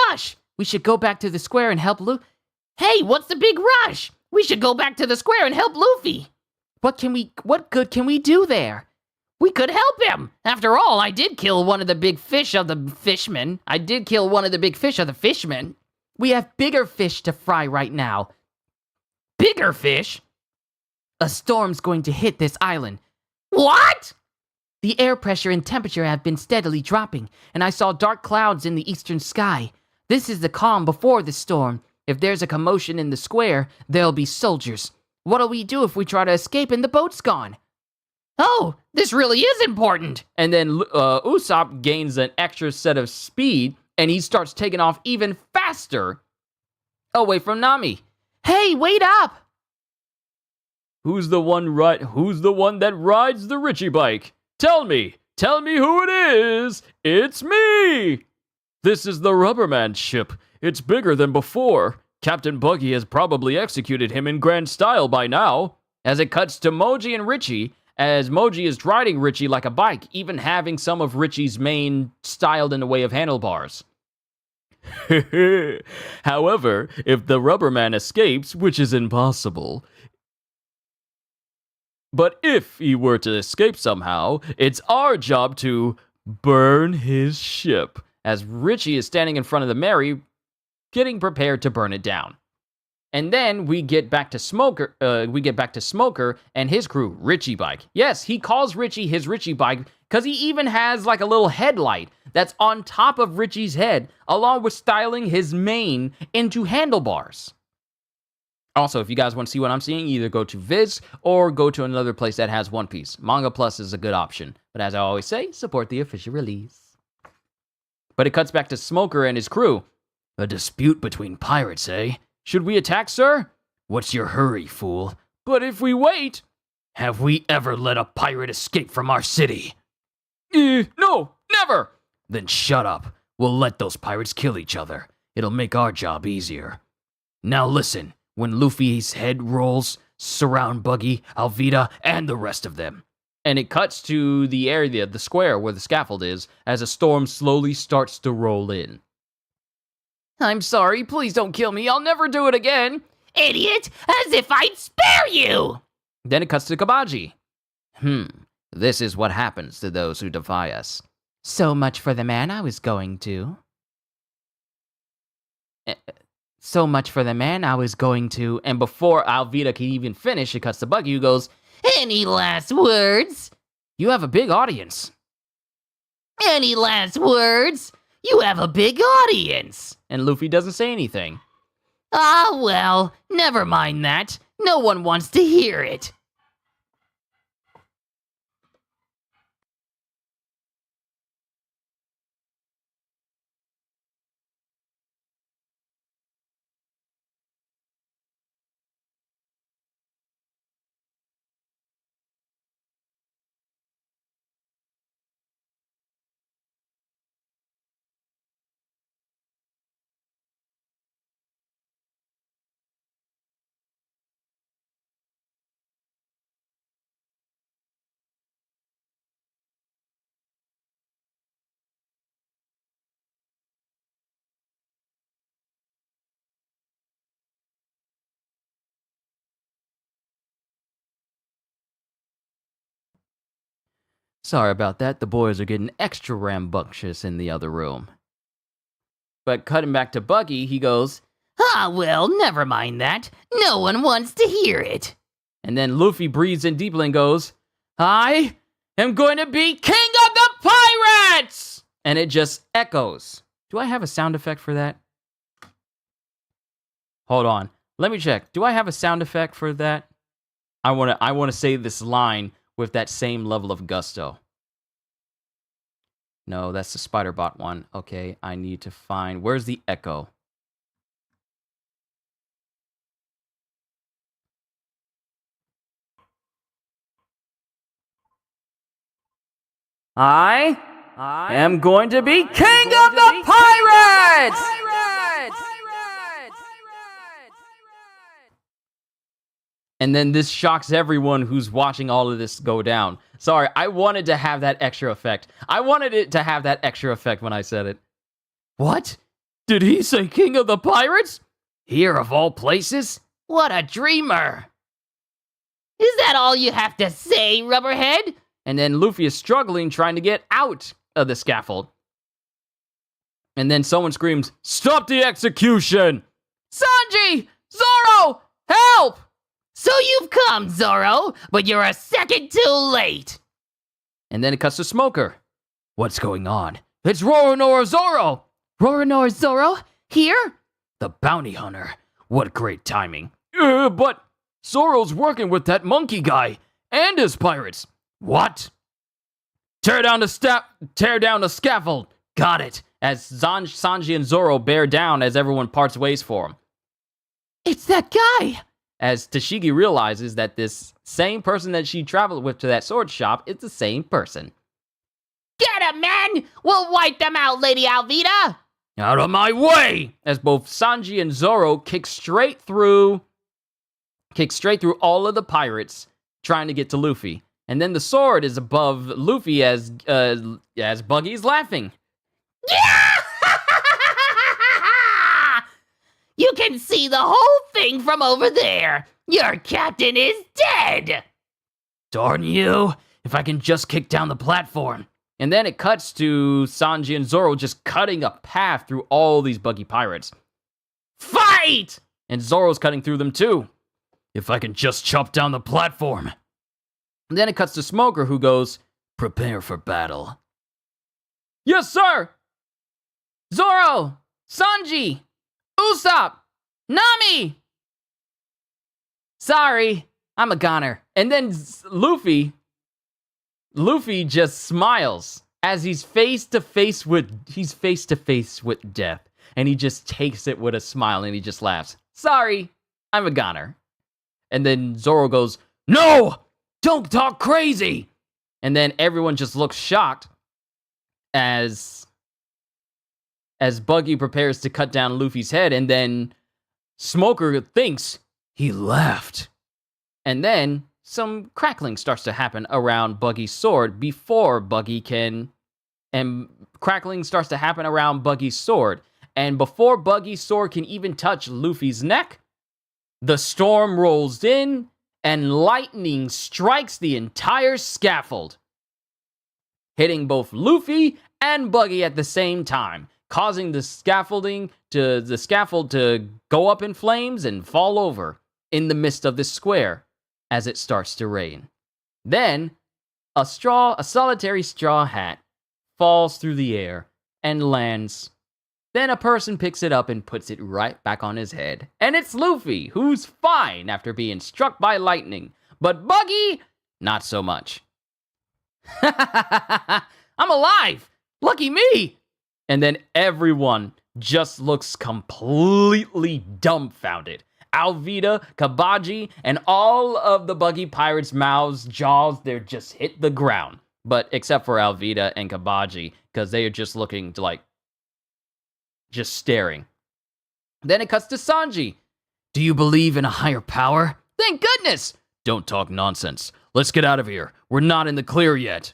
Speaker 4: rush?
Speaker 3: We should go back to the square and help Luffy.
Speaker 4: Hey, what's the big rush? We should go back to the square and help Luffy.
Speaker 3: What good can we do there?
Speaker 4: We could help him. After all, I did kill one of the big fish of the fishmen.
Speaker 3: We have bigger fish to fry right now.
Speaker 4: Bigger fish?
Speaker 3: A storm's going to hit this island.
Speaker 4: What?
Speaker 3: The air pressure and temperature have been steadily dropping, and I saw dark clouds in the eastern sky. This is the calm before the storm. If there's a commotion in the square, there'll be soldiers. What'll we do if we try to escape and the boat's gone?
Speaker 4: Oh, this really is important.
Speaker 1: And then Usopp gains an extra set of speed, and he starts taking off even faster away from Nami.
Speaker 3: Hey, wait up!
Speaker 1: Who's the one that rides the Richie bike? Tell me who it is. It's me. This is the Rubberman ship. It's bigger than before. Captain Buggy has probably executed him in grand style by now. As it cuts to Moji and Richie, as Moji is riding Richie like a bike, even having some of Richie's mane styled in the way of handlebars. However, if the Rubberman escapes, which is impossible, but if he were to escape somehow, it's our job to burn his ship. As Richie is standing in front of the Mary, getting prepared to burn it down. And then we get back to Smoker and his crew, Richie Bike. Yes, he calls Richie his Richie Bike because he even has like a little headlight that's on top of Richie's head, along with styling his mane into handlebars. Also, if you guys want to see what I'm seeing, either go to Viz or go to another place that has One Piece. Manga Plus is a good option. But as I always say, support the official release. But it cuts back to Smoker and his crew. A dispute between pirates, eh? Should we attack, sir? What's your hurry, fool? But if we wait... Have we ever let a pirate escape from our city? No, never! Then shut up. We'll let those pirates kill each other. It'll make our job easier. Now listen, when Luffy's head rolls, surround Buggy, Alvida, and the rest of them. And it cuts to the area, the square where the scaffold is, as a storm slowly starts to roll in. I'm sorry, please don't kill me, I'll never do it again.
Speaker 4: Idiot, as if I'd spare you!
Speaker 1: Then it cuts to Kabaji. This is what happens to those who defy us.
Speaker 3: So much for the man I was going to. So much for the man I was going to.
Speaker 1: And before Alvida can even finish, it cuts to Buggy, who goes,
Speaker 4: Any last words?
Speaker 1: you have a big audience.
Speaker 4: Any last words? You have a big audience.
Speaker 1: And Luffy doesn't say anything.
Speaker 4: Ah, well, never mind that. No one wants to hear it.
Speaker 1: Sorry about that, the boys are getting extra rambunctious in the other room. But cutting back to Buggy, he goes,
Speaker 4: Ah, well, never mind that. No one wants to hear it.
Speaker 1: and then Luffy breathes in deeply and goes, I am going to be king of the pirates! And it just echoes. Do I have a sound effect for that? Hold on. Let me check. Do I have a sound effect for that? I want to say this line with that same level of gusto. No, that's the Spider-Bot one. Okay, I need to find... Where's the echo? I am going to be king of the pirates! And then this shocks everyone who's watching all of this go down. Sorry, I wanted to have that extra effect. I wanted it to have that extra effect when I said it. What? Did he say king of the pirates?
Speaker 2: Here of all places?
Speaker 4: What a dreamer. Is that all you have to say, Rubberhead?
Speaker 1: And then Luffy is struggling, trying to get out of the scaffold. And then someone screams, stop the execution! Sanji! Zoro! Help!
Speaker 4: So you've come, Zoro, but you're a second too late.
Speaker 1: And then it cuts to Smoker.
Speaker 2: What's going on? It's Roronoa Zoro!
Speaker 4: Roronoa Zoro? Here?
Speaker 2: The bounty hunter. What great timing.
Speaker 1: But Zoro's working with that monkey guy and his pirates.
Speaker 2: What?
Speaker 1: Tear down the scaffold. Got it. As Sanji and Zoro bear down as everyone parts ways for him.
Speaker 4: It's that guy.
Speaker 1: As Tashigi realizes that this same person that she traveled with to that sword shop is the same person.
Speaker 4: Get him, man! We'll wipe them out, Lady Alvida!
Speaker 2: Out of my way!
Speaker 1: As both Sanji and Zoro kick straight through all of the pirates trying to get to Luffy. And then the sword is above Luffy as Buggy's laughing.
Speaker 4: You can see the whole thing from over there. Your captain is dead.
Speaker 2: Darn you! If I can just kick down the platform.
Speaker 1: And then it cuts to Sanji and Zoro just cutting a path through all these Buggy pirates. Fight! And Zoro's cutting through them too.
Speaker 2: If I can just chop down the platform.
Speaker 1: And then it cuts to Smoker, who goes,
Speaker 2: prepare for battle.
Speaker 1: Yes, sir! Zoro! Sanji! Usopp! Nami! Sorry, I'm a goner. And then Luffy just smiles as he's face to face with death. And he just takes it with a smile and he just laughs. Sorry, I'm a goner. And then Zoro goes,
Speaker 2: No! Don't talk crazy!
Speaker 1: And then everyone just looks shocked as Buggy prepares to cut down Luffy's head, and then Smoker thinks he left. And then some crackling starts to happen around Buggy's sword before Buggy can... And crackling starts to happen around Buggy's sword. And before Buggy's sword can even touch Luffy's neck, the storm rolls in, and lightning strikes the entire scaffold, hitting both Luffy and Buggy at the same time, causing the scaffold to go up in flames and fall over in the midst of the square as it starts to rain. Then, a solitary straw hat falls through the air and lands. Then a person picks it up and puts it right back on his head. And it's Luffy, who's fine after being struck by lightning. But Buggy, not so much. I'm alive! Lucky me! And then everyone just looks completely dumbfounded. Alvida, Kabaji, and all of the Buggy Pirates' jaws, they're just hit the ground. But except for Alvida and Kabaji, because they are just looking like, just staring. Then it cuts to Sanji. Do you believe in a higher power? Thank goodness!
Speaker 2: Don't talk nonsense. Let's get out of here. We're not in the clear yet.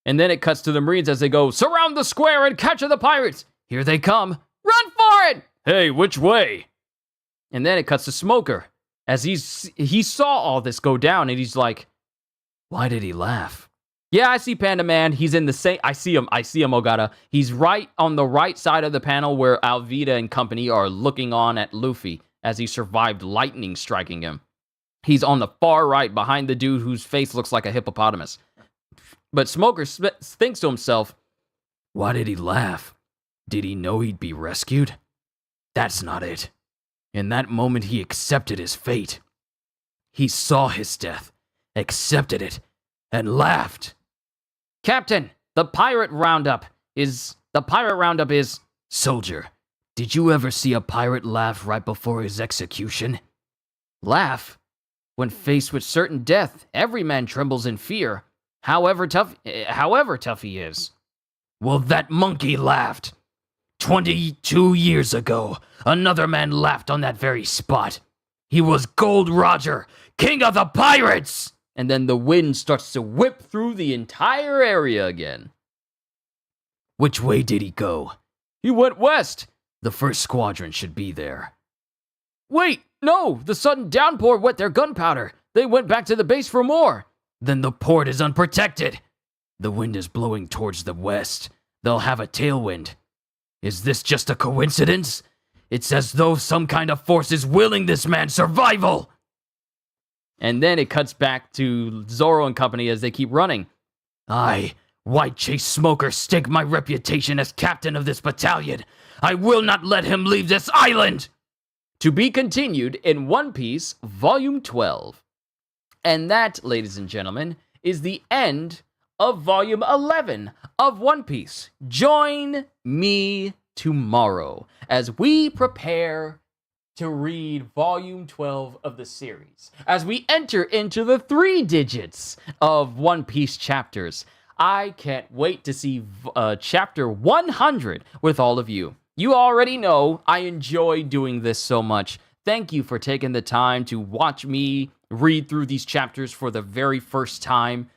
Speaker 1: And then it cuts to the Marines as they go, surround the square and capture the pirates! Here they come. Run for it!
Speaker 2: Hey, which way?
Speaker 1: And then it cuts to Smoker as he saw all this go down and he's like,
Speaker 2: why did he laugh?
Speaker 1: Yeah, I see Panda Man. He's in the same... I see him, Ogata. He's right on the right side of the panel where Alvida and company are looking on at Luffy as he survived lightning striking him. He's on the far right behind the dude whose face looks like a hippopotamus. But Smoker thinks to himself,
Speaker 2: why did he laugh? Did he know he'd be rescued? That's not it. In that moment, he accepted his fate. He saw his death, accepted it, and laughed.
Speaker 1: Captain, the pirate roundup is...
Speaker 2: Soldier, did you ever see a pirate laugh right before his execution?
Speaker 1: Laugh? When faced with certain death, every man trembles in fear, however tough he is.
Speaker 2: Well, that monkey laughed. 22 years ago, another man laughed on that very spot. He was Gold Roger, king of the pirates!
Speaker 1: And then the wind starts to whip through the entire area again.
Speaker 2: Which way did he go?
Speaker 1: He went west.
Speaker 2: The first squadron should be there.
Speaker 1: Wait, no, the sudden downpour wet their gunpowder. They went back to the base for more.
Speaker 2: Then the port is unprotected. The wind is blowing towards the west. They'll have a tailwind. Is this just a coincidence? It's as though some kind of force is willing this man's survival.
Speaker 1: And then it cuts back to Zoro and company as they keep running.
Speaker 2: I, White Chase Smoker, stake my reputation as captain of this battalion. I will not let him leave this island!
Speaker 1: To be continued in One Piece, Volume 12. And that, ladies and gentlemen, is the end of Volume 11 of One Piece. Join me tomorrow as we prepare to read Volume 12 of the series. As we enter into the 3 digits of One Piece chapters. I can't wait to see chapter 100 with all of you. You already know I enjoy doing this so much. Thank you for taking the time to watch me read through these chapters for the very first time.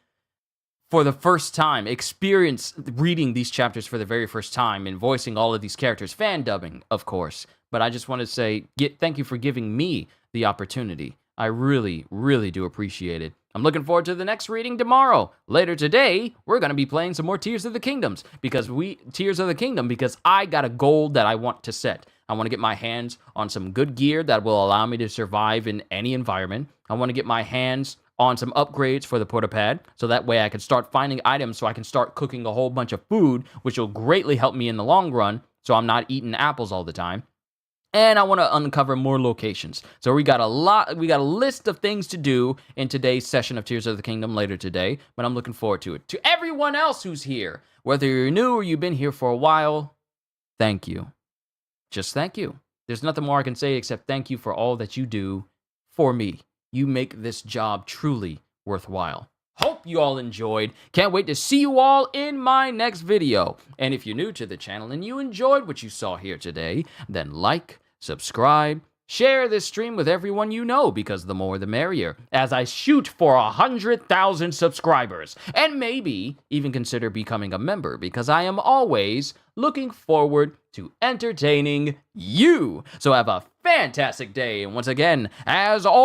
Speaker 1: Experience reading these chapters for the very first time and voicing all of these characters. Fan dubbing, of course. But I just want to say thank you for giving me the opportunity. I really, really do appreciate it. I'm looking forward to the next reading tomorrow. Later today, we're going to be playing some more Tears of the Kingdom because I got a goal that I want to set. I want to get my hands on some good gear that will allow me to survive in any environment. I want to get my hands on some upgrades for the portapad, so that way I can start finding items so I can start cooking a whole bunch of food, which will greatly help me in the long run, so I'm not eating apples all the time. And I want to uncover more locations. So we got a list of things to do in today's session of Tears of the Kingdom later today, but I'm looking forward to it. To everyone else who's here, whether you're new or you've been here for a while, thank you. Just thank you. There's nothing more I can say except thank you for all that you do for me. You make this job truly worthwhile. Hope you all enjoyed. Can't wait to see you all in my next video. And if you're new to the channel and you enjoyed what you saw here today, then like, subscribe, share this stream with everyone you know, because the more the merrier, as I shoot for 100,000 subscribers. And maybe even consider becoming a member, because I am always looking forward to entertaining you. So have a fantastic day. And once again, as always,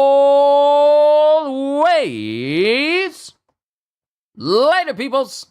Speaker 1: later, peoples.